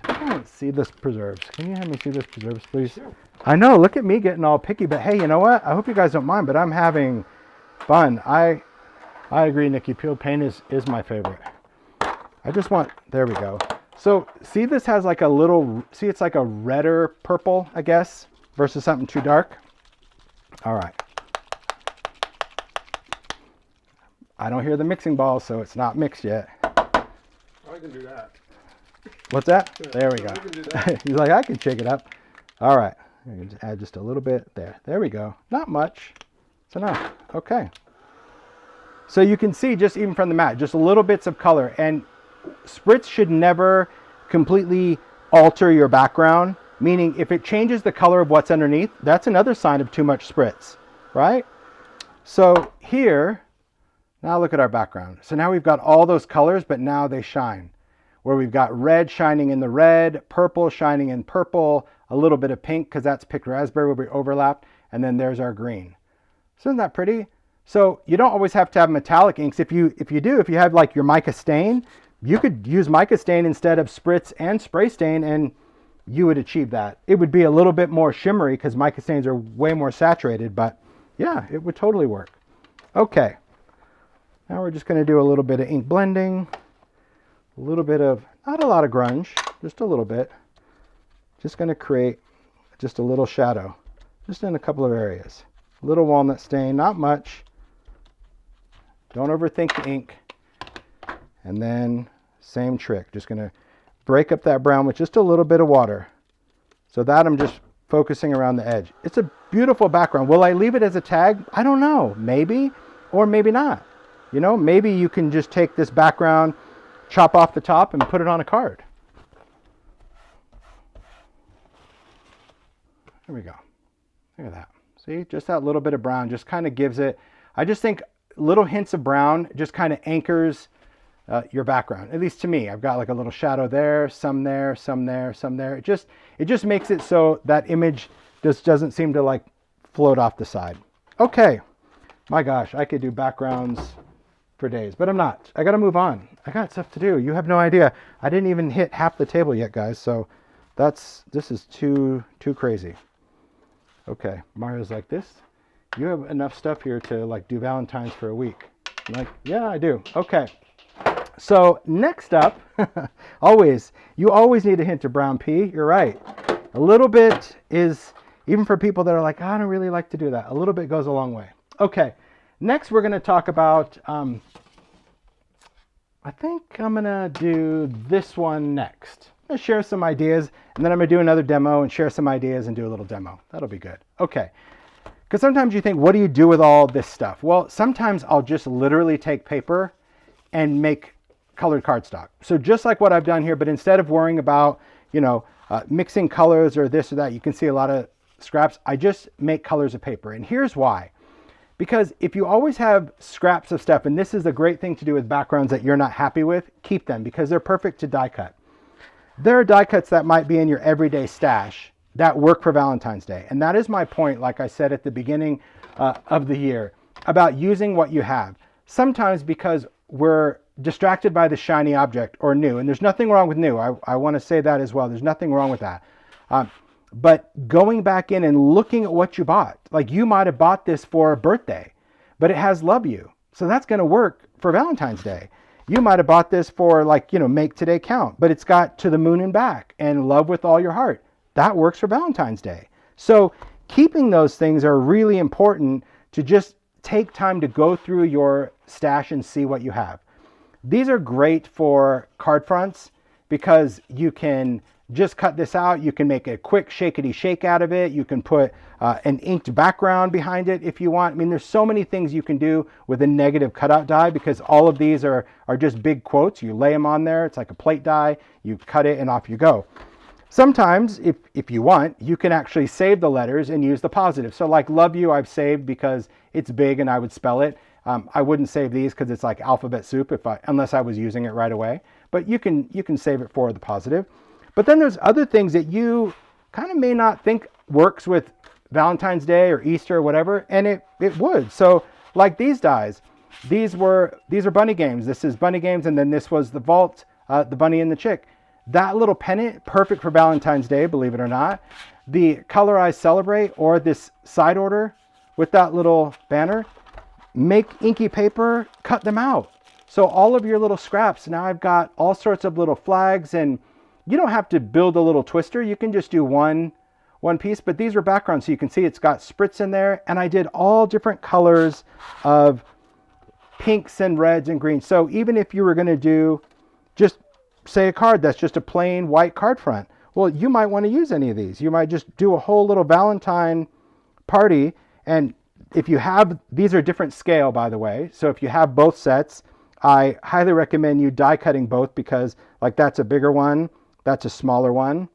I can't see this preserves. Can you have me see this preserves, please? Sure. I know, look at me getting all picky, but hey, you know what? I hope you guys don't mind, but I'm having fun. I agree, Nikki. Peeled paint is my favorite. There we go. So see, this has like it's like a redder purple, I guess, versus something too dark. All right. I don't hear the mixing ball, so it's not mixed yet. I can do that. What's that? There we go. I can do that. He's like, I can shake it up. All right. I'm going to add just a little bit there. There we go. Not much. It's enough. Okay. So you can see just even from the mat, just little bits of color. And spritz should never completely alter your background, meaning if it changes the color of what's underneath, that's another sign of too much spritz, right? So here, now look at our background. So now we've got all those colors, but now they shine. Where we've got red shining in the red, purple shining in purple, a little bit of pink because that's picked raspberry where we overlapped, and then there's our green. So isn't that pretty? So you don't always have to have metallic inks. If you have like your mica stain, you could use mica stain instead of spritz and spray stain, and you would achieve that. It would be a little bit more shimmery because mica stains are way more saturated, but yeah, it would totally work. Okay, now we're just going to do a little bit of ink blending, a little bit of, not a lot of grunge, just a little bit. Just going to create just a little shadow, just in a couple of areas. A little walnut stain, not much. Don't overthink the ink. And then same trick, just going to break up that brown with just a little bit of water. So that I'm just focusing around the edge. It's a beautiful background. Will I leave it as a tag? I don't know. Maybe, or maybe not. You know, maybe you can just take this background, chop off the top and put it on a card. There we go. Look at that. See, just that little bit of brown just kind of gives it, I just think little hints of brown just kind of anchors your background. At least to me, I've got like a little shadow there, some there, some there, some there. It just makes it so that image just doesn't seem to like float off the side. Okay. My gosh, I could do backgrounds for days, but I'm not. I got to move on. I got stuff to do. You have no idea. I didn't even hit half the table yet, guys. So this is too crazy. Okay, Mario's like, this, you have enough stuff here to like do Valentine's for a week. I'm like, yeah, I do. Okay. So next up, you always need a hint of brown pea. You're right. A little bit is, even for people that are like, I don't really like to do that, a little bit goes a long way. Okay. Next, we're going to talk about, I think I'm going to do this one next. I'm going to share some ideas, and then I'm going to do another demo and share some ideas and do a little demo. That'll be good. Okay. Because sometimes you think, what do you do with all this stuff? Well, sometimes I'll just literally take paper and make colored cardstock. So just like what I've done here, but instead of worrying about, mixing colors or this or that, you can see a lot of scraps. I just make colors of paper. And here's why. Because if you always have scraps of stuff, and this is a great thing to do with backgrounds that you're not happy with, keep them because they're perfect to die cut. There are die cuts that might be in your everyday stash that work for Valentine's Day. And that is my point, like I said at the beginning of the year, about using what you have. Sometimes because we're distracted by the shiny object or new, and there's nothing wrong with new. I want to say that as well. There's nothing wrong with that. But going back in and looking at what you bought, like you might have bought this for a birthday, but it has love you. So that's going to work for Valentine's Day. You might have bought this for like, make today count, but it's got to the moon and back and love with all your heart. That works for Valentine's Day. So keeping those things are really important to just take time to go through your stash and see what you have. These are great for card fronts because you can just cut this out. You can make a quick shakety shake out of it. You can put an inked background behind it if you want. I mean, there's so many things you can do with a negative cutout die because all of these are just big quotes. You lay them on there. It's like a plate die. You cut it and off you go. Sometimes, if you want, you can actually save the letters and use the positive. So like love you, I've saved because it's big and I would spell it. I wouldn't save these because it's like alphabet soup unless I was using it right away. But you can save it for the positive. But then there's other things that you kind of may not think works with Valentine's Day or Easter or whatever, and it would. So like these dies, these are bunny games. This is bunny games, and then this was the vault, the bunny and the chick. That little pennant, perfect for Valentine's Day, believe it or not. The Color I Celebrate or this side order with that little banner, make inky paper, cut them out. So all of your little scraps, now I've got all sorts of little flags, and you don't have to build a little twister. You can just do one piece, but these are backgrounds. So you can see it's got Spritz in there, and I did all different colors of pinks and reds and greens. So even if you were going to do just say a card that's just a plain white card front, well, you might want to use any of these. You might just do a whole little Valentine party. And if you have, these are different scale, by the way. So if you have both sets, I highly recommend you die cutting both because like that's a bigger one. That's a smaller one.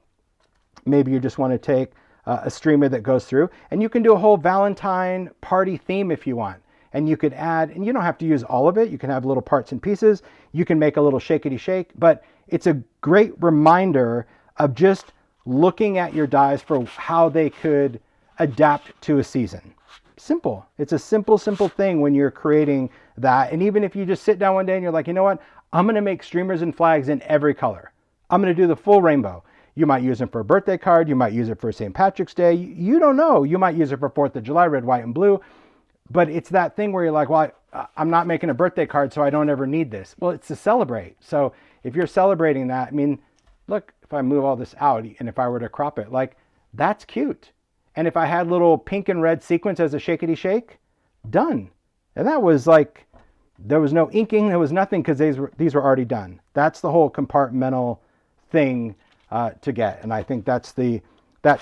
Maybe you just want to take a streamer that goes through, and you can do a whole Valentine party theme if you want. And you could add, and you don't have to use all of it. You can have little parts and pieces. You can make a little shakety shake, but it's a great reminder of just looking at your dies for how they could adapt to a season. Simple. It's a simple thing when you're creating that. And even if you just sit down one day and you're like, you know what? I'm going to make streamers and flags in every color. I'm going to do the full rainbow. You might use them for a birthday card. You might use it for St. Patrick's Day. You don't know. You might use it for 4th of July, red, white, and blue. But it's that thing where you're like, well, I'm not making a birthday card, so I don't ever need this. Well, it's to celebrate. So if you're celebrating that, I mean, look, if I move all this out and if I were to crop it, like that's cute. And if I had little pink and red sequins as a shakety shake, done. And that was like, there was no inking, there was nothing because these were already done. That's the whole compartmental thing to get. And I think that's the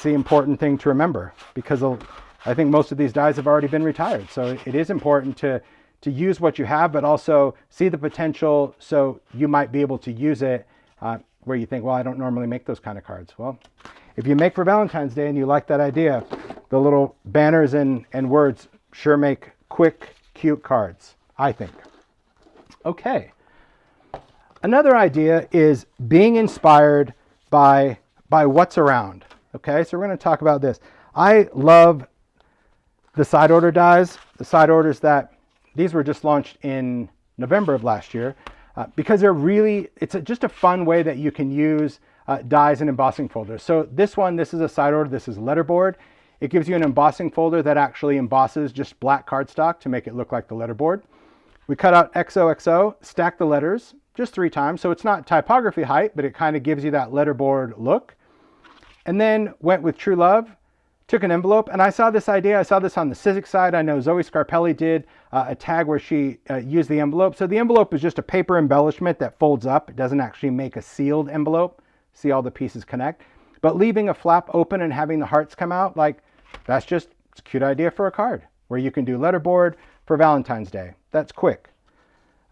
important thing to remember because I think most of these dies have already been retired. So it is important to use what you have, but also see the potential so you might be able to use it where you think, well, I don't normally make those kind of cards. Well, if you make for Valentine's Day and you like that idea, the little banners and words sure make quick, cute cards, I think. Okay. Another idea is being inspired by what's around. Okay, so we're going to talk about this. I love the side order dies, the side orders these were just launched in November of last year because it's just a fun way that you can use dies and embossing folders. So this is a side order. This is letterboard. It gives you an embossing folder that actually embosses just black cardstock to make it look like the letterboard. We cut out XOXO, stack the letters just 3 times. So it's not typography height, but it kind of gives you that letterboard look. And then went with True Love, took an envelope, and I saw this idea. I saw this on the Sizzix side. I know Zoe Scarpelli did a tag where she used the envelope. So the envelope is just a paper embellishment that folds up. It doesn't actually make a sealed envelope. See all the pieces connect. But leaving a flap open and having the hearts come out, like it's a cute idea for a card where you can do letterboard for Valentine's Day. That's quick.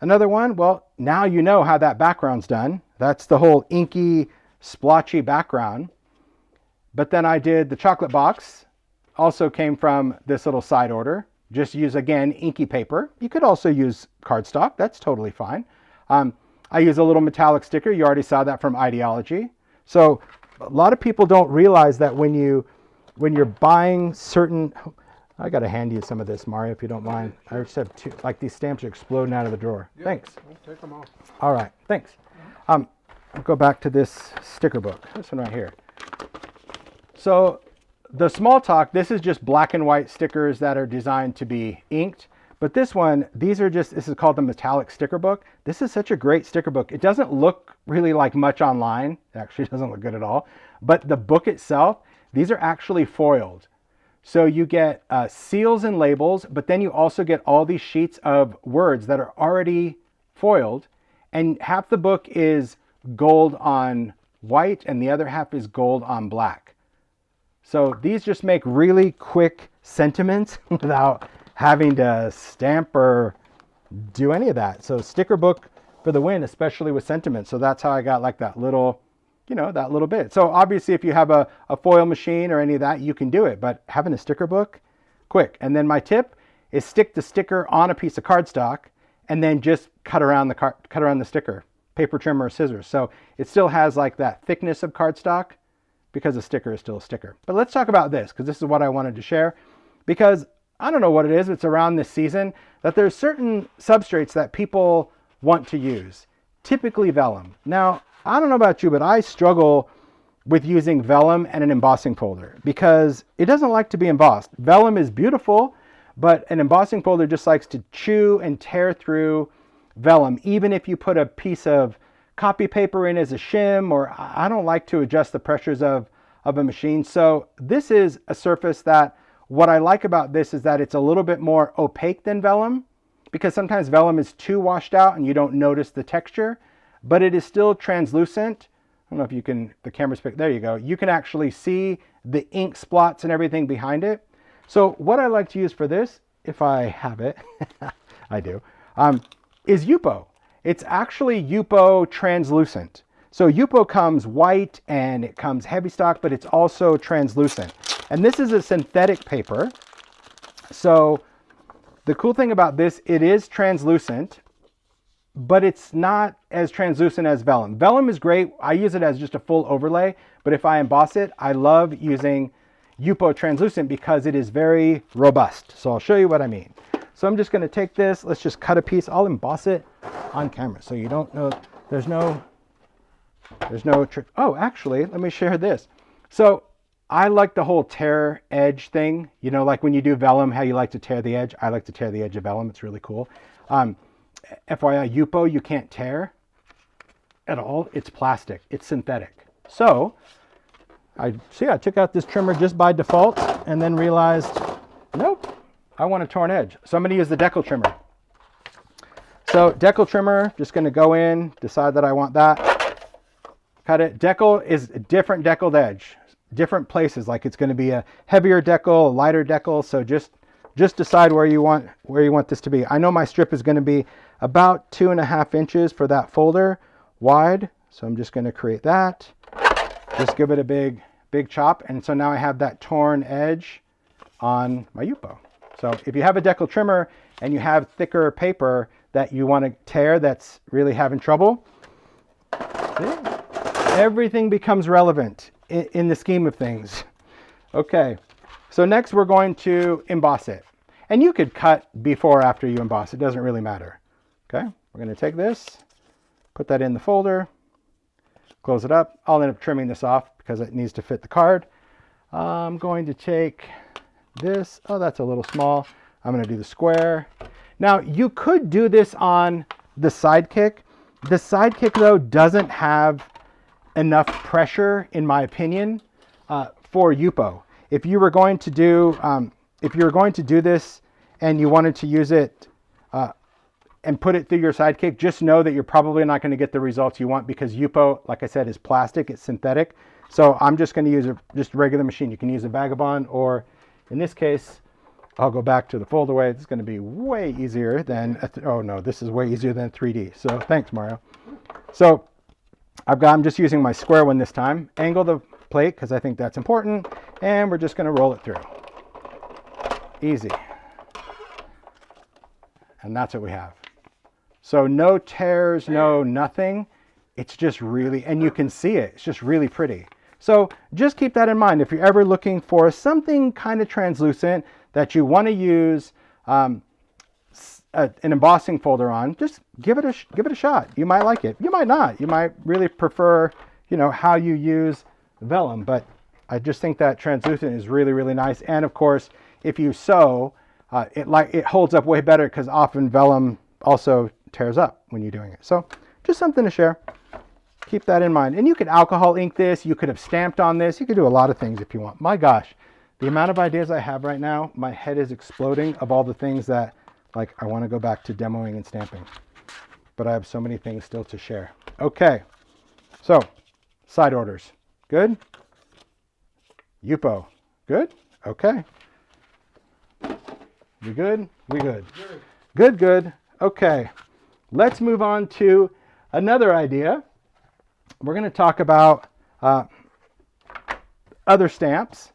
Another one, well, now you know how that background's done. That's the whole inky, splotchy background. But then I did the chocolate box, also came from this little side order. Just use, again, inky paper. You could also use cardstock. That's totally fine. I use a little metallic sticker. You already saw that from Ideology. So a lot of people don't realize that when you're buying certain, I got to hand you some of this, Mario, if you don't mind. I just have two, like these stamps are exploding out of the drawer. Yeah, Thanks. I'll take them off. All right, thanks. I'll go back to this sticker book, this one right here. So the Small Talk, this is just black and white stickers that are designed to be inked. But this one, this is called the metallic sticker book. This is such a great sticker book. It doesn't look really like much online. It actually doesn't look good at all. But the book itself, these are actually foiled. So you get seals and labels, but then you also get all these sheets of words that are already foiled. And half the book is gold on white and the other half is gold on black. So these just make really quick sentiments without having to stamp or do any of that. So sticker book for the win, especially with sentiments. So that's how I got like that little, you know, that little bit. So obviously if you have a foil machine or any of that, you can do it, but having a sticker book, quick. And then my tip is stick the sticker on a piece of cardstock and then just cut around the sticker, paper trimmer or scissors. So it still has like that thickness of cardstock because a sticker is still a sticker. But let's talk about this because this is what I wanted to share, because I don't know what it is, it's around this season that there's certain substrates that people want to use, typically vellum. Now, I don't know about you, but I struggle with using vellum and an embossing folder because it doesn't like to be embossed. Vellum is beautiful, but an embossing folder just likes to chew and tear through vellum, even if you put a piece of copy paper in as a shim, or I don't like to adjust the pressures of a machine. So this is a surface that what I like about this is that it's a little bit more opaque than vellum, because sometimes vellum is too washed out and you don't notice the texture, but it is still translucent. I don't know if you can, the camera's picked, there you go. You can actually see the ink splots and everything behind it. So what I like to use for this, if I have it, I do, is Yupo. It's actually Yupo translucent. So Yupo comes white and it comes heavy stock, but it's also translucent. And this is a synthetic paper. So the cool thing about this, it is translucent, but it's not as translucent as vellum. Vellum is great. I use it as just a full overlay, but if I emboss it, I love using Yupo translucent because it is very robust. So I'll show you what I mean. So I'm just going to take this, let's just cut a piece. I'll emboss it on camera so you don't know, there's no trick. Oh, actually, let me share this. So I like the whole tear edge thing. You know, like when you do vellum, how you like to tear the edge. I like to tear the edge of vellum. It's really cool. FYI, Yupo, you can't tear at all. It's plastic. It's synthetic. So I took out this trimmer just by default and then realized, nope, I want a torn edge. So I'm going to use the decal trimmer. So decal trimmer, just going to go in, decide that I want that. Cut it. Decal is a different decaled edge, different places. Like it's going to be a heavier decal, a lighter decal. So just decide where you want this to be. I know my strip is going to be about 2.5 inches for that folder wide. So I'm just going to create that. Just give it a big chop. And so now I have that torn edge on my Yupo. So if you have a decal trimmer and you have thicker paper that you want to tear that's really having trouble, see? Everything becomes relevant in the scheme of things. Okay, so next we're going to emboss it. And you could cut before or after you emboss. It doesn't really matter. Okay, we're going to take this, put that in the folder, close it up. I'll end up trimming this off because it needs to fit the card. I'm going to take this. Oh, that's a little small. I'm going to do the square. Now, you could do this on the Sidekick. The Sidekick, though, doesn't have enough pressure, in my opinion, for Yupo. If you were going to do, this and you wanted to use it and put it through your Sidekick, just know that you're probably not going to get the results you want because Yupo, like I said, is plastic. It's synthetic. So I'm just going to use just a regular machine. You can use a Vagabond, or in this case, I'll go back to the folder way. It's going to be way easier than, oh no, this is way easier than 3D. So thanks, Mario. So I'm just using my square one this time. Angle the plate because I think that's important. And we're just going to roll it through. Easy. And that's what we have. So no tears, no nothing. It's just really, and you can see it. It's just really pretty. So just keep that in mind. If you're ever looking for something kind of translucent that you want to use an embossing folder on, just give it a shot. You might like it. You might not. You might really prefer, you know, how you use vellum. But I just think that translucent is really, really nice. And of course, if you sew, it holds up way better because often vellum also tears up when you're doing it. So just something to share. Keep that in mind. And you could alcohol ink this. You could have stamped on this. You could do a lot of things if you want. My gosh, the amount of ideas I have right now, my head is exploding of all the things that, like, I want to go back to demoing and stamping. But I have so many things still to share. Okay, so side orders. Good? Yupo. Good? Okay. We good? We good. Good, good. Okay. Let's move on to another idea. We're going to talk about other stamps,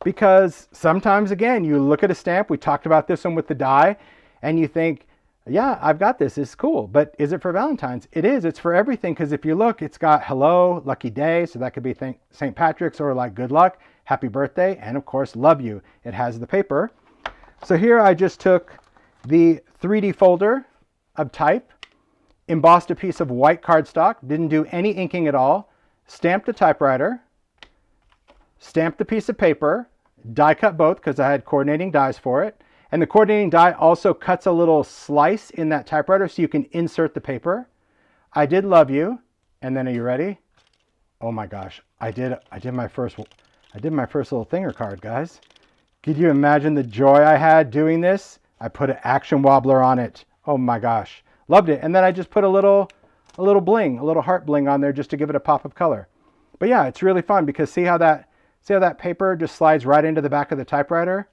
because sometimes, again, you look at a stamp, we talked about this one with the die, and you think, yeah, I've got this, it's cool, but is it for Valentine's? It is, it's for everything, because if you look, it's got hello, lucky day, so that could be St. Patrick's, or like good luck, happy birthday, and of course, love you. It has the paper. So here I just took the 3D folder of type, embossed a piece of white cardstock, didn't do any inking at all, stamped a typewriter, stamped the piece of paper, die cut both because I had coordinating dies for it, and the coordinating die also cuts a little slice in that typewriter so you can insert the paper. I did love you, and then are you ready? Oh my gosh, I did my first little thinger card, guys. Could you imagine the joy I had doing this? I put an action wobbler on it. Oh my gosh. Loved it. And then I just put a little bling, a little heart bling on there just to give it a pop of color. But yeah, it's really fun because see how that paper just slides right into the back of the typewriter?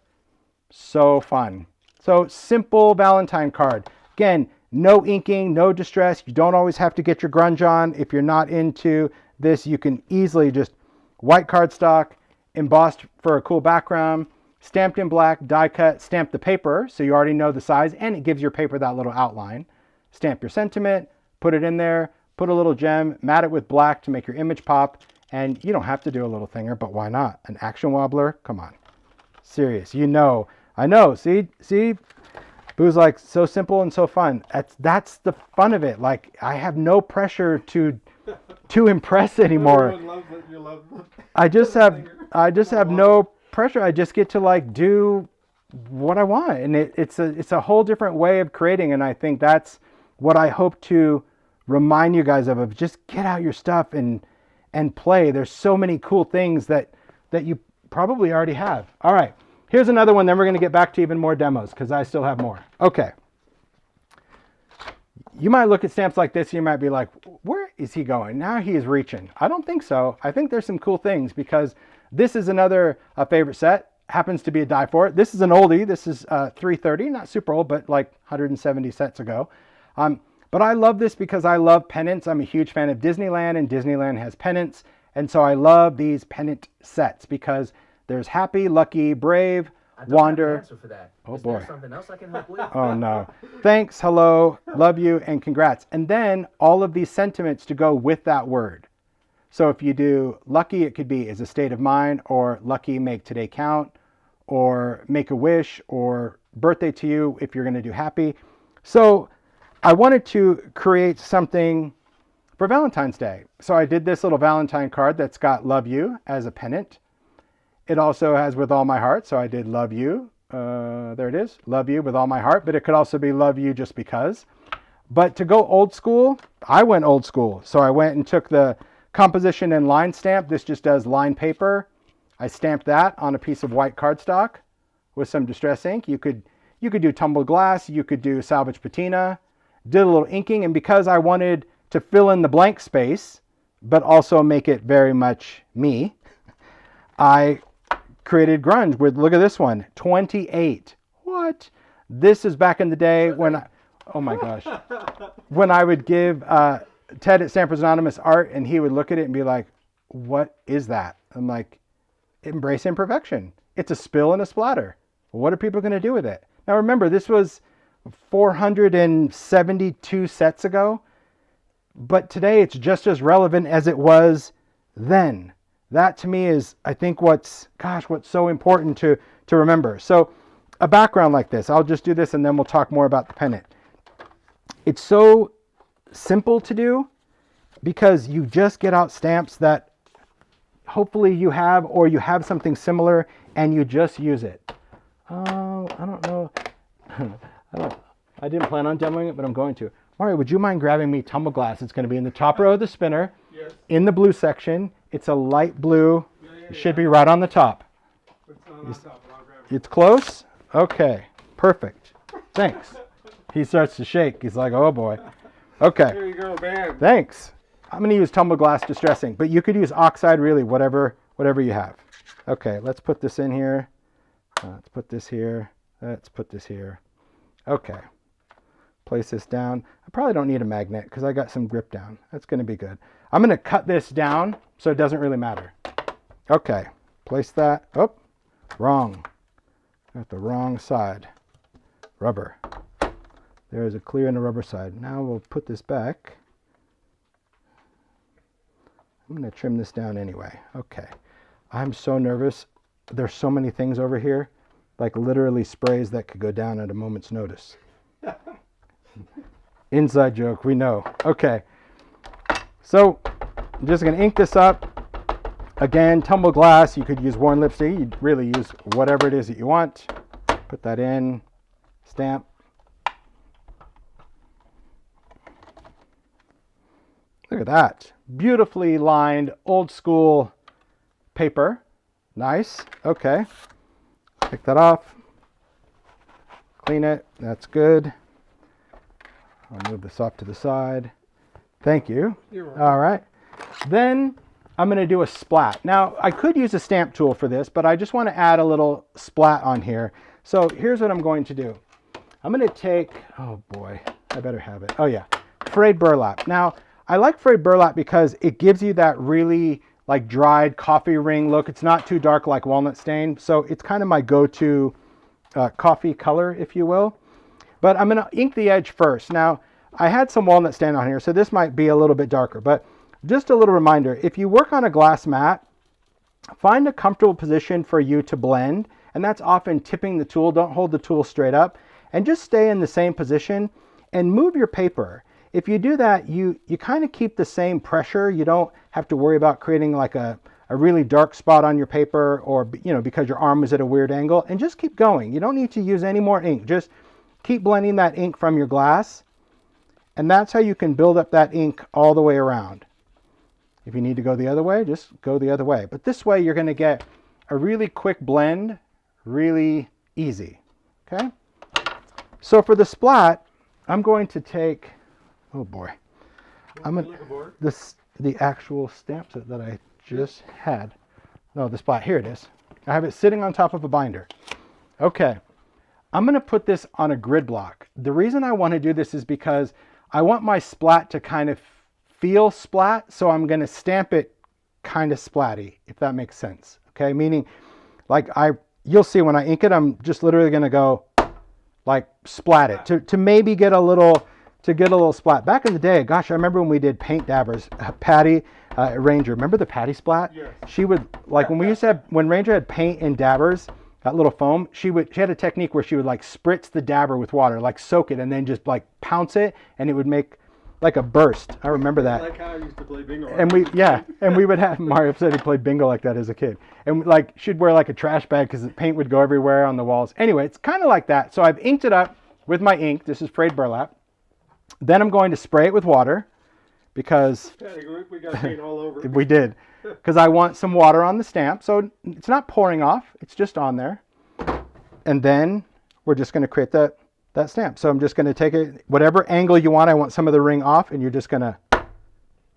So fun. So simple Valentine card. Again, no inking, no distress. You don't always have to get your grunge on. If you're not into this, you can easily just white cardstock, embossed for a cool background, stamped in black, die cut, stamp the paper so you already know the size, and it gives your paper that little outline. Stamp your sentiment, put it in there, put a little gem, mat it with black to make your image pop, and you don't have to do a little thinger, but why not? An action wobbler? Come on. Serious. You know. I know. See? Boo's like, so simple and so fun. That's the fun of it. Like, I have no pressure to impress anymore. Everyone loves it. You love it. I just have no pressure. I just get to like do what I want, and it's a whole different way of creating, and I think that's what I hope to remind you guys of just get out your stuff and play. There's so many cool things that you probably already have. All right, here's another one, then we're going to get back to even more demos because I still have more. Okay. You might look at stamps like this and you might be like, where is he going? Now he is reaching. I don't think so. I think there's some cool things because this is another favorite set. Happens to be a die for it. This is an oldie. This is 330, not super old, but like 170 sets ago. But I love this because I love Pennants. I'm a huge fan of Disneyland, and Disneyland has Pennants. And so I love these Pennant sets because there's Happy, Lucky, Brave, Wander. Answer for that. Oh Is boy. there something else I can help with? Oh no. Thanks, hello, love you, and congrats. And then all of these sentiments to go with that word. So if you do lucky, it could be is a state of mind, or lucky, make today count, or make a wish, or birthday to you if you're going to do happy. So I wanted to create something for Valentine's Day. So I did this little Valentine card that's got love you as a pennant. It also has with all my heart. So I did love you. There it is. Love you with all my heart. But it could also be love you just because. But to go old school, I went old school. So I went and took the composition and line stamp. This just does line paper. I stamped that on a piece of white cardstock with some distress ink. You could do tumbled glass. You could do salvaged patina. Did a little inking. And because I wanted to fill in the blank space, but also make it very much me, I created grunge with, look at this one, 28. What? This is back in the day when I, oh my gosh, when I would give Ted at Stampers Anonymous art, and he would look at it and be like, what is that? I'm like, embrace imperfection. It's a spill and a splatter. What are people going to do with it? Now remember, this was 472 sets ago, but today it's just as relevant as it was then. That to me is, I think, what's so important to remember. So a background like this. I'll just do this and then we'll talk more about the pennant. It's so simple to do because you just get out stamps that hopefully you have, or you have something similar and you just use it. Oh, I don't know. I didn't plan on demoing it, but I'm going to. Mario, would you mind grabbing me tumble glass? It's going to be in the top row of the spinner. Yes. In the blue section. It's a light blue. Yeah, It should be right on the top. It's not on top, but I'll grab it. It's close? Okay. Perfect. Thanks. He starts to shake. He's like, oh boy. Okay. Here you go, bam. Thanks. I'm going to use tumble glass distressing, but you could use oxide, really, whatever you have. Okay, let's put this in here. Let's put this here. Let's put this here. Okay. Place this down. I probably don't need a magnet because I got some grip down. That's going to be good. I'm going to cut this down so it doesn't really matter. Okay. Place that. Oh, wrong. Got the wrong side. Rubber. There is a clear in the rubber side. Now we'll put this back. I'm going to trim this down anyway. Okay. I'm so nervous. There's so many things over here, like literally sprays that could go down at a moment's notice. Inside joke, we know. Okay. So I'm just going to ink this up. Again, tumble glass. You could use worn lipstick. You'd really use whatever it is that you want. Put that in. Stamp. Look at that. Beautifully lined, old school paper. Nice. Okay. Take that off. Clean it. That's good. I'll move this off to the side. Thank you. You're welcome. All right. Then I'm going to do a splat. Now, I could use a stamp tool for this, but I just want to add a little splat on here. So here's what I'm going to do. I'm going to take, oh boy, I better have it. Oh yeah, frayed burlap. Now, I like frayed burlap because it gives you that really like dried coffee ring look. It's not too dark like walnut stain. So it's kind of my go-to coffee color, if you will. But I'm going to ink the edge first. Now, I had some walnut stain on here, so this might be a little bit darker. But just a little reminder, if you work on a glass mat, find a comfortable position for you to blend. And that's often tipping the tool. Don't hold the tool straight up. And just stay in the same position and move your paper. If you do that, you kind of keep the same pressure. You don't have to worry about creating like a really dark spot on your paper, or because your arm is at a weird angle, and just keep going. You don't need to use any more ink. Just keep blending that ink from your glass, and that's how you can build up that ink all the way around. If you need to go the other way, just go the other way. But this way you're going to get a really quick blend, really easy. Okay? So for the splat, I'm going to take, oh boy, I'm going to, the actual stamp set that I just had. No, the splat, here it is. I have it sitting on top of a binder. Okay, I'm going to put this on a grid block. The reason I want to do this is because I want my splat to kind of feel splat, so I'm going to stamp it kind of splatty, if that makes sense. Okay, meaning like you'll see when I ink it, I'm just literally going to go like splat it to maybe get a little splat. Back in the day, gosh, I remember when we did paint dabbers. Patty Ranger, remember the Patty splat? Yes. She would like when Ranger had paint and dabbers, that little foam. She had a technique where she would like spritz the dabber with water, like soak it, and then just like pounce it, and it would make like a burst. I remember that. Like how I used to play bingo. And we would have, Mario said he played bingo like that as a kid. And like she'd wear like a trash bag because the paint would go everywhere on the walls. Anyway, it's kind of like that. So I've inked it up with my ink. This is frayed burlap. Then I'm going to spray it with water because Patty, we got paint all over. we did. Because I want some water on the stamp. So it's not pouring off. It's just on there. And then we're just going to create that stamp. So I'm just going to take it, whatever angle you want. I want some of the ring off, and you're just going to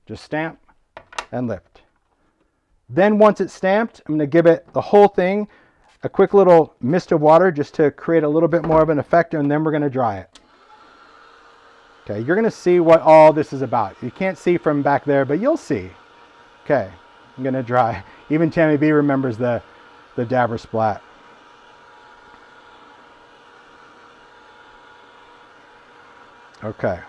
just stamp and lift. Then once it's stamped, I'm going to give it the whole thing a quick little mist of water just to create a little bit more of an effect, and then we're going to dry it. Okay, you're going to see what all this is about. You can't see from back there, but you'll see. Okay, I'm going to dry. Even Tammy B remembers the dabber splat. Okay.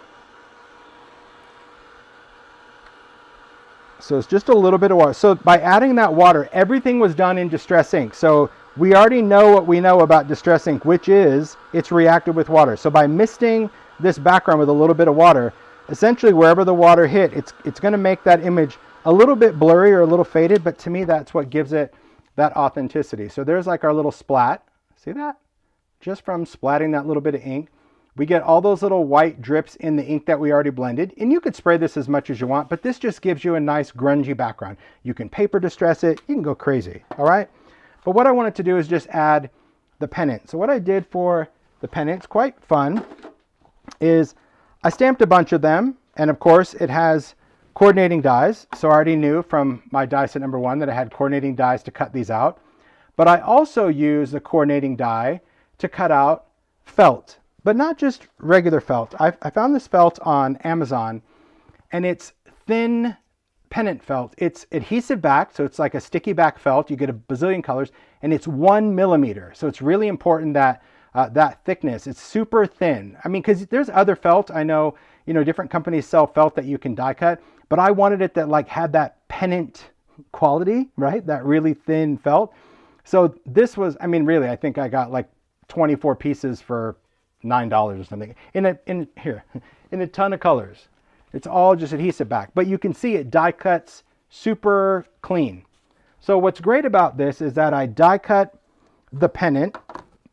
So it's just a little bit of water. So by adding that water, everything was done in distress ink. So we already know what we know about distress ink, which is it's reactive with water. So by misting this background with a little bit of water, essentially wherever the water hit, it's going to make that image a little bit blurry or a little faded, but to me that's what gives it that authenticity. So there's like our little splat. See that? Just from splatting that little bit of ink, we get all those little white drips in the ink that we already blended. And you could spray this as much as you want, but this just gives you a nice grungy background. You can paper distress it, you can go crazy, all right? But what I wanted to do is just add the pennant. So what I did for the pennant, it's quite fun, is I stamped a bunch of them, and of course it has coordinating dies. So I already knew from my die set number 1 that I had coordinating dies to cut these out. But I also use the coordinating die to cut out felt, but not just regular felt. I found this felt on Amazon, and it's thin pennant felt. It's adhesive back, so it's like a sticky back felt. You get a bazillion colors, and it's 1 millimeter. So it's really important that that thickness, it's super thin. I mean, because there's other felt. I know, different companies sell felt that you can die cut, but I wanted it that like had that pennant quality, right? That really thin felt. So this was, I mean, really, I think I got like 24 pieces for $9 or something in a ton of colors. It's all just adhesive back, but you can see it die cuts super clean. So what's great about this is that I die cut the pennant.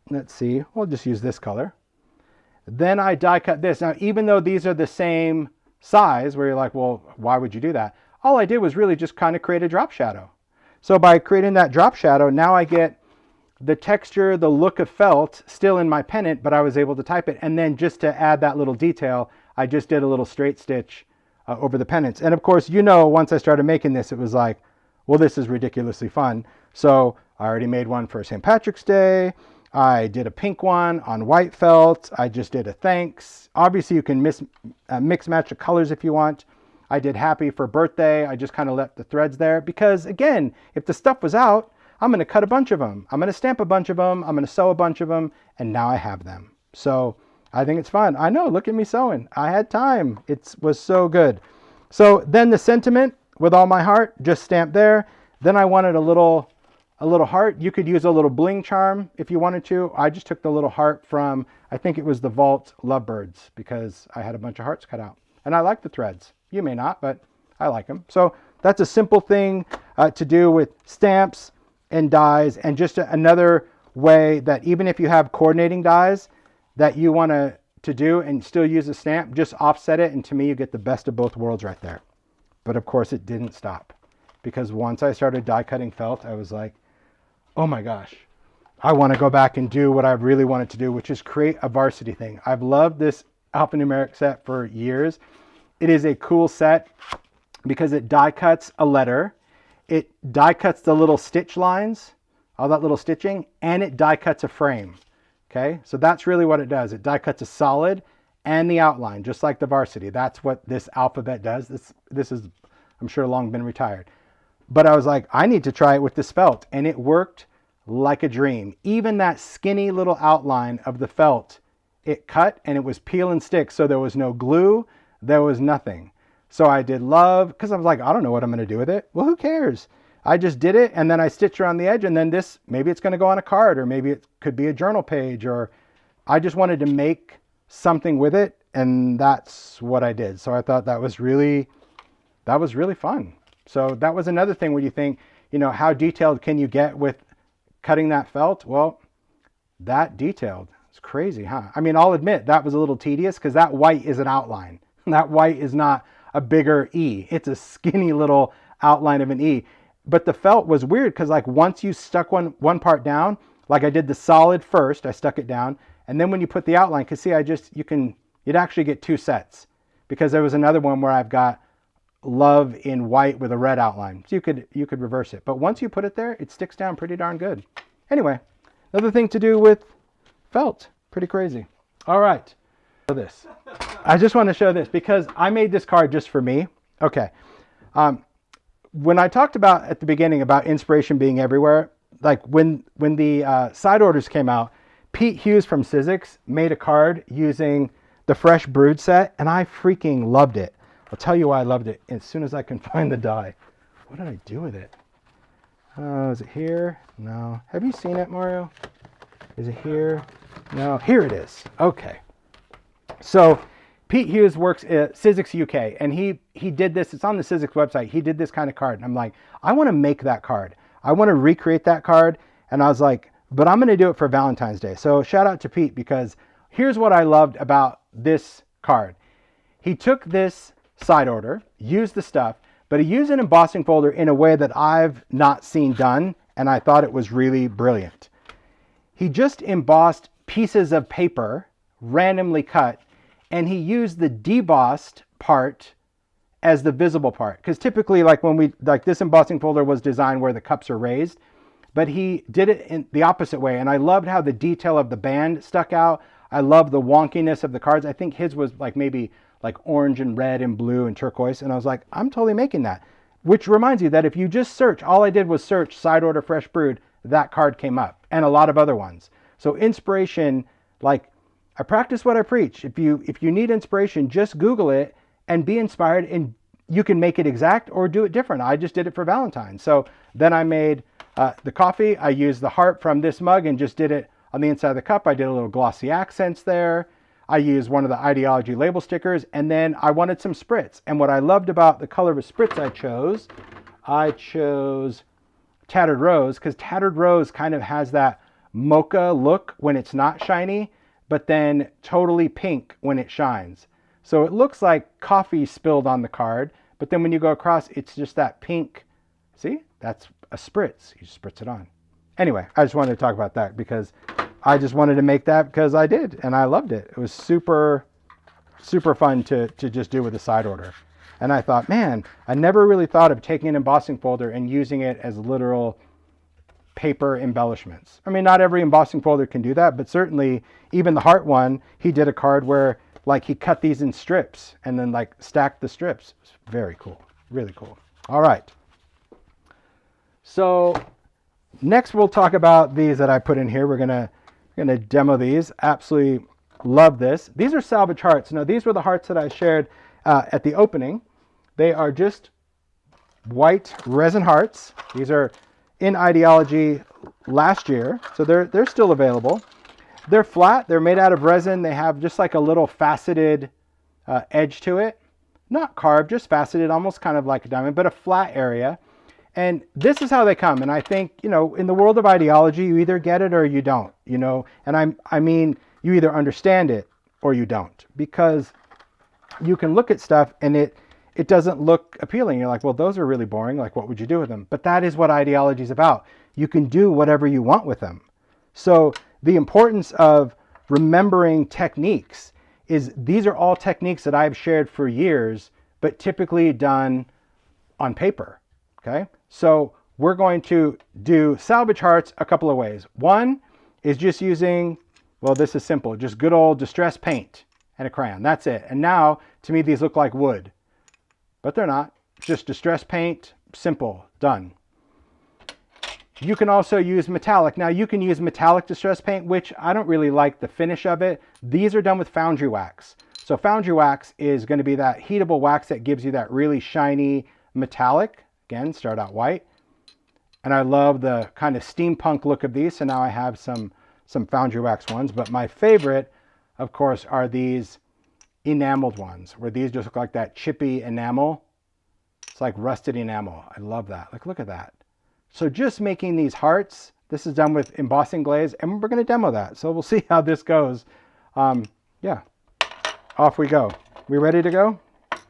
Let's see, we'll just use this color. Then I die cut this. Now, even though these are the same size, where you're like, well, why would you do that? All I did was really just kind of create a drop shadow. So by creating that drop shadow, now I get the texture, the look of felt still in my pennant, but I was able to type it. And then just to add that little detail, I just did a little straight stitch over the pennants. And of course, once I started making this, it was like, well, this is ridiculously fun. So I already made one for St. Patrick's Day. I did a pink one on white felt. I just did a thanks. Obviously, you can mix match the colors if you want. I did happy for birthday. I just kind of left the threads there because, again, if the stuff was out, I'm going to cut a bunch of them. I'm going to stamp a bunch of them. I'm going to sew a bunch of them. And now I have them. So I think it's fun. I know, look at me sewing. I had time. It was so good. So then the sentiment with all my heart, just stamped there. Then I wanted a little heart. You could use a little bling charm if you wanted to. I just took the little heart from, I think it was the Vault Lovebirds, because I had a bunch of hearts cut out. And I like the threads. You may not, but I like them. So that's a simple thing to do with stamps and dies, and just another way that even if you have coordinating dies that you want to do and still use a stamp, just offset it, and to me you get the best of both worlds right there. But of course it didn't stop, because once I started die cutting felt, I was like, oh my gosh, I want to go back and do what I really wanted to do, which is create a Varsity thing. I've loved this alphanumeric set for years. It is a cool set because it die cuts a letter. It die cuts the little stitch lines, all that little stitching, and it die cuts a frame. Okay, so that's really what it does. It die cuts a solid and the outline, just like the Varsity. That's what this alphabet does. This is, I'm sure, long been retired. But I was like, I need to try it with this felt, and it worked like a dream. Even that skinny little outline of the felt, it cut, and it was peel and stick, so there was no glue, there was nothing. So I did love, because I was like, I don't know what I'm going to do with it. Well, who cares? I just did it, and then I stitched around the edge, and then this, maybe it's going to go on a card, or maybe it could be a journal page, or I just wanted to make something with it, and that's what I did. So I thought that was really fun. So that was another thing where you think, how detailed can you get with cutting that felt? Well, that detailed. It's crazy, huh? I mean, I'll admit that was a little tedious because that white is an outline. That white is not a bigger E. It's a skinny little outline of an E. But the felt was weird because like once you stuck one part down, like I did the solid first, I stuck it down. And then when you put the outline, because see, you'd actually get two sets, because there was another one where I've got love in white with a red outline. So you could reverse it. But once you put it there, it sticks down pretty darn good. Anyway, another thing to do with felt. Pretty crazy. All right. So this. I just want to show this because I made this card just for me. Okay. When I talked about at the beginning about inspiration being everywhere, like when the side orders came out, Pete Hughes from Sizzix made a card using the fresh Brewed set, and I freaking loved it. I'll tell you why I loved it as soon as I can find the die. What did I do with it? Is it here? No. Have you seen it, Mario? Is it here? No. Here it is. Okay. So Pete Hughes works at Sizzix UK, and he did this. It's on the Sizzix website. He did this kind of card, and I'm like, I want to make that card. I want to recreate that card, and I was like, but I'm going to do it for Valentine's Day. So shout out to Pete, because here's what I loved about this card. He took this side order, used the stuff, but he used an embossing folder in a way that I've not seen done, and I thought it was really brilliant. He just embossed pieces of paper, randomly cut, and he used the debossed part as the visible part. Because typically, like this embossing folder was designed where the cups are raised, but he did it in the opposite way. And I loved how the detail of the band stuck out. I love the wonkiness of the cards. I think his was like maybe like orange and red and blue and turquoise. And I was like, I'm totally making that. Which reminds you that if you just search, all I did was search side order fresh brewed, that card came up, and a lot of other ones. So inspiration, like, I practice what I preach. If you need inspiration, just Google it and be inspired, and you can make it exact or do it different. I just did it for Valentine. So then I made the coffee. I used the heart from this mug and just did it on the inside of the cup. I did a little glossy accents there. I used one of the Ideology label stickers, and then I wanted some Spritz. And what I loved about the color of Spritz I chose Tattered Rose, because Tattered Rose kind of has that mocha look when it's not shiny, but then totally pink when it shines. So it looks like coffee spilled on the card, but then when you go across, it's just that pink. See, that's a Spritz. You just spritz it on. Anyway, I just wanted to talk about that because I just wanted to make that because I did, and I loved it. It was super, super fun to just do with a side order. And I thought, man, I never really thought of taking an embossing folder and using it as literal paper embellishments. I mean, not every embossing folder can do that, but certainly even the heart one, he did a card where like he cut these in strips and then like stacked the strips. It's very cool, really cool. All right. So next we'll talk about these that I put in here. We're gonna demo these. Absolutely love this. These are salvage hearts. Now these were the hearts that I shared at the opening. They are just white resin hearts. These are in Ideology last year, so they're still available. They're flat. They're made out of resin. They have just like a little faceted edge to it. Not carved, just faceted, almost kind of like a diamond, but a flat area. And this is how they come. And I think, in the world of Ideology, you either get it or you don't, And I mean, you either understand it or you don't. Because you can look at stuff and it doesn't look appealing. You're like, well, those are really boring. Like, what would you do with them? But that is what Ideology is about. You can do whatever you want with them. So the importance of remembering techniques is these are all techniques that I've shared for years, but typically done on paper. Okay. So we're going to do salvage hearts a couple of ways. One is just using, well, this is simple, just good old distress paint and a crayon. That's it. And now to me, these look like wood, but they're not. Just distress paint, simple, done. You can also use metallic. Now you can use metallic distress paint, which I don't really like the finish of it. These are done with Foundry wax. So Foundry wax is going to be that heatable wax that gives you that really shiny metallic. Again, start out white. And I love the kind of steampunk look of these. So now I have some Foundry wax ones, but my favorite, of course, are these enameled ones, where these just look like that chippy enamel. It's like rusted enamel. I love that. Like, look at that. So just making these hearts, this is done with embossing glaze, and we're going to demo that. So we'll see how this goes. Yeah, off we go. We ready to go?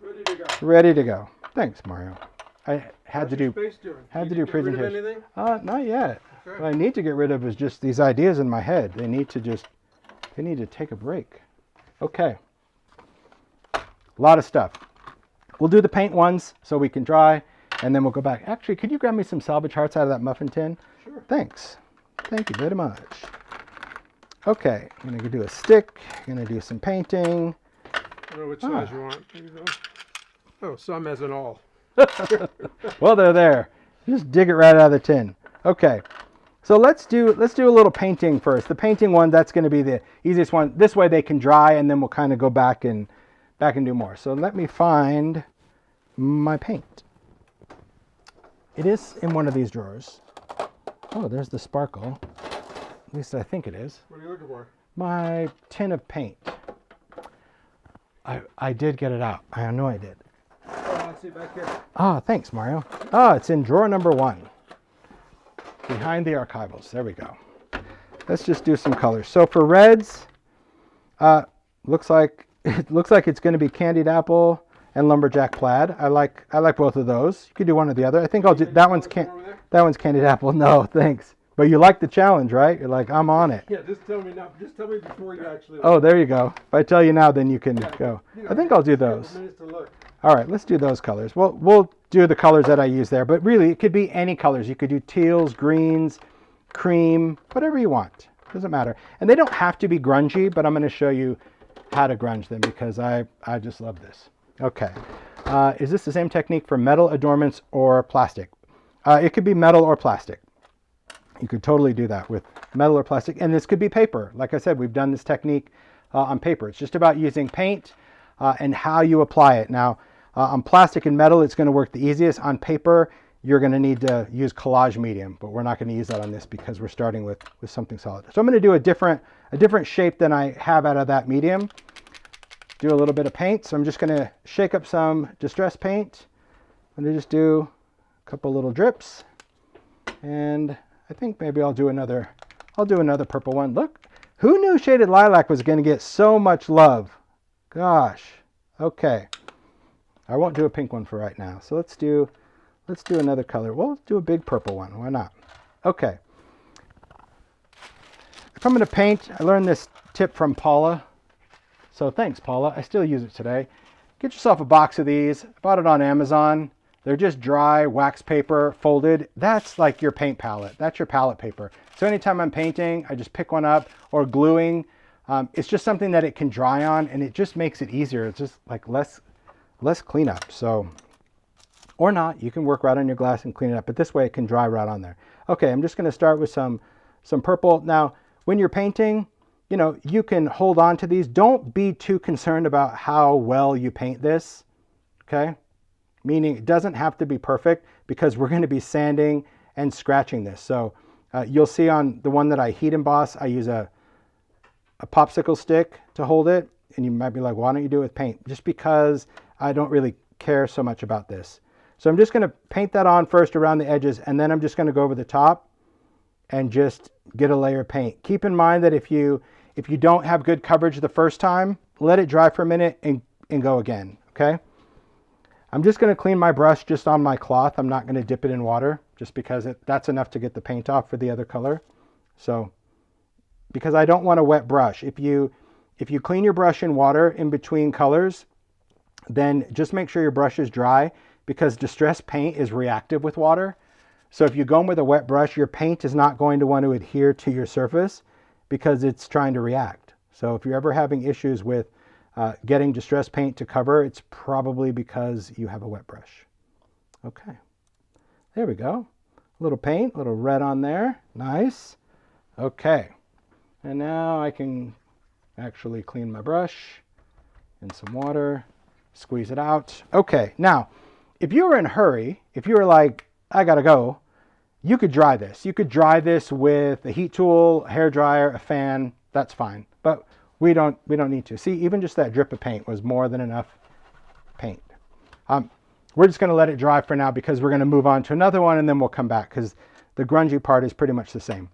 Ready to go. Ready to go. Thanks, Mario. I had How's to your do space doing? had to You do get rid of presentation. anything? Not yet. Okay. What I need to get rid of is just these ideas in my head. They need to take a break. Okay. A lot of stuff. We'll do the paint ones so we can dry, and then we'll go back. Actually, could you grab me some salvage hearts out of that muffin tin? Sure. Thanks. Thank you very much. Okay, I'm going to do a stick. I'm going to do some painting. I don't know which size you want. Here you go. Oh, some as an all. Well, they're there. Just dig it right out of the tin. Okay. So let's do a little painting first. The painting one, that's going to be the easiest one. This way they can dry, and then we'll kind of go back and do more. So let me find my paint. It is in one of these drawers. Oh, there's the sparkle. At least I think it is. What are you looking for? My tin of paint. I did get it out. I know I did. Oh, I see back here. Ah, thanks, Mario. Ah, it's in drawer number 1. Behind the archivals. There we go. Let's just do some colors. So for reds, looks like it's going to be candied apple and lumberjack plaid. I like both of those. You could do one or the other. I think I'll do that one's candied apple. No, thanks. But you like the challenge, right? You're like, I'm on it. Yeah, just tell me now. Just tell me before you actually look. Oh, there you go. If I tell you now, then you can go. You know, I think I'll do a couple those. minutes to look. All right, let's do those colors. We'll do the colors that I use there, but really it could be any colors. You could do teals, greens, cream, whatever you want. Doesn't matter. And they don't have to be grungy, but I'm going to show you how to grunge them because I just love this. Okay. Is this the same technique for metal adornments or plastic? It could be metal or plastic. You could totally do that with metal or plastic. And this could be paper. Like I said, we've done this technique on paper. It's just about using paint and how you apply it. Now, on plastic and metal, it's going to work the easiest. On paper, you're going to need to use collage medium, but we're not going to use that on this because we're starting with something solid. So I'm going to do a different shape than I have out of that medium. Do a little bit of paint. So I'm just going to shake up some distress paint. I'm going to just do a couple little drips. And I think maybe I'll do another purple one. Look, who knew Shaded Lilac was going to get so much love? Gosh. Okay. I won't do a pink one for right now. So let's do another color. We'll do a big purple one. Why not? Okay. If I'm going to paint, I learned this tip from Paula. So thanks, Paula. I still use it today. Get yourself a box of these. I bought it on Amazon. They're just dry wax paper folded. That's like your paint palette. That's your palette paper. So anytime I'm painting, I just pick one up, or gluing. It's just something that it can dry on, and it just makes it easier. It's just like less cleanup. So, or not, you can work right on your glass and clean it up, but this way it can dry right on there. Okay, I'm just going to start with some purple. Now, when you're painting, you know, you can hold on to these. Don't be too concerned about how well you paint this. Okay. Meaning it doesn't have to be perfect because we're going to be sanding and scratching this. So you'll see on the one that I heat emboss, I use a popsicle stick to hold it. And you might be like, why don't you do it with paint? Just because I don't really care so much about this. So I'm just going to paint that on first around the edges, and then I'm just going to go over the top and just get a layer of paint. Keep in mind that if you don't have good coverage the first time, let it dry for a minute and go again, okay? I'm just going to clean my brush just on my cloth. I'm not going to dip it in water just because that's enough to get the paint off for the other color. So, because I don't want a wet brush. If you clean your brush in water in between colors, then just make sure your brush is dry because distressed paint is reactive with water. So if you go in with a wet brush, your paint is not going to want to adhere to your surface because it's trying to react. So if you're ever having issues with getting distressed paint to cover, it's probably because you have a wet brush. Okay, there we go. A little paint, a little red on there. Nice. Okay, and now I can actually clean my brush in some water, squeeze it out. Okay, now, if you were in a hurry, if you were like, I gotta go, you could dry this. You could dry this with a heat tool, a hair dryer, a fan, that's fine. But we don't need to. See, even just that drip of paint was more than enough paint. We're just gonna let it dry for now because we're gonna move on to another one and then we'll come back because the grungy part is pretty much the same.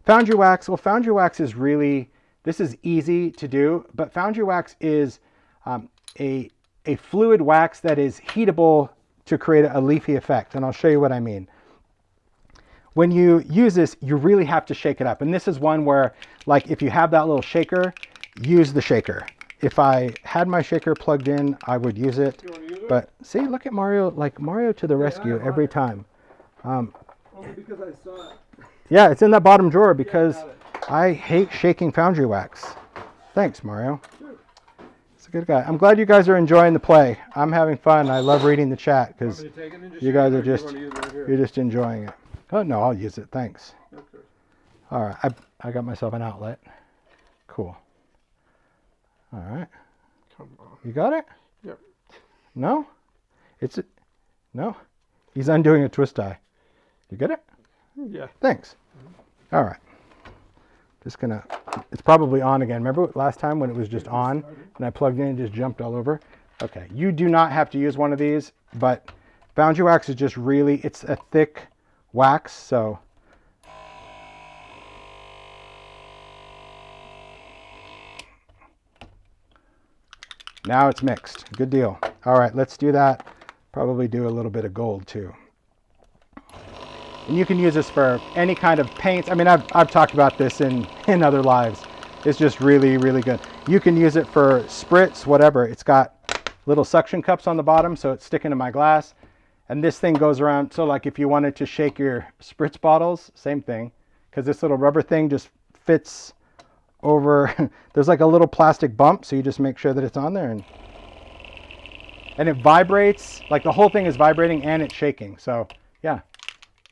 Foundry wax, well, Foundry wax is really, this is easy to do, but Foundry wax is a fluid wax that is heatable to create a leafy effect, and I'll show you what I mean. When you use this, you really have to shake it up, and this is one where, like, if you have that little shaker, use the shaker. If I had my shaker plugged in, I would use it, but see, look at Mario, like Mario to the rescue every time. Only because I saw it. Yeah, it's in that bottom drawer because I hate shaking Foundry wax. Thanks, Mario. It's a good guy. I'm glad you guys are enjoying the play. I'm having fun. I love reading the chat because you guys are you're just enjoying it. Oh, no, I'll use it. Thanks. Okay. All right. I got myself an outlet. Cool. All right. Come on. You got it? Yep. No? No? He's undoing a twist tie. You get it? Yeah. Thanks. All right. Just gonna, it's probably on again. Remember last time when it was just on and I plugged in and just jumped all over? Okay, you do not have to use one of these, but Foundry wax is just really, it's a thick wax, so. Now it's mixed. Good deal. All right, let's do that. Probably do a little bit of gold too. And you can use this for any kind of paints. I mean, I've talked about this in other lives. It's just really, really good. You can use it for spritz, whatever. It's got little suction cups on the bottom, so it's sticking to my glass. And this thing goes around. So like if you wanted to shake your spritz bottles, same thing. Because this little rubber thing just fits over. There's like a little plastic bump, so you just make sure that it's on there. And it vibrates. Like the whole thing is vibrating and it's shaking. So yeah.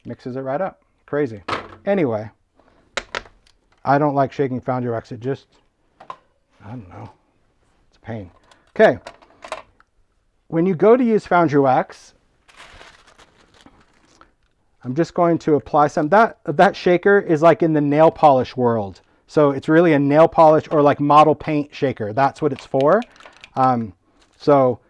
Mixes it right up. Crazy. Anyway, I don't like shaking Foundry wax. It just, I don't know. It's a pain. Okay. When you go to use Foundry wax, I'm just going to apply some. That shaker is like in the nail polish world. So it's really a nail polish or like model paint shaker. That's what it's for. So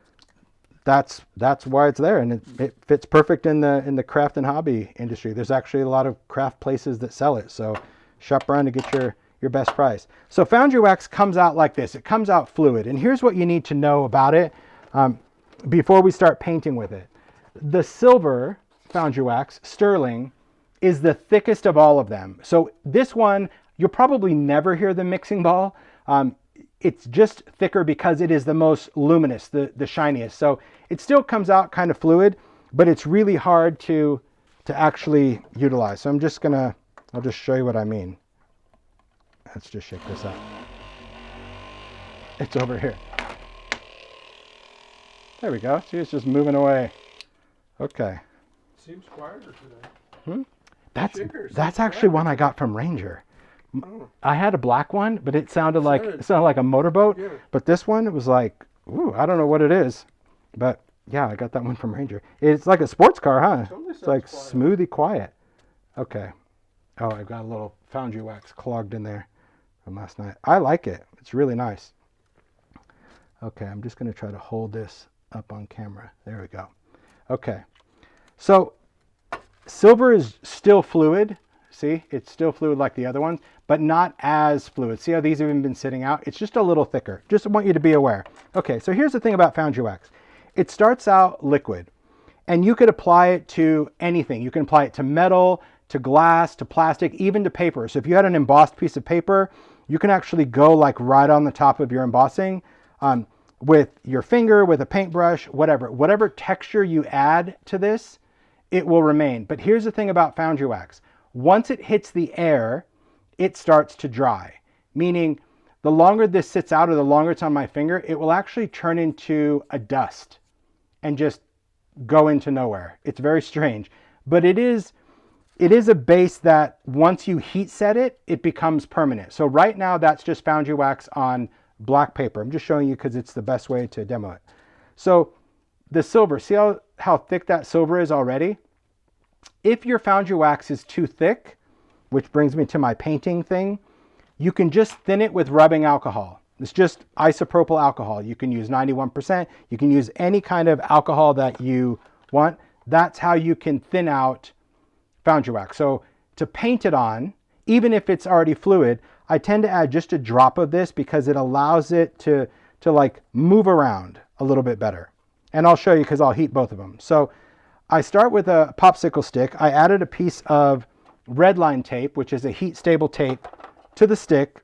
that's why it's there, and it fits perfect in the craft and hobby industry. There's actually a lot of craft places that sell it, so shop around to get your best price. So Foundry wax comes out like this. It comes out fluid, and here's what you need to know about it before we start painting with it. The silver Foundry wax, sterling, is the thickest of all of them. So this one, you'll probably never hear the mixing ball. It's just thicker because it is the most luminous, the shiniest. So it still comes out kind of fluid, but it's really hard to actually utilize. So I'll just show you what I mean. Let's just shake this up. It's over here. There we go. See, it's just moving away. Okay. Seems quieter today. That's actually one I got from Ranger. Oh. I had a black one, but it sounded like a motorboat. Yeah. But this one, it was like, ooh, I don't know what it is. But yeah, I got that one from Ranger. It's like a sports car, huh? It's like quiet. Smoothly quiet. Okay. Oh, I've got a little Foundry wax clogged in there from last night. I like it. It's really nice. Okay, I'm just going to try to hold this up on camera. There we go. Okay. So silver is still fluid. See, it's still fluid like the other ones, but not as fluid. See how these have even been sitting out? It's just a little thicker. Just want you to be aware. Okay, so here's the thing about Foundry wax. It starts out liquid, and you could apply it to anything. You can apply it to metal, to glass, to plastic, even to paper. So if you had an embossed piece of paper, you can actually go like right on the top of your embossing with your finger, with a paintbrush, whatever texture you add to this, it will remain. But here's the thing about Foundry wax. Once it hits the air, it starts to dry, meaning the longer this sits out or the longer it's on my finger, it will actually turn into a dust and just go into nowhere. It's very strange, but it is a base that once you heat set it, it becomes permanent. So right now that's just Foundry wax on black paper. I'm just showing you because it's the best way to demo it. So the silver, see how thick that silver is already? If your Foundry wax is too thick, which brings me to my painting thing, you can just thin it with rubbing alcohol. It's just isopropyl alcohol. You can use 91%. You can use any kind of alcohol that you want. That's how you can thin out Foundry wax. So to paint it on, even if it's already fluid, I tend to add just a drop of this because it allows it to like move around a little bit better. And I'll show you because I'll heat both of them. So I start with a popsicle stick. I added a piece of red line tape, which is a heat stable tape, to the stick.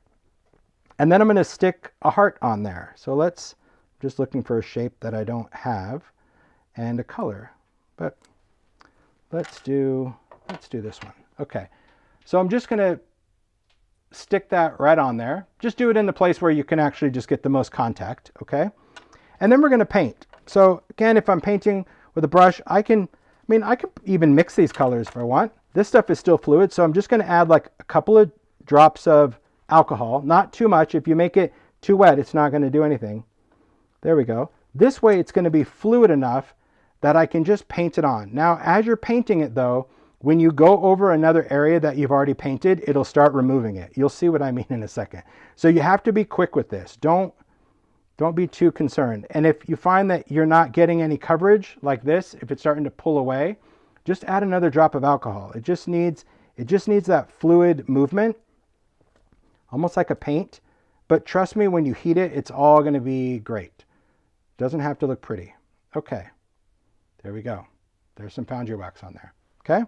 And then I'm going to stick a heart on there. So just looking for a shape that I don't have and a color. But let's do this one. Okay. So I'm just going to stick that right on there. Just do it in the place where you can actually just get the most contact. Okay. And then we're going to paint. So again, if I'm painting with a brush, I could even mix these colors if I want. This stuff is still fluid, so I'm just going to add like a couple of drops of alcohol, not too much. If you make it too wet, it's not going to do anything. There we go. This way it's going to be fluid enough that I can just paint it on. Now, as you're painting it though, when you go over another area that you've already painted, it'll start removing it. You'll see what I mean in a second. So you have to be quick with this. Don't be too concerned. And if you find that you're not getting any coverage like this, if it's starting to pull away, just add another drop of alcohol. It just needs that fluid movement, almost like a paint. But trust me, when you heat it, it's all going to be great. Doesn't have to look pretty. Okay, there we go. There's some Foundry wax on there. Okay,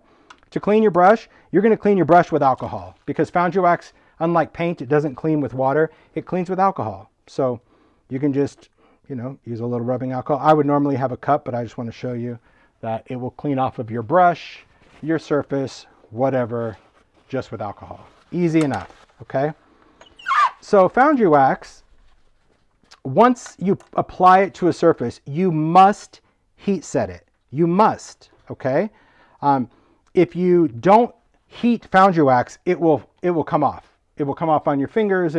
to clean your brush, you're going to clean your brush with alcohol, because Foundry wax, unlike paint, it doesn't clean with water. It cleans with alcohol. So you can just, use a little rubbing alcohol. I would normally have a cup, but I just want to show you that it will clean off of your brush, your surface, whatever, just with alcohol. Easy enough, okay? So Foundry wax, once you apply it to a surface, you must heat set it. You must, okay? If you don't heat Foundry wax, it will come off. It will come off on your fingers.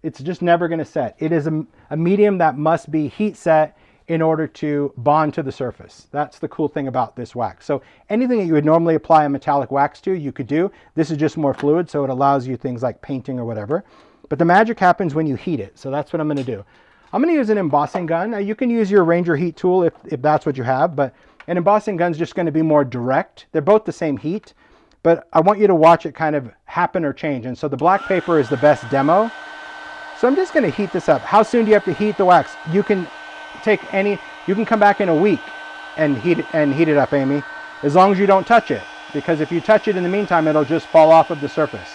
It's just never going to set. It is a medium that must be heat set in order to bond to the surface. That's the cool thing about this wax. So anything that you would normally apply a metallic wax to, you could do. This is just more fluid, so it allows you things like painting or whatever. But the magic happens when you heat it. So that's what I'm going to do. I'm going to use an embossing gun. Now, you can use your Ranger heat tool if that's what you have, but an embossing gun is just going to be more direct. They're both the same heat, but I want you to watch it kind of happen or change. And so the black paper is the best demo. So I'm just going to heat this up. How soon do you have to heat the wax? You can come back in a week and heat it up, Amy, as long as you don't touch it, because if you touch it in the meantime, it'll just fall off of the surface.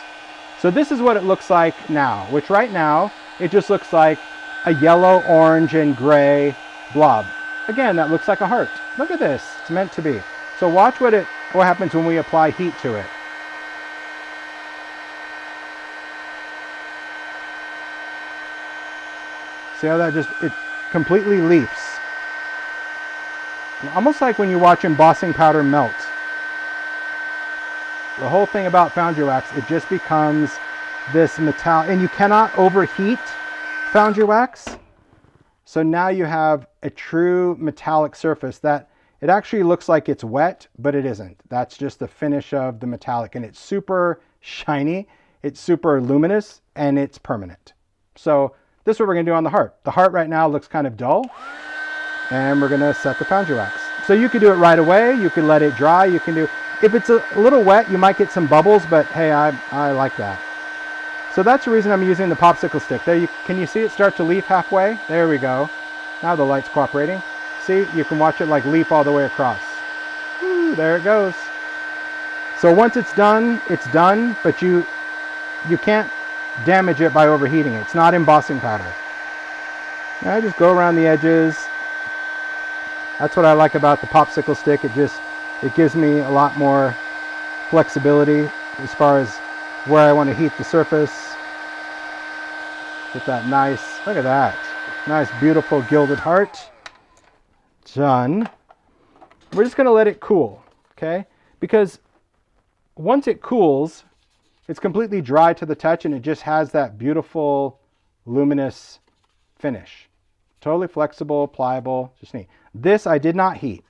So this is what it looks like now, which right now, it just looks like a yellow, orange, and gray blob. Again, that looks like a heart. Look at this, it's meant to be. So watch what happens when we apply heat to it. See how that it completely leaps. Almost like when you watch embossing powder melt. The whole thing about Foundry wax, it just becomes this metal, and you cannot overheat Foundry wax. So now you have a true metallic surface that it actually looks like it's wet, but it isn't. That's just the finish of the metallic, and it's super shiny, it's super luminous, and it's permanent. So this is what we're going to do on the heart. The heart right now looks kind of dull, and we're going to set the Foundry wax. So you can do it right away. You can let it dry. You can do, if it's a little wet, you might get some bubbles, but hey, I like that. So that's the reason I'm using the popsicle stick. There, can you see it start to leaf halfway? There we go. Now the light's cooperating. See, you can watch it like leaf all the way across. Woo, there it goes. So once it's done, but you can't damage it by overheating it. It's not embossing powder. Now I just go around the edges. That's what I like about the popsicle stick. It gives me a lot more flexibility as far as where I want to heat the surface. Get that nice, look at that. Nice, beautiful gilded heart. Done. We're just going to let it cool, okay? Because once it cools, it's completely dry to the touch, and it just has that beautiful, luminous finish. Totally flexible, pliable, just neat. This I did not heat.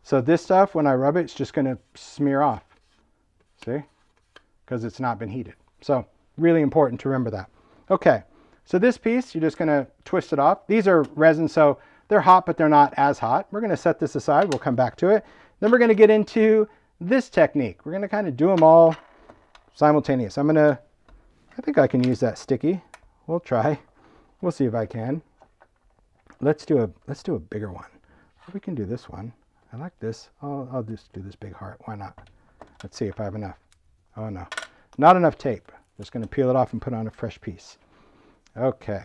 So this stuff, when I rub it, it's just going to smear off. See? Because it's not been heated. So really important to remember that. Okay, so this piece, you're just going to twist it off. These are resin, so they're hot, but they're not as hot. We're going to set this aside. We'll come back to it. Then we're going to get into this technique. We're going to kind of do them all simultaneous. I think I can use that sticky. We'll try. We'll see if I can. Let's do a bigger one. We can do this one. I like this. I'll just do this big heart. Why not? Let's see if I have enough. Oh no, not enough tape. Just going to peel it off and put on a fresh piece. Okay.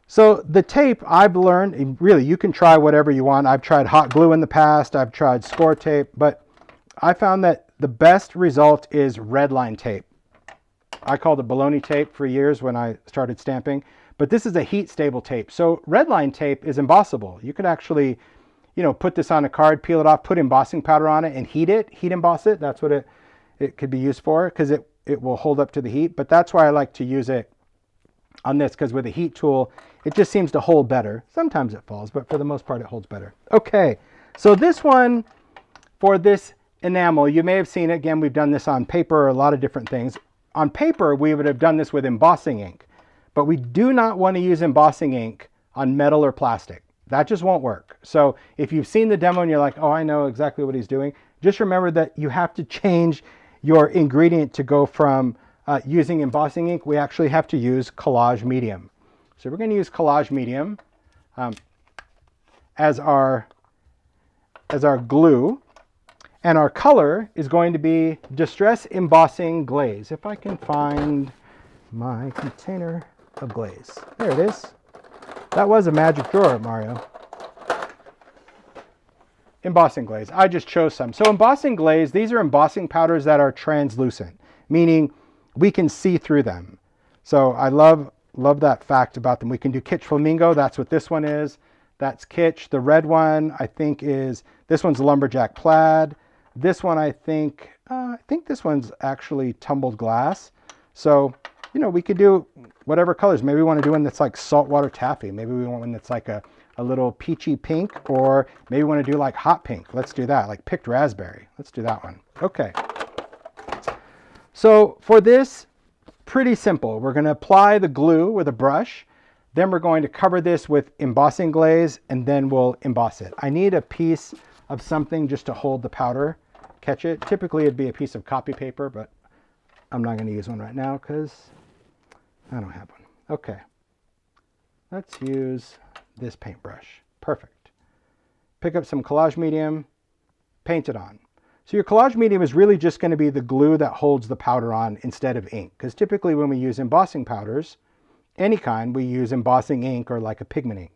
So the tape, I've learned, really, you can try whatever you want. I've tried hot glue in the past. I've tried score tape, but I found that the best result is red line tape. I called it baloney tape for years when I started stamping, but this is a heat stable tape. So red line tape is embossable. You could actually, put this on a card, peel it off, put embossing powder on it and heat emboss it. That's what it could be used for, because it will hold up to the heat. But that's why I like to use it on this, because with a heat tool, it just seems to hold better. Sometimes it falls, but for the most part, it holds better. Okay, so this one, for this enamel. You may have seen it. Again, we've done this on paper or a lot of different things. On paper, we would have done this with embossing ink, but we do not want to use embossing ink on metal or plastic. That just won't work. So if you've seen the demo and you're like, oh, I know exactly what he's doing, just remember that you have to change your ingredient to go from using embossing ink. We actually have to use collage medium. So we're going to use collage medium as our glue. And our color is going to be Distress Embossing Glaze. If I can find my container of glaze. There it is. That was a magic drawer, Mario. Embossing glaze. I just chose some. So embossing glaze, these are embossing powders that are translucent, meaning we can see through them. So I love that fact about them. We can do Kitsch Flamingo. That's what this one is. That's Kitsch. The red one, I think, is, this one's Lumberjack Plaid. This one, I think this one's actually Tumbled Glass. So, you know, we could do whatever colors. Maybe we want to do one that's like Saltwater Taffy. Maybe we want one that's like a little peachy pink, or maybe we want to do like hot pink. Let's do that, like Picked Raspberry. Let's do that one. Okay. So for this, pretty simple. We're going to apply the glue with a brush. Then we're going to cover this with embossing glaze, and then we'll emboss it. I need a piece of something just to hold the powder, catch it. Typically it'd be a piece of copy paper, but I'm not going to use one right now because I don't have one. Okay. Let's use this paintbrush. Perfect. Pick up some collage medium, paint it on. So your collage medium is really just going to be the glue that holds the powder on instead of ink. Because typically when we use embossing powders, any kind, we use embossing ink or like a pigment ink.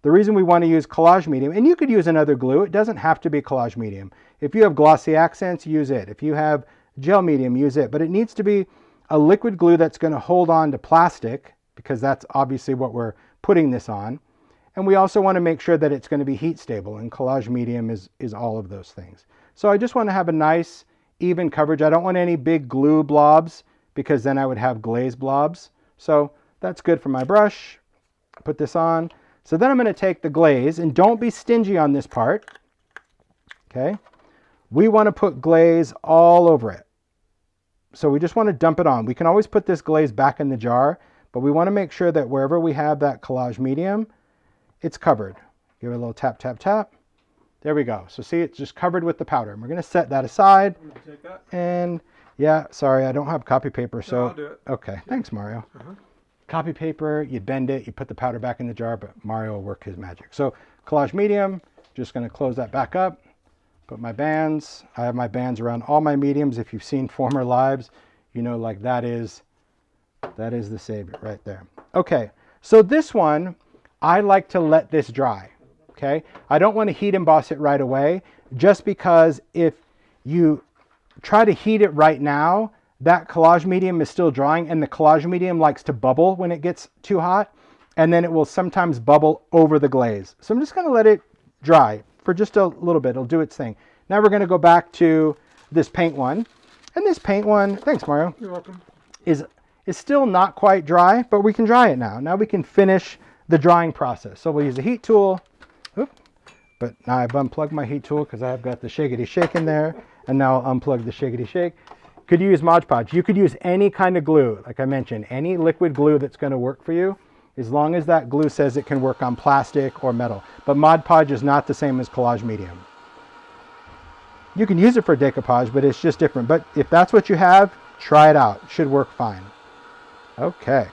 The reason we want to use collage medium, and you could use another glue, it doesn't have to be collage medium. If you have glossy accents, use it. If you have gel medium, use it. But it needs to be a liquid glue that's going to hold on to plastic, because that's obviously what we're putting this on. And we also want to make sure that it's going to be heat stable, and collage medium is all of those things. So I just want to have a nice even coverage. I don't want any big glue blobs, because then I would have glaze blobs. So that's good for my brush. Put this on. So then I'm going to take the glaze, and don't be stingy on this part. Okay. We want to put glaze all over it. So we just want to dump it on. We can always put this glaze back in the jar, but we want to make sure that wherever we have that collage medium, it's covered. Give it a little tap, tap, tap. There we go. So see, it's just covered with the powder. And we're going to set that aside. I'm gonna take that. And yeah, sorry, I don't have copy paper. So No, I'll do it. Okay, thanks, Mario. Copy paper, you bend it, you put the powder back in the jar, but Mario will work his magic. So collage medium, just going to close that back up. Put my bands. I have my bands around all my mediums. If you've seen former lives, you know, like that is the savior right there. Okay, so this one, I like to let this dry. Okay, I don't want to heat emboss it right away, just because if you try to heat it right now, that collage medium is still drying, and the collage medium likes to bubble when it gets too hot, and then it will sometimes bubble over the glaze. So I'm just going to let it dry for just a little bit. It'll do its thing. Now we're going to go back to this paint one, and this paint one, thanks Mario, You're welcome. is still not quite dry, but we can dry it now. Now we can finish the drying process. So we'll use a heat tool. Oop. But now I've unplugged my heat tool because I've got the shakety shake in there, and now I'll unplug the shakety shake. Could use Mod Podge. You could use any kind of glue, like I mentioned, any liquid glue that's going to work for you, as long as that glue says it can work on plastic or metal. But Mod Podge is not the same as collage medium. You can use it for decoupage, but it's just different. But if that's what you have, try it out. It should work fine. Okay.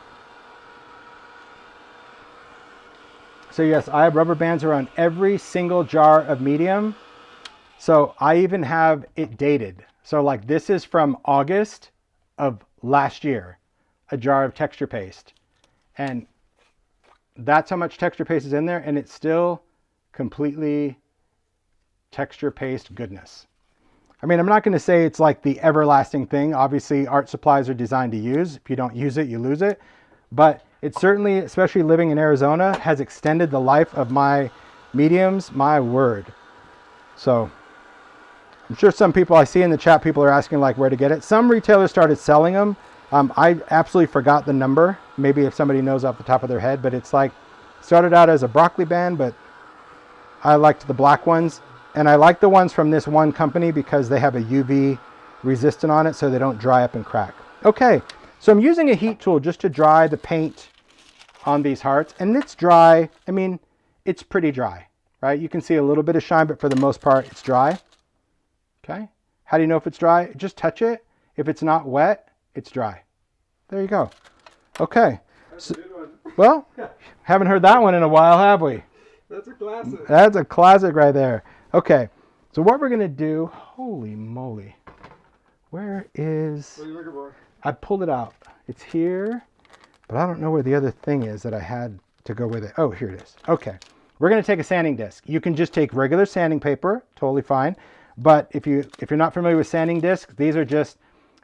So yes, I have rubber bands around every single jar of medium. So I even have it dated. So like this is from August of last year, a jar of texture paste. And that's how much texture paste is in there, and it's still completely texture paste goodness. I mean, I'm not going to say it's like the everlasting thing. Obviously, art supplies are designed to use. If you don't use it, you lose it. But it certainly, especially living in Arizona, has extended the life of my mediums, my word. So I'm sure some people I see in the chat, people are asking like where to get it. Some retailers started selling them. I absolutely forgot the number. Maybe if somebody knows off the top of their head, but it's like, started out as a broccoli band, but I liked the black ones. And I like the ones from this one company because they have a UV resistant on it so they don't dry up and crack. Okay, so I'm using a heat tool just to dry the paint on these hearts. And it's dry. I mean, it's pretty dry, right? You can see a little bit of shine, but for the most part, it's dry. Okay, how do you know if it's dry? Just touch it. If it's not wet, it's dry. There you go. Okay. That's a good one. Well, haven't heard that one in a while, have we? That's a classic. That's a classic right there. Okay, so what we're going to do, holy moly, where is, What are you looking for? I pulled it out. It's here, but I don't know where the other thing is that I had to go with it. Oh, here it is. Okay, we're going to take a sanding disc. You can just take regular sanding paper, totally fine. But if you're not familiar with sanding discs, these are just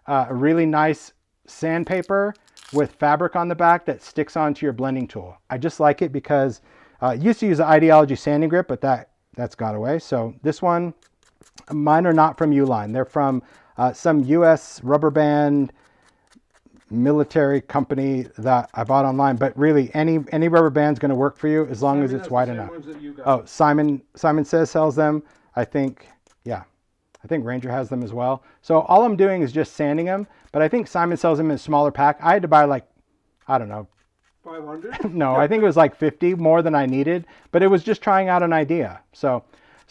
a really nice sandpaper with fabric on the back that sticks onto your blending tool. I just like it because I used to use the Ideology sanding grip, but that's gone away. So this one, mine are not from Uline. They're from some US rubber band military company that I bought online. But really, any rubber band's going to work for you as long as it's wide enough. Oh, Simon Says sells them. I think, yeah. I think Ranger has them as well. So all I'm doing is just sanding them, but I think Simon sells them in a smaller pack. I had to buy like, I don't know. 500? No, I think it was like 50 more than I needed, but it was just trying out an idea. So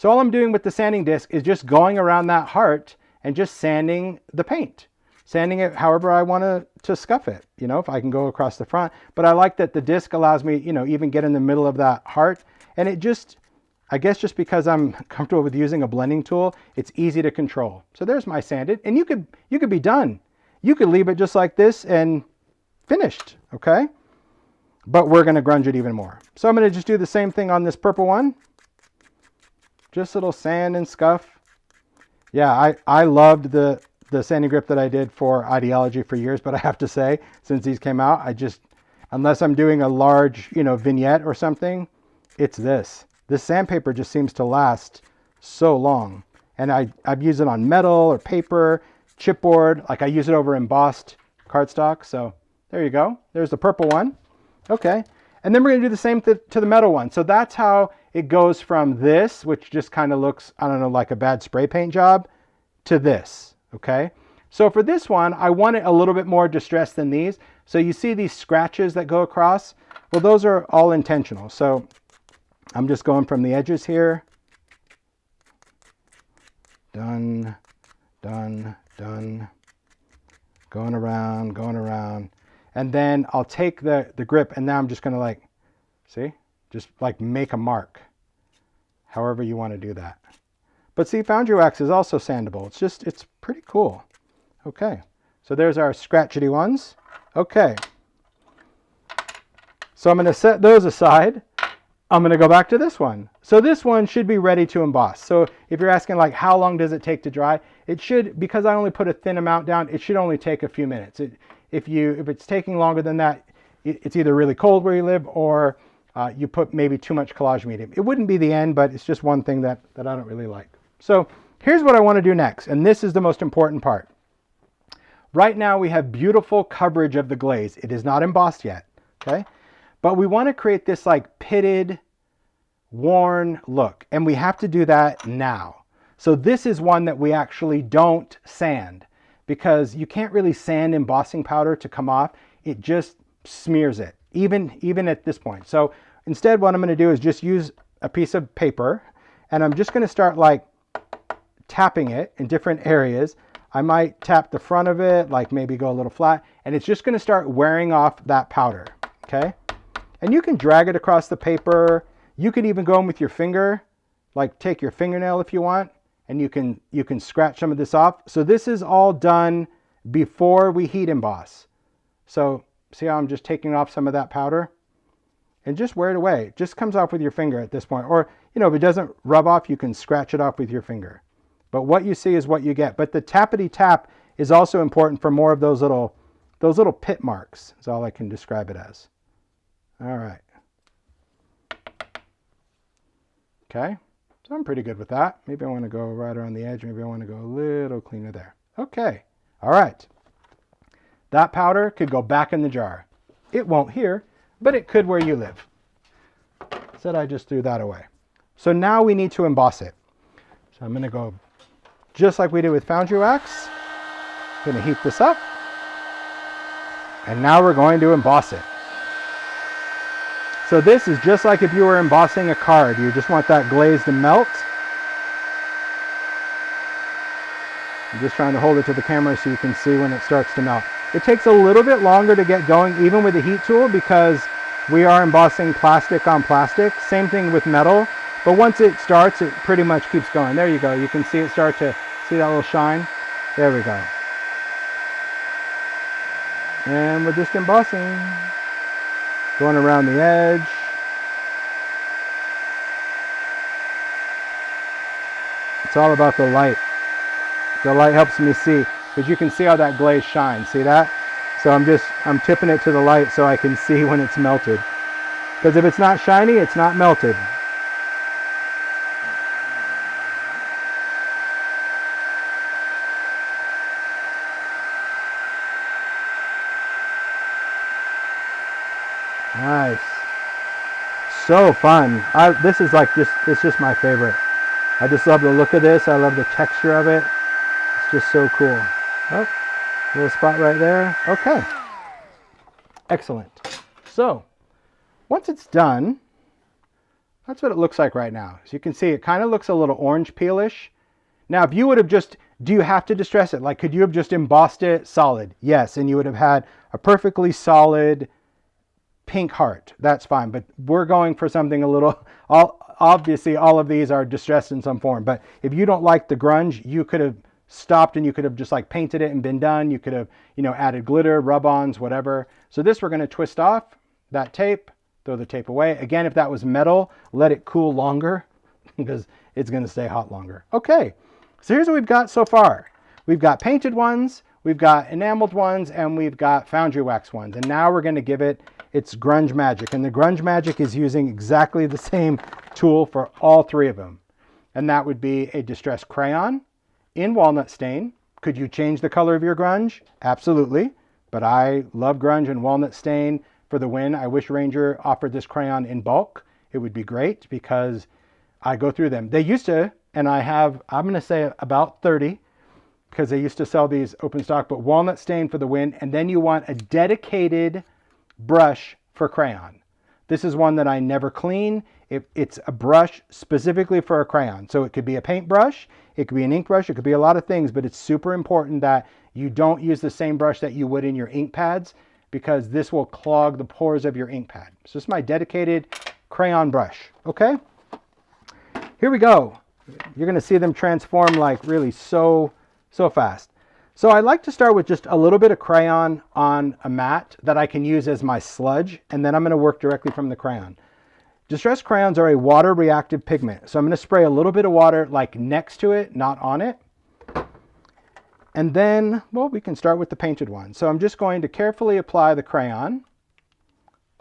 all I'm doing with the sanding disc is just going around that heart and just sanding the paint. Sanding it however I want to scuff it, you know, if I can go across the front. But I like that the disc allows me, you know, even get in the middle of that heart. And it just, I guess just because I'm comfortable with using a blending tool, it's easy to control. So there's my sanded, and you could be done. You could leave it just like this and finished, okay? But we're gonna grunge it even more. So I'm gonna just do the same thing on this purple one. Just a little sand and scuff. Yeah, I loved the sanding grip that I did for Ideology for years, but I have to say, since these came out, I just, unless I'm doing a large, you know, vignette or something, it's this. This sandpaper just seems to last so long. And I've used it on metal or paper, chipboard, like I use it over embossed cardstock. So there you go. There's the purple one. Okay. And then we're going to do the same to the metal one. So that's how it goes from this, which just kind of looks, I don't know, like a bad spray paint job, to this. Okay. So for this one, I want it a little bit more distressed than these. So you see these scratches that go across? Well, those are all intentional. So I'm just going from the edges here. Done, done, done. Going around, going around. And then I'll take the grip, and now I'm just going to like, see? Just like make a mark. However you want to do that. But see, Foundry wax is also sandable. It's pretty cool. Okay. So there's our scratchety ones. Okay. So I'm going to set those aside. I'm going to go back to this one. So this one should be ready to emboss. So if you're asking like how long does it take to dry, it should, because I only put a thin amount down, it should only take a few minutes. If it's taking longer than that, it's either really cold where you live or you put maybe too much collage medium. It wouldn't be the end, but it's just one thing that I don't really like. So here's what I want to do next, and this is the most important part. Right now we have beautiful coverage of the glaze. It is not embossed yet, okay? But we want to create this like pitted, worn look, and we have to do that now. So this is one that we actually don't sand because you can't really sand embossing powder to come off. It just smears it, even at this point. So instead what I'm going to do is just use a piece of paper, and I'm just going to start like tapping it in different areas. I might tap the front of it, like maybe go a little flat, and it's just going to start wearing off that powder, okay? And you can drag it across the paper. You could even go in with your finger, like take your fingernail if you want, and you can scratch some of this off. So this is all done before we heat emboss. So see how I'm just taking off some of that powder? And just wear it away. It just comes off with your finger at this point. Or, you know, if it doesn't rub off, you can scratch it off with your finger. But what you see is what you get. But the tappity tap is also important for more of those little pit marks, is all I can describe it as. All right. Okay, so I'm pretty good with that. Maybe I want to go right around the edge. Maybe I want to go a little cleaner there. Okay, all right. That powder could go back in the jar. It won't here, but it could where you live. Said I just threw that away. So now we need to emboss it. So I'm going to go just like we did with Foundry wax. I'm going to heat this up. And now we're going to emboss it. So this is just like if you were embossing a card. You just want that glaze to melt. I'm just trying to hold it to the camera so you can see when it starts to melt. It takes a little bit longer to get going even with the heat tool because we are embossing plastic on plastic. Same thing with metal. But once it starts, it pretty much keeps going. There you go. You can see it start to, see that little shine? There we go. And we're just embossing. Going around the edge. It's all about the light. The light helps me see, because you can see how that glaze shines. See that? So I'm tipping it to the light so I can see when it's melted. Because if it's not shiny, it's not melted. Nice. So fun. This is like it's just my favorite. I just love the look of this. I love the texture of it. It's just so cool. Oh, little spot right there. Okay. Excellent. So, once it's done, that's what it looks like right now. As you can see, it kind of looks a little orange peelish. Now, if you would have just, do you have to distress it? Like, could you have just embossed it solid? Yes, and you would have had a perfectly solid pink heart. That's fine, but we're going for something a little, obviously all of these are distressed in some form, but if you don't like the grunge, you could have stopped and you could have just like painted it and been done. You could have, you know, added glitter, rub-ons, whatever. So this we're going to twist off that tape, throw the tape away. Again, if that was metal, let it cool longer because it's going to stay hot longer. Okay, so here's what we've got so far. We've got painted ones, we've got enameled ones, and we've got Foundry wax ones. And now we're going to give it its grunge magic. And the grunge magic is using exactly the same tool for all three of them. And that would be a distressed crayon in walnut stain. Could you change the color of your grunge? Absolutely. But I love grunge and walnut stain for the win. I wish Ranger offered this crayon in bulk. It would be great because I go through them. They used to, and I have, I'm going to say about 30, because they used to sell these open stock, but walnut stain for the win. And then you want a dedicated brush for crayon. This is one that I never clean. It's a brush specifically for a crayon. So it could be a paint brush, it could be an ink brush, it could be a lot of things, but it's super important that you don't use the same brush that you would in your ink pads because this will clog the pores of your ink pad. So this is my dedicated crayon brush, okay? Here we go. You're gonna see them transform like really so fast. So I like to start with just a little bit of crayon on a mat that I can use as my sludge, and then I'm going to work directly from the crayon. Distressed crayons are a water reactive pigment. So I'm going to spray a little bit of water like next to it, not on it. And then, well, we can start with the painted one. So I'm just going to carefully apply the crayon.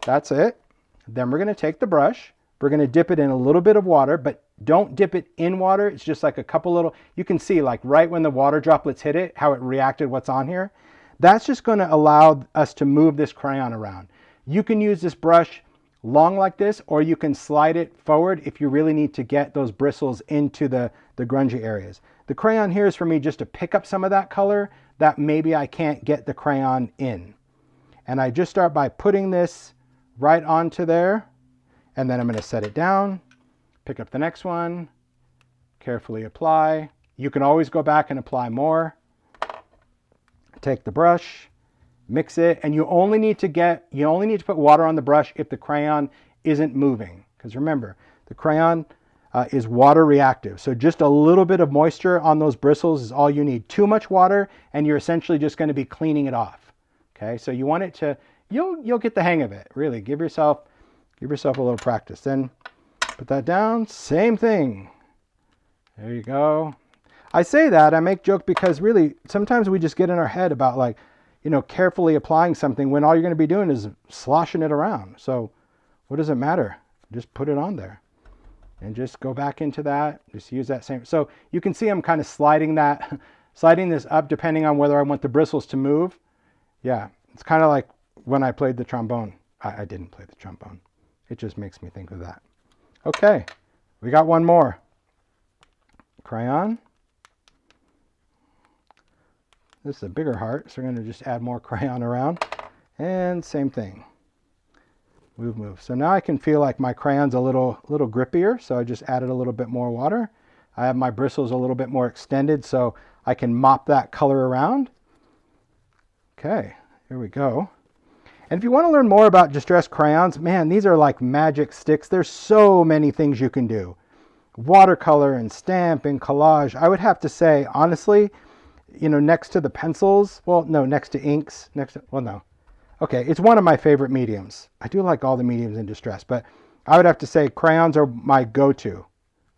That's it. Then we're going to take the brush. We're going to dip it in a little bit of water, but don't dip it in water. It's just like a couple little, you can see like right when the water droplets hit it, how it reacted what's on here. That's just going to allow us to move this crayon around. You can use this brush long like this, or you can slide it forward if you really need to get those bristles into the grungy areas. The crayon here is for me just to pick up some of that color that maybe I can't get the crayon in. And I just start by putting this right onto there, and then I'm going to set it down. Pick up the next one, carefully apply. You can always go back and apply more. Take the brush, mix it, and you only need to put water on the brush if the crayon isn't moving. Because remember, the crayon is water reactive. So just a little bit of moisture on those bristles is all you need. Too much water, and you're essentially just going to be cleaning it off. Okay, so you want it to, you'll get the hang of it. Really, give yourself a little practice. Then put that down, same thing. There you go. I say that, I make joke because really, sometimes we just get in our head about like, you know, carefully applying something when all you're going to be doing is sloshing it around. So what does it matter? Just put it on there and just go back into that. Just use that same. So you can see I'm kind of sliding this up depending on whether I want the bristles to move. Yeah, it's kind of like when I played the trombone. I didn't play the trombone. It just makes me think of that. Okay, we got one more. crayon. This is a bigger heart, so we're going to just add more crayon around. And same thing. Move, move. So now I can feel like my crayon's a little grippier, so I just added a little bit more water. I have my bristles a little bit more extended, so I can mop that color around. Okay, here we go. And if you want to learn more about distress crayons, man, these are like magic sticks. There's so many things you can do. Watercolor and stamp and collage. I would have to say, honestly, you know, next to the pencils, well, no, next to inks, well, no. Okay, it's one of my favorite mediums. I do like all the mediums in distress, but I would have to say crayons are my go-to.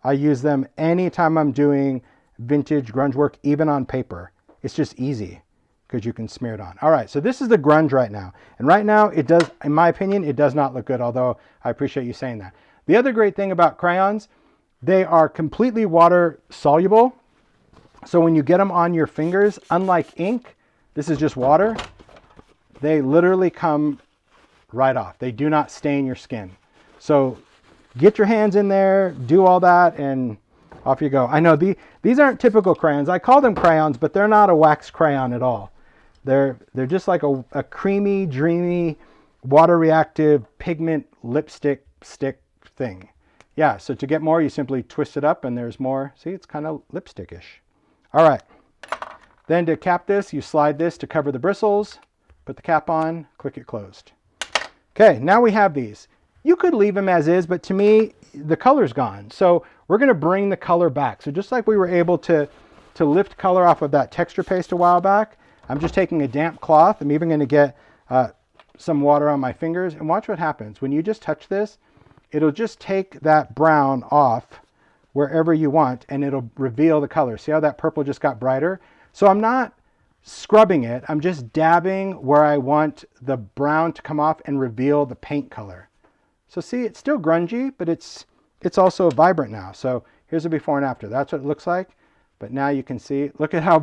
I use them anytime I'm doing vintage grunge work, even on paper. It's just easy because you can smear it on. All right, so this is the grunge right now. And right now it does, in my opinion, it does not look good, although I appreciate you saying that. The other great thing about crayons, they are completely water soluble. So when you get them on your fingers, unlike ink, this is just water, they literally come right off. They do not stain your skin. So get your hands in there, do all that, and off you go. I know these aren't typical crayons. I call them crayons, but they're not a wax crayon at all. They're just like a creamy, dreamy, water-reactive pigment lipstick stick thing. Yeah, so to get more, you simply twist it up and there's more. See, it's kind of lipstick-ish. All right. Then to cap this, you slide this to cover the bristles, put the cap on, click it closed. Okay, now we have these. You could leave them as is, but to me, the color's gone. So we're going to bring the color back. So just like we were able to lift color off of that texture paste a while back, I'm just taking a damp cloth. I'm even going to get some water on my fingers. And watch what happens. When you just touch this, it'll just take that brown off wherever you want, and it'll reveal the color. See how that purple just got brighter? So I'm not scrubbing it. I'm just dabbing where I want the brown to come off and reveal the paint color. So see, it's still grungy, but it's also vibrant now. So here's a before and after. That's what it looks like. But now you can see, look at how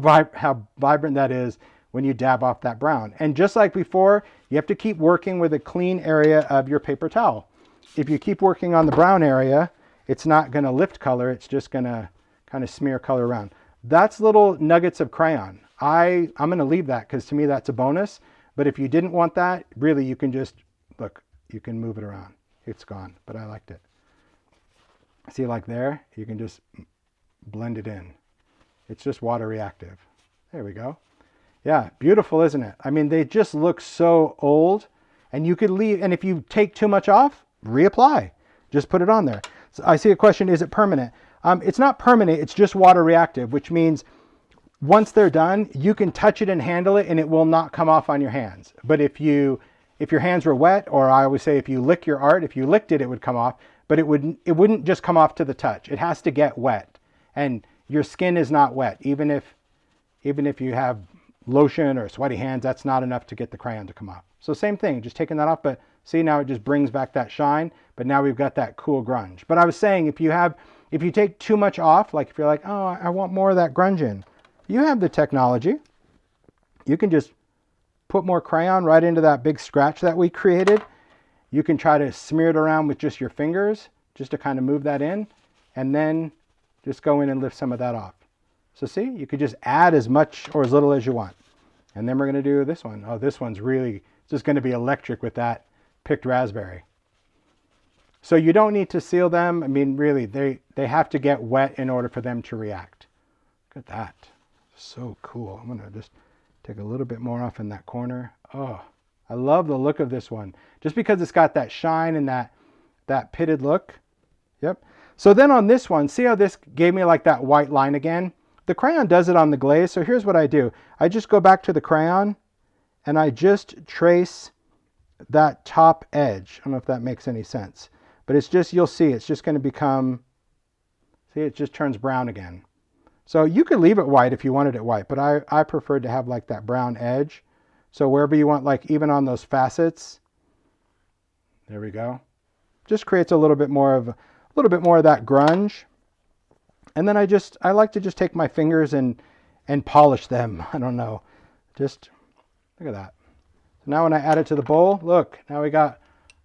vibrant that is when you dab off that brown. And just like before, you have to keep working with a clean area of your paper towel. If you keep working on the brown area, it's not going to lift color. It's just going to kind of smear color around. That's little nuggets of crayon. I'm going to leave that because to me that's a bonus. But if you didn't want that, really you can just, look, you can move it around. It's gone, but I liked it. See, like there, you can just blend it in. It's just water reactive. There we go. Yeah, beautiful, isn't it? I mean, they just look so old, and you could leave, and if you take too much off, reapply. Just put it on there. So I see a question, is it permanent? It's not permanent, it's just water reactive, which means once they're done, you can touch it and handle it and it will not come off on your hands. But if your hands were wet, or I always say if you lick your art, if you licked it, it would come off, but it wouldn't just come off to the touch. It has to get wet, and your skin is not wet. Even if you have lotion or sweaty hands, that's not enough to get the crayon to come off. So same thing, just taking that off, but see, now it just brings back that shine, but now we've got that cool grunge. But I was saying, if you take too much off, like if you're like, oh, I want more of that grunge in, you have the technology. You can just put more crayon right into that big scratch that we created. You can try to smear it around with just your fingers, just to kind of move that in, and then just go in and lift some of that off. So see, you could just add as much or as little as you want. And then we're going to do this one. Oh, this one's really just going to be electric with that picked raspberry. So you don't need to seal them. I mean, really, they have to get wet in order for them to react. Look at that. So cool. I'm going to just take a little bit more off in that corner. Oh, I love the look of this one. Just because it's got that shine and that pitted look. Yep. So then on this one, see how this gave me like that white line again? The crayon does it on the glaze. So here's what I do. I just go back to the crayon and I just trace that top edge. I don't know if that makes any sense, but it's just, you'll see, it's just going to become, see, it just turns brown again. So you could leave it white if you wanted it white, but I preferred to have like that brown edge. So wherever you want, like even on those facets, there we go. Just creates a little bit more of that grunge. And then I like to just take my fingers and polish them. I don't know. Just look at that. So now when I add it to the bowl, look, now we got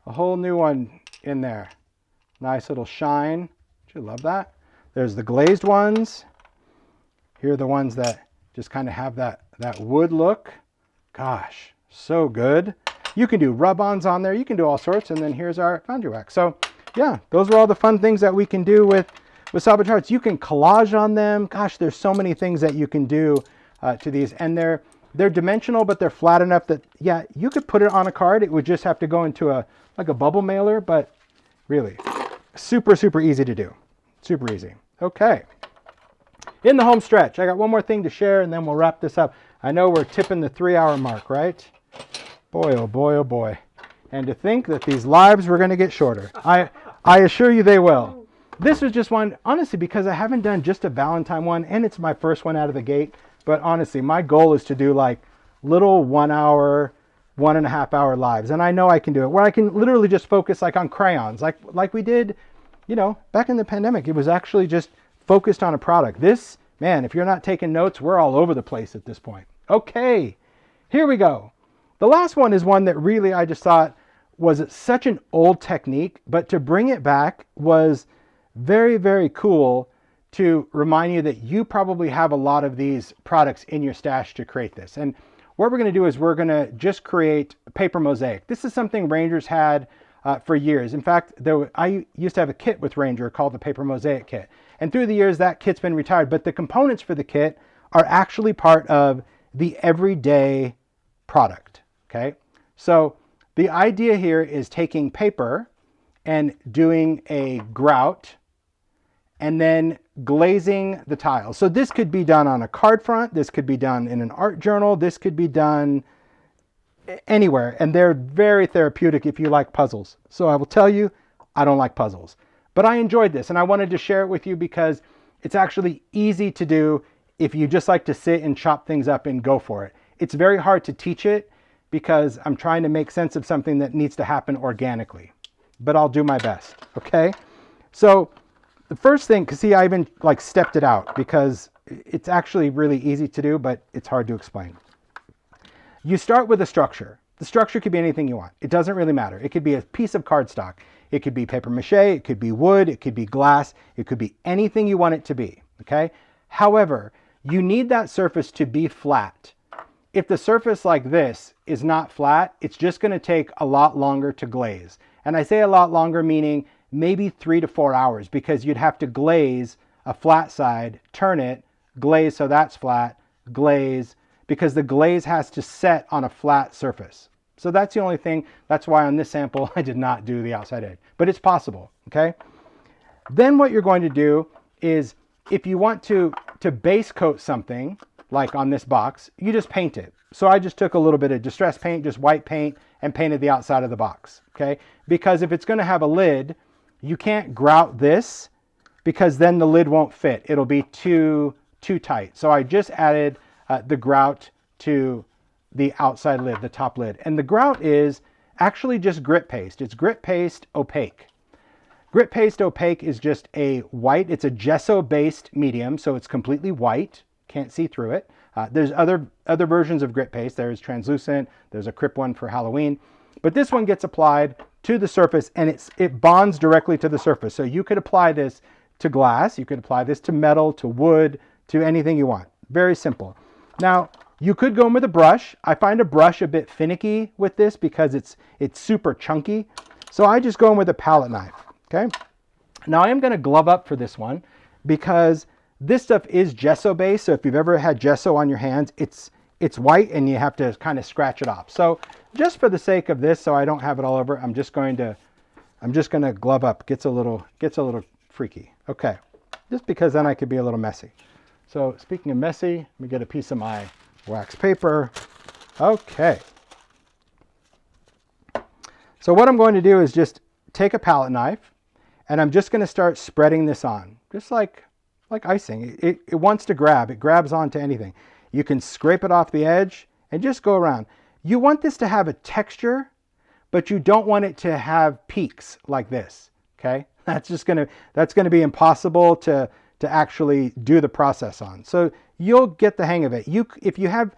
a whole new one in there. Nice little shine. Don't you love that? There's the glazed ones. Here are the ones that just kind of have that wood look. Gosh, so good. You can do rub-ons on there. You can do all sorts. And then here's our Foundry wax. So yeah, those are all the fun things that we can do with Salvaged Hearts. You can collage on them. Gosh, there's so many things that you can do to these. And they're dimensional, but they're flat enough that, yeah, you could put it on a card. It would just have to go into like a bubble mailer, but really super, super easy to do. Super easy. Okay. In the home stretch, I got one more thing to share and then we'll wrap this up. I know we're tipping the 3-hour mark, right? Boy, oh boy, oh boy. And to think that these lives were going to get shorter. I assure you they will. This was just one, honestly, because I haven't done just a Valentine one, and it's my first one out of the gate. But honestly, my goal is to do like little 1 hour, 1.5 hour lives. And I know I can do it, where I can literally just focus like on crayons, like we did, you know, back in the pandemic. It was actually just focused on a product. This, man, if you're not taking notes, we're all over the place at this point. Okay, here we go. The last one is one that really I just thought was such an old technique, but to bring it back was very, very cool to remind you that you probably have a lot of these products in your stash to create this. And what we're going to do is we're going to just create a paper mosaic. This is something Rangers had for years. In fact, I used to have a kit with Ranger called the Paper Mosaic Kit. And through the years, that kit's been retired. But the components for the kit are actually part of the everyday product. Okay, so the idea here is taking paper and doing a grout and then glazing the tiles. So this could be done on a card front. This could be done in an art journal. This could be done anywhere. And they're very therapeutic if you like puzzles. So I will tell you, I don't like puzzles. But I enjoyed this and I wanted to share it with you because it's actually easy to do if you just like to sit and chop things up and go for it. It's very hard to teach it because I'm trying to make sense of something that needs to happen organically. But I'll do my best, okay? So the first thing, because see, I even like stepped it out because it's actually really easy to do, but it's hard to explain. You start with a structure. The structure could be anything you want. It doesn't really matter. It could be a piece of cardstock. It could be paper mache. It could be wood. It could be glass. It could be anything you want it to be, okay? However, you need that surface to be flat. If the surface like this is not flat, it's just going to take a lot longer to glaze. And I say a lot longer meaning maybe 3 to 4 hours because you'd have to glaze a flat side, turn it, glaze so that's flat, glaze, because the glaze has to set on a flat surface. So that's the only thing. That's why on this sample I did not do the outside edge, but it's possible, okay? Then what you're going to do is if you want to base coat something, like on this box, you just paint it. So I just took a little bit of distress paint, just white paint, and painted the outside of the box, okay? Because if it's gonna have a lid, you can't grout this because then the lid won't fit. It'll be too tight. So I just added the grout to the outside lid, the top lid. And the grout is actually just grit paste. It's grit paste opaque. Grit paste opaque is just a white, it's a gesso-based medium, so it's completely white. Can't see through it. There's other versions of grit paste. There's translucent, there's a Crip one for Halloween, but this one gets applied to the surface and it bonds directly to the surface. So you could apply this to glass, you could apply this to metal, to wood, to anything you want. Very simple. Now, you could go in with a brush. I find a brush a bit finicky with this because it's super chunky. So I just go in with a palette knife, okay? Now I am gonna glove up for this one because this stuff is gesso based, so if you've ever had gesso on your hands, it's white and you have to kind of scratch it off. So just for the sake of this, so I don't have it all over, I'm just gonna glove up. Gets a little freaky. Okay, just because then I could be a little messy. So speaking of messy, let me get a piece of my wax paper. Okay. So what I'm going to do is just take a palette knife and I'm just going to start spreading this on, just like icing. It wants to grab. It grabs onto anything. You can scrape it off the edge and just go around. You want this to have a texture, but you don't want it to have peaks like this, okay? That's going to be impossible to actually do the process on. So you'll get the hang of it. If you have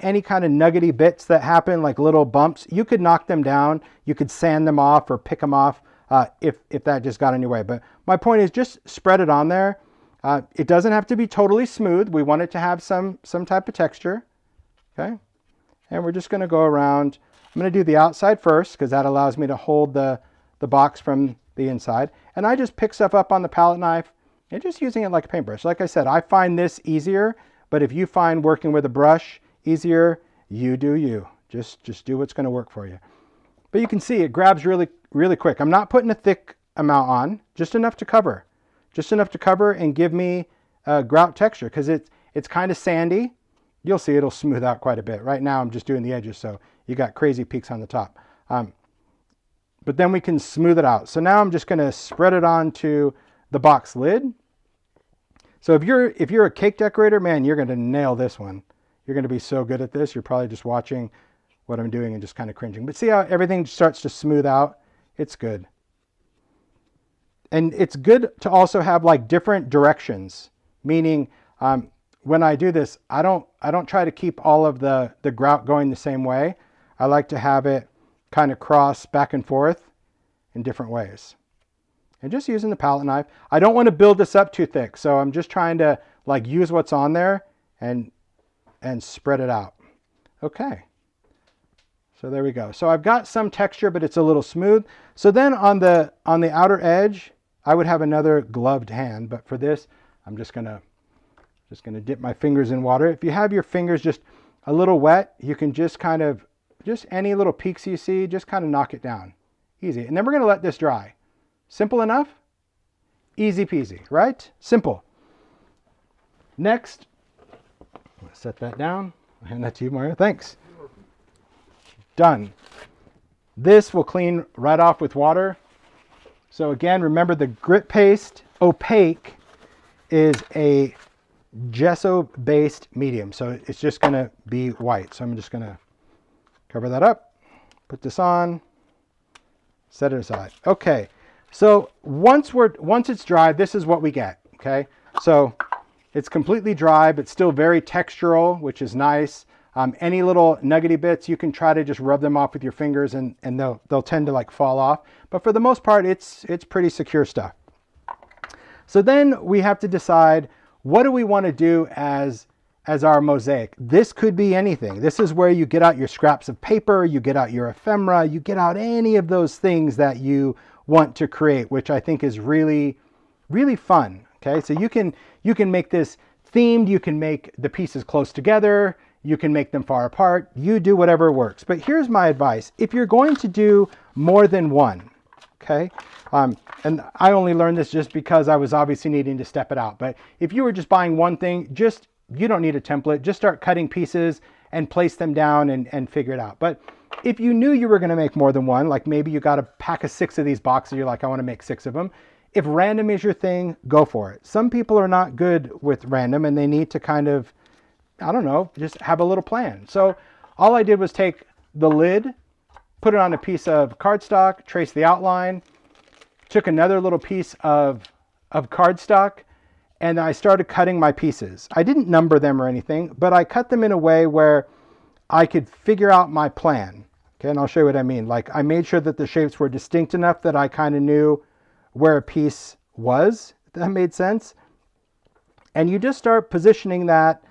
any kind of nuggety bits that happen, like little bumps, you could knock them down. You could sand them off or pick them off if that just got in your way. But my point is just spread it on there. It doesn't have to be totally smooth. We want it to have some type of texture. Okay. And we're just going to go around. I'm going to do the outside first because that allows me to hold the box from the inside. And I just pick stuff up on the palette knife and just using it like a paintbrush. Like I said, I find this easier, but if you find working with a brush easier, you do you. Just do what's going to work for you. But you can see it grabs really, really quick. I'm not putting a thick amount on, just enough to cover. Just enough to cover and give me a grout texture because it's kind of sandy. You'll see it'll smooth out quite a bit. Right now I'm just doing the edges, so you got crazy peaks on the top. But then we can smooth it out. So now I'm just going to spread it onto the box lid. So if you're a cake decorator, man, you're going to nail this one. You're going to be so good at this. You're probably just watching what I'm doing and just kind of cringing. But see how everything starts to smooth out? It's good. And it's good to also have like different directions, meaning when I do this, I don't try to keep all of the grout going the same way. I like to have it kind of cross back and forth in different ways. And just using the palette knife. I don't want to build this up too thick, so I'm just trying to like use what's on there and spread it out. Okay. So there we go. So I've got some texture, but it's a little smooth. So then on the outer edge, I would have another gloved hand, but for this, I'm just gonna dip my fingers in water. If you have your fingers just a little wet, you can just kind of, just any little peaks you see, just kind of knock it down. Easy. And then we're gonna let this dry. Simple enough? Easy peasy, right? Simple. Next, I'm gonna set that down. I'll hand that to you, Mario. Thanks. Done. This will clean right off with water. So again, remember the grit paste, opaque, is a gesso-based medium. So it's just gonna be white. So I'm just gonna cover that up, put this on, set it aside. Okay, so once it's dry, this is what we get, okay? So it's completely dry, but still very textural, which is nice. Any little nuggety bits, you can try to just rub them off with your fingers and they'll tend to like fall off. But for the most part, it's pretty secure stuff. So then we have to decide, what do we want to do as our mosaic? This could be anything. This is where you get out your scraps of paper, you get out your ephemera, you get out any of those things that you want to create, which I think is really, really fun. Okay, so you can make this themed, you can make the pieces close together, you can make them far apart, you do whatever works. But here's my advice. If you're going to do more than one, okay, and I only learned this just because I was obviously needing to step it out. But if you were just buying one thing, you don't need a template, just start cutting pieces and place them down and figure it out. But if you knew you were gonna make more than one, like maybe you got a pack of 6 of these boxes, you're like, I wanna make 6 of them. If random is your thing, go for it. Some people are not good with random and they need to kind of, I don't know, just have a little plan. So all I did was take the lid, put it on a piece of cardstock, trace the outline, took another little piece of cardstock, and I started cutting my pieces. I didn't number them or anything, but I cut them in a way where I could figure out my plan. Okay, and I'll show you what I mean. Like I made sure that the shapes were distinct enough that I kind of knew where a piece was, if that made sense. And you just start positioning that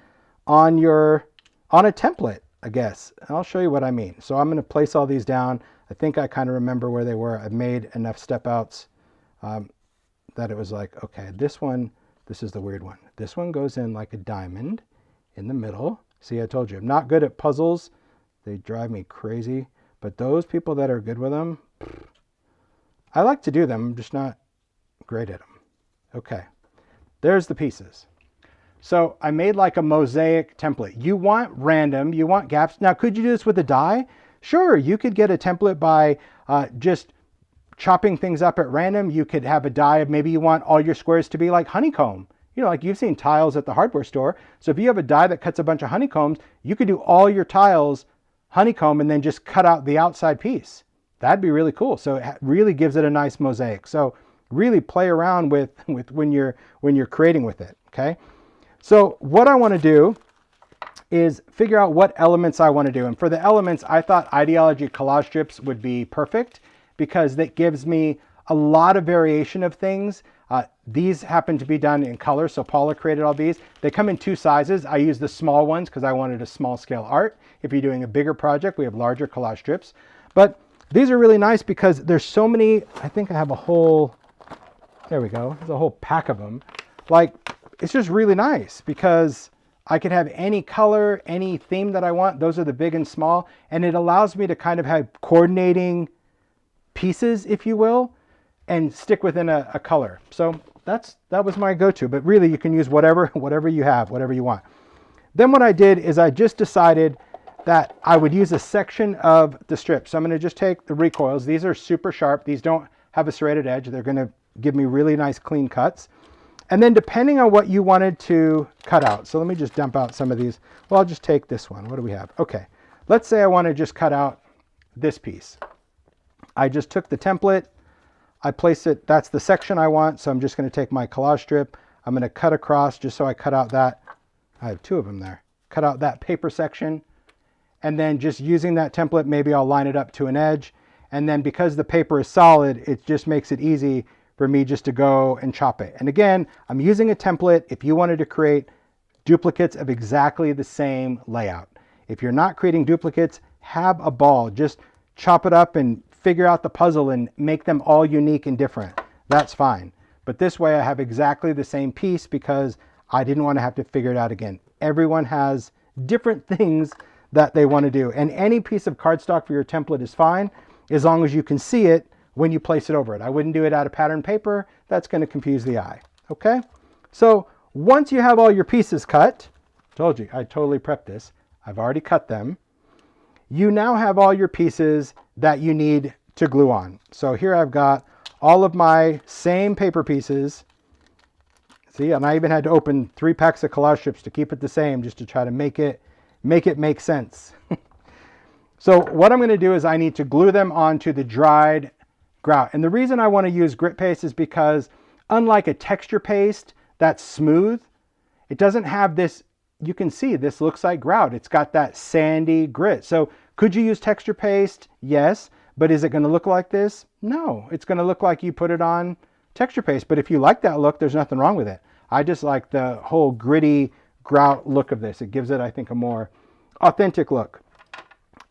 on a template, I guess. And I'll show you what I mean. So I'm going to place all these down. I think I kind of remember where they were. I've made enough step outs that it was like, okay, this is the weird one. This one goes in like a diamond in the middle. See, I told you, I'm not good at puzzles. They drive me crazy. But those people that are good with them, I like to do them. I'm just not great at them. Okay, there's the pieces. So I made like a mosaic template. You want random, you want gaps. Now, could you do this with a die? Sure, you could get a template by just chopping things up at random. You could have a die of maybe you want all your squares to be like honeycomb. You know, like you've seen tiles at the hardware store. So if you have a die that cuts a bunch of honeycombs, you could do all your tiles honeycomb and then just cut out the outside piece. That'd be really cool. So it really gives it a nice mosaic. So really play around with when you're creating with it, okay? So what I want to do is figure out what elements I want to do. And for the elements, I thought Ideology collage strips would be perfect because that gives me a lot of variation of things. These happen to be done in color, so Paula created all these. They come in 2 sizes. I use the small ones because I wanted a small scale art. If you're doing a bigger project, we have larger collage strips. But these are really nice because there's so many. I think I have a whole, there we go, there's a whole pack of them. Like, it's just really nice because I could have any color, any theme that I want. Those are the big and small. And it allows me to kind of have coordinating pieces, if you will, and stick within a color. So that was my go-to, but really you can use whatever you have, whatever you want. Then what I did is I just decided that I would use a section of the strip. So I'm gonna just take the recoils. These are super sharp. These don't have a serrated edge. They're gonna give me really nice clean cuts. And then depending on what you wanted to cut out. So let me just dump out some of these. Well, I'll just take this one. What do we have? Okay, let's say I wanna just cut out this piece. I just took the template, I place it, that's the section I want, so I'm just going to take my collage strip, I'm going to cut across just so I cut out that, I have 2 of them there, cut out that paper section, and then just using that template, maybe I'll line it up to an edge, and then because the paper is solid, it just makes it easy for me just to go and chop it. And again, I'm using a template if you wanted to create duplicates of exactly the same layout. If you're not creating duplicates, have a ball, just chop it up and figure out the puzzle and make them all unique and different. That's fine. But this way I have exactly the same piece because I didn't want to have to figure it out again. Everyone has different things that they want to do. And any piece of cardstock for your template is fine as long as you can see it when you place it over it. I wouldn't do it out of pattern paper. That's going to confuse the eye. Okay? So once you have all your pieces cut, told you, I totally prepped this. I've already cut them. You now have all your pieces that you need to glue on. So here I've got all of my same paper pieces. See, and I even had to open 3 packs of collage strips to keep it the same, just to try to make it make sense. So what I'm going to do is I need to glue them onto the dried grout. And the reason I want to use grit paste is because unlike a texture paste that's smooth, it doesn't have this. You can see this looks like grout. It's got that sandy grit. So could you use texture paste? Yes. But is it going to look like this? No. It's going to look like you put it on texture paste. But if you like that look, there's nothing wrong with it. I just like the whole gritty grout look of this. It gives it, I think, a more authentic look.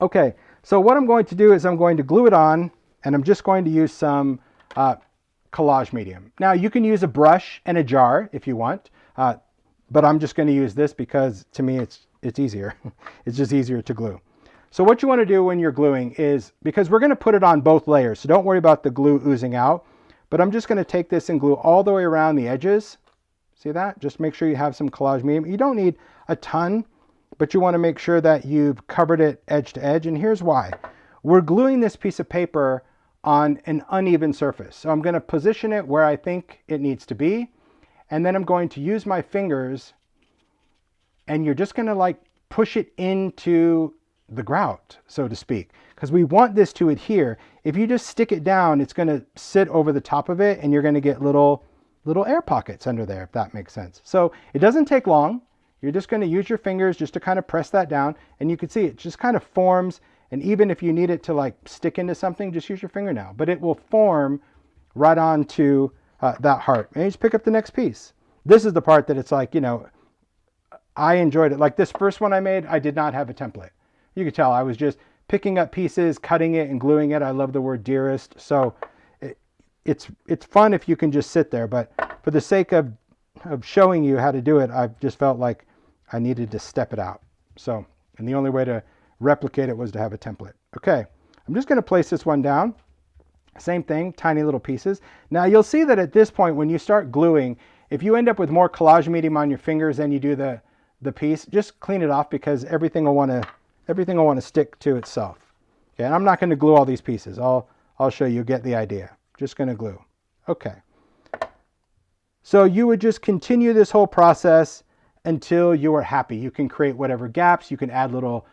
Okay. So what I'm going to do is I'm going to glue it on, and I'm just going to use some collage medium. Now you can use a brush and a jar if you want. But I'm just going to use this because to me it's easier. It's just easier to glue. So what you want to do when you're gluing is, because we're going to put it on both layers, so don't worry about the glue oozing out, but I'm just going to take this and glue all the way around the edges. See that? Just make sure you have some collage medium. You don't need a ton, but you want to make sure that you've covered it edge to edge. And here's why. We're gluing this piece of paper on an uneven surface. So I'm going to position it where I think it needs to be. And then I'm going to use my fingers, and you're just going to like push it into the grout, so to speak, because we want this to adhere. If you just stick it down, it's going to sit over the top of it, and you're going to get little air pockets under there, if that makes sense. So it doesn't take long. You're just going to use your fingers just to kind of press that down, and you can see it just kind of forms. And even if you need it to like stick into something, just use your fingernail, but it will form right onto that heart. And you just pick up the next piece. This is the part that it's like, you know, I enjoyed it. Like this first one I made, I did not have a template. You could tell I was just picking up pieces, cutting it and gluing it. I love the word dearest. So it's fun if you can just sit there, but for the sake of showing you how to do it, I just felt like I needed to step it out. So, and the only way to replicate it was to have a template. Okay, I'm just going to place this one down. Same thing, tiny little pieces. Now you'll see that at this point, when you start gluing, if you end up with more collage medium on your fingers than you do the piece, just clean it off because everything will want to stick to itself. Okay, and I'm not going to glue all these pieces. I'll show you, get the idea. Just going to glue. Okay. So you would just continue this whole process until you are happy. You can create whatever gaps, you can add little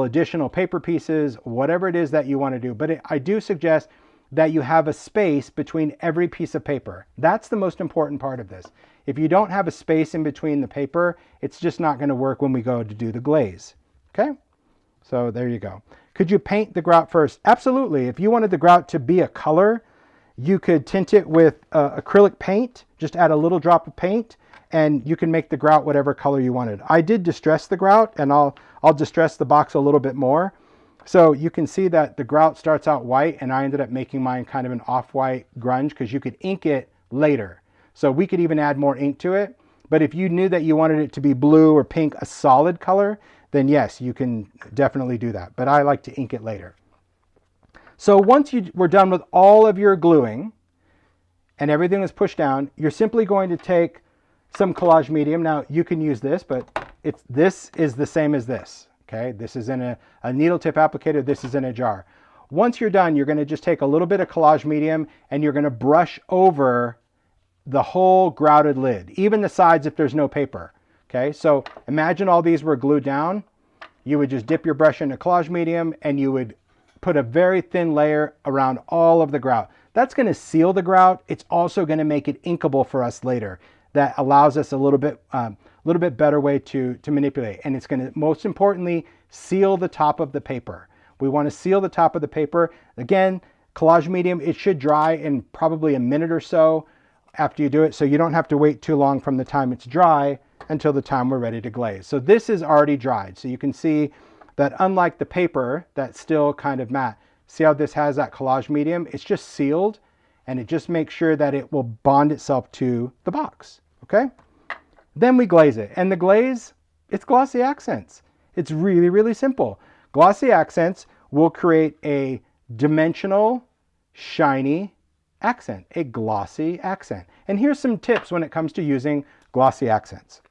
additional paper pieces, whatever it is that you want to do. But I do suggest that you have a space between every piece of paper. That's the most important part of this. If you don't have a space in between the paper, it's just not going to work when we go to do the glaze. Okay? So there you go. Could you paint the grout first? Absolutely. If you wanted the grout to be a color, You could tint it with acrylic paint, just add a little drop of paint, and you can make the grout whatever color you wanted. I did distress the grout, and I'll distress the box a little bit more. So you can see that the grout starts out white, and I ended up making mine kind of an off-white grunge because you could ink it later. So we could even add more ink to it. But if you knew that you wanted it to be blue or pink, a solid color, then yes, you can definitely do that. But I like to ink it later. So once you were done with all of your gluing and everything is pushed down, you're simply going to take some collage medium. Now you can use this, but this is the same as this. Okay, this is in a needle tip applicator. This is in a jar. Once you're done, you're going to just take a little bit of collage medium and you're going to brush over the whole grouted lid, even the sides if there's no paper. Okay, so imagine all these were glued down. You would just dip your brush into collage medium and you would put a very thin layer around all of the grout. That's going to seal the grout. It's also going to make it inkable for us later. That allows us a little bit better way to manipulate. And it's going to, most importantly, seal the top of the paper. We want to seal the top of the paper. Again, collage medium, it should dry in probably a minute or so after you do it. So you don't have to wait too long from the time it's dry until the time we're ready to glaze. So this is already dried. So you can see that unlike the paper that's still kind of matte, see how this has that collage medium? It's just sealed and it just makes sure that it will bond itself to the box, okay? Then we glaze it. And the glaze, it's glossy accents. It's really, really simple. Glossy accents will create a dimensional, shiny accent, a glossy accent. And here's some tips when it comes to using glossy accents.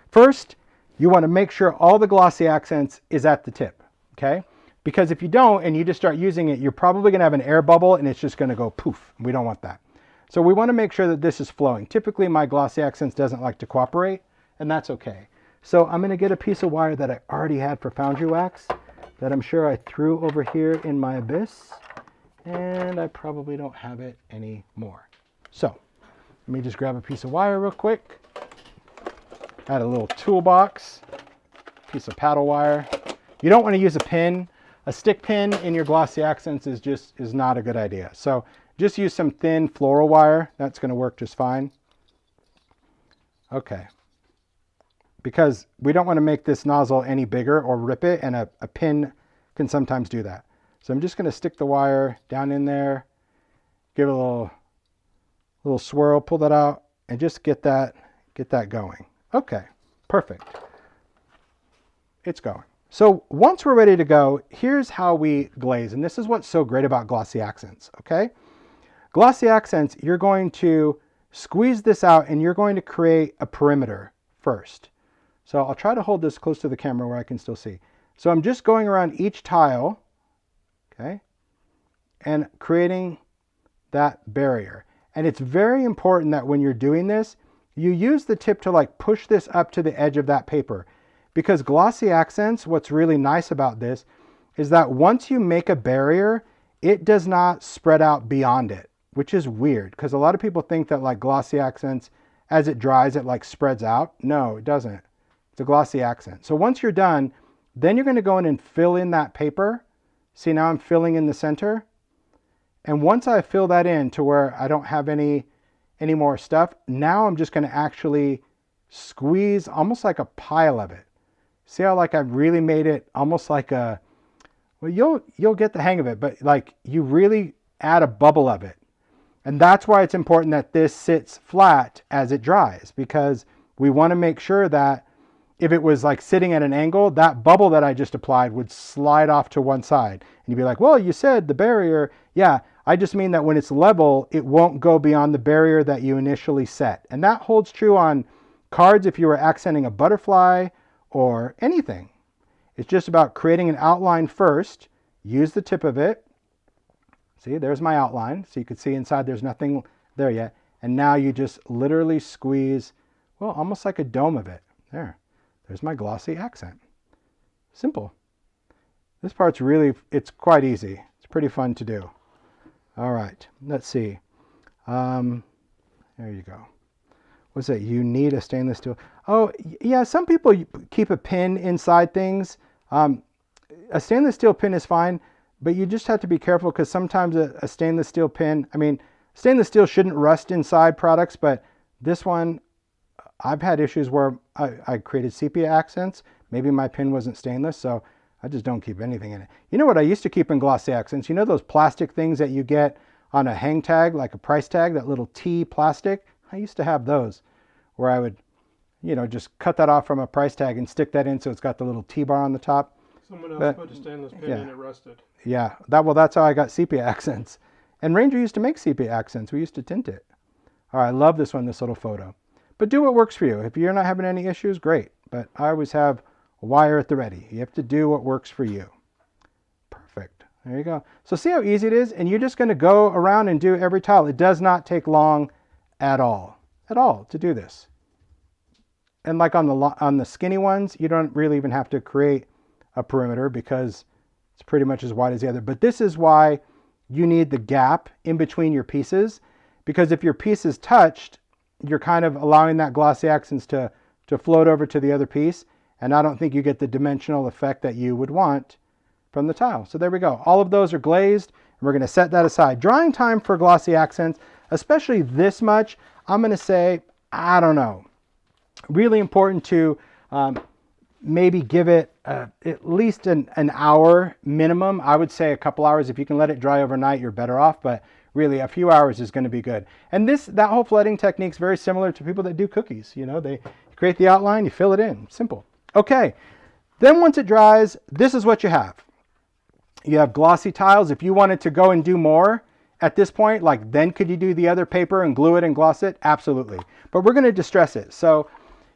First, you want to make sure all the glossy accents is at the tip, okay? Because if you don't and you just start using it, you're probably going to have an air bubble and it's just going to go poof. We don't want that. So we want to make sure that this is flowing. Typically my glossy accents doesn't like to cooperate, and that's okay. So I'm going to get a piece of wire that I already had for Foundry wax that I'm sure I threw over here in my abyss, and I probably don't have it anymore. So let me just grab a piece of wire real quick. Add a little toolbox, piece of paddle wire. You don't want to use a pin. A stick pin in your glossy accents is not a good idea. So just use some thin floral wire. That's going to work just fine. Okay. Because we don't want to make this nozzle any bigger or rip it, and a pin can sometimes do that. So I'm just going to stick the wire down in there, give it a little swirl, pull that out, and just get that going. Okay, perfect. It's going. So once we're ready to go, here's how we glaze. And this is what's so great about glossy accents, okay? Glossy accents, you're going to squeeze this out and you're going to create a perimeter first. So I'll try to hold this close to the camera where I can still see. So I'm just going around each tile, okay, and creating that barrier. And it's very important that when you're doing this, you use the tip to like push this up to the edge of that paper. Because glossy accents, what's really nice about this is that once you make a barrier, it does not spread out beyond it, which is weird because a lot of people think that like glossy accents, as it dries, it like spreads out. No, it doesn't. It's a glossy accent. So once you're done, then you're going to go in and fill in that paper. See, now I'm filling in the center. And once I fill that in to where I don't have any more stuff, now I'm just going to actually squeeze almost like a pile of it. See how like I've really made it almost like a, well, you'll get the hang of it, but like you really add a bubble of it. And that's why it's important that this sits flat as it dries, because we want to make sure that if it was like sitting at an angle, that bubble that I just applied would slide off to one side. And you'd be like, well, you said the barrier. Yeah, I just mean that when it's level, it won't go beyond the barrier that you initially set. And that holds true on cards if you were accenting a butterfly or anything. It's just about creating an outline first. Use the tip of it. See, there's my outline. So you can see inside there's nothing there yet. And now you just literally squeeze, well, almost like a dome of it. There's my glossy accent. Simple. This part's really, it's quite easy. It's pretty fun to do. All right, let's see. There you go. What's it? You need a stainless steel. Oh, yeah, some people keep a pin inside things. A stainless steel pin is fine. but you just have to be careful because sometimes a stainless steel pen, I mean, stainless steel shouldn't rust inside products, but this one, I've had issues where I created sepia accents. Maybe my pen wasn't stainless, so I just don't keep anything in it. You know what I used to keep in glossy accents? You know those plastic things that you get on a hang tag, like a price tag, that little T plastic? I used to have those where I would, you know, just cut that off from a price tag and stick that in so it's got the little T-bar on the top. Someone else put a stainless pen and it rusted. Yeah, that's how I got sepia accents. And Ranger used to make sepia accents. We used to tint it. All right, I love this one, this little photo. But do what works for you. If you're not having any issues, great. But I always have a wire at the ready. You have to do what works for you. Perfect. There you go. So see how easy it is? And you're just going to go around and do every tile. It does not take long at all to do this. And like on the skinny ones, you don't really even have to create a perimeter because it's pretty much as wide as the other. But this is why you need the gap in between your pieces, because if your piece is touched, you're kind of allowing that glossy accents to float over to the other piece. And I don't think you get the dimensional effect that you would want from the tile. So there we go. All of those are glazed, and we're going to set that aside. Drying time for glossy accents, especially this much, I'm going to say, I don't know. Really important to maybe give it at least an hour minimum. I would say a couple hours. If you can let it dry overnight, you're better off, but really a few hours is going to be good. And that whole flooding technique is very similar to people that do cookies. You know, they create the outline, you fill it in. Simple. Okay, then once it dries, this is what you have. You have glossy tiles. If you wanted to go and do more at this point, like then could you do the other paper and glue it and gloss it? Absolutely. But we're going to distress it. So,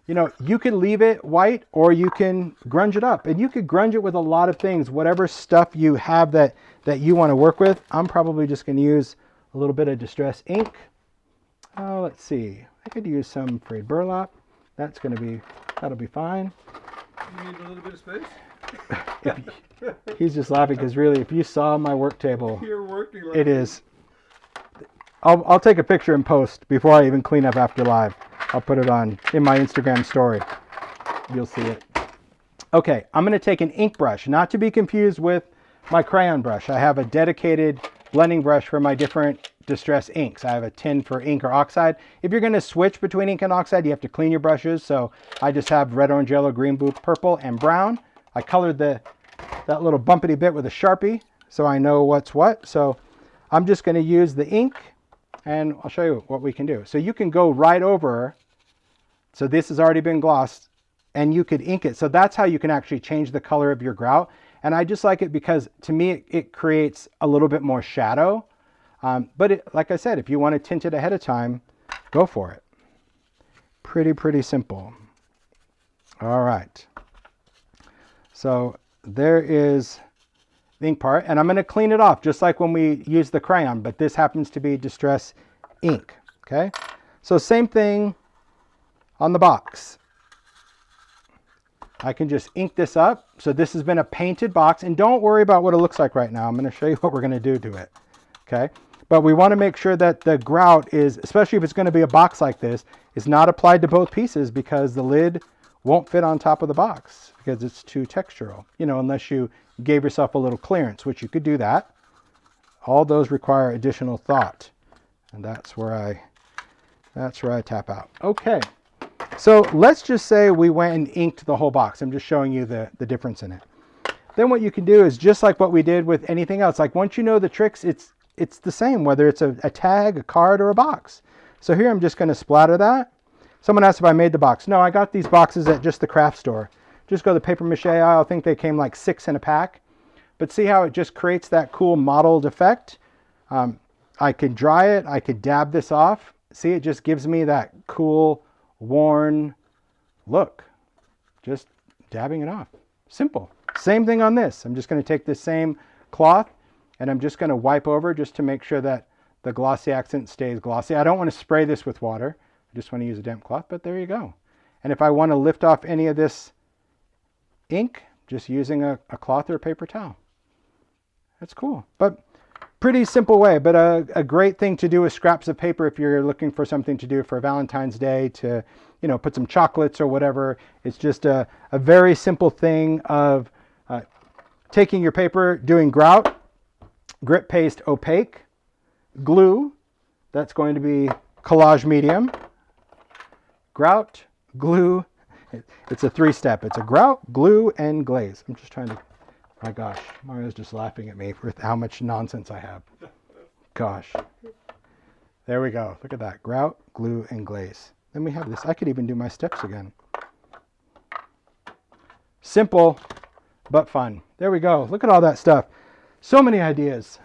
you know, you could leave it white or you can grunge it up. And you could grunge it with a lot of things, whatever stuff you have that you want to work with. I'm probably just going to use a little bit of distress ink. Let's see. I could use some frayed burlap. That'll be fine. You need a little bit of space? He's just laughing because really, if you saw my work table, You're working like it is. I'll take a picture and post before I even clean up after live. I'll put it in my Instagram story. You'll see it. Okay, I'm going to take an ink brush, not to be confused with my crayon brush. I have a dedicated blending brush for my different distress inks. I have a tin for ink or oxide. If you're going to switch between ink and oxide, you have to clean your brushes. So I just have red, orange, yellow, green, blue, purple, and brown. I colored that little bumpity bit with a Sharpie so I know what's what. So I'm just going to use the ink and I'll show you what we can do. So you can go right over. So this has already been glossed and you could ink it. So that's how you can actually change the color of your grout. And I just like it because to me, it creates a little bit more shadow. But like I said, if you want to tint it ahead of time, go for it. Pretty simple. All right. So there is the ink part, and I'm going to clean it off just like when we use the crayon, but this happens to be distress ink. Okay. So same thing on the box. I can just ink this up. So this has been a painted box, and don't worry about what it looks like right now. I'm going to show you what we're going to do to it. Okay. But we want to make sure that the grout is, especially if it's going to be a box like this, is not applied to both pieces because the lid won't fit on top of the box because it's too textural, you know, unless you gave yourself a little clearance, which you could do that. All those require additional thought. And that's where I tap out. Okay. So let's just say we went and inked the whole box. I'm just showing you the difference in it. Then what you can do is just like what we did with anything else. Like once you know the tricks, it's the same, whether it's a tag, a card, or a box. So here I'm just going to splatter that. Someone asked if I made the box. No, I got these boxes at just the craft store. Just go to the paper mache aisle. I think they came like 6 in a pack. But see how it just creates that cool mottled effect? I could dry it. I could dab this off. See, it just gives me that cool, worn look. Just dabbing it off. Simple. Same thing on this. I'm just going to take this same cloth and I'm just going to wipe over just to make sure that the glossy accent stays glossy. I don't want to spray this with water. I just want to use a damp cloth, but there you go. And if I want to lift off any of this ink, just using a cloth or a paper towel. That's cool. But pretty simple way, but a great thing to do with scraps of paper if you're looking for something to do for Valentine's Day to, you know, put some chocolates or whatever. It's just a very simple thing of taking your paper, doing grout, Grip paste opaque. Glue, that's going to be collage medium. Grout, glue. It's a 3-step. It's a grout, glue, and glaze. I'm just trying to, my gosh, Mario's just laughing at me for how much nonsense I have. Gosh. There we go. Look at that. Grout, glue, and glaze. Then we have this. I could even do my steps again. Simple, but fun. There we go. Look at all that stuff. So many ideas.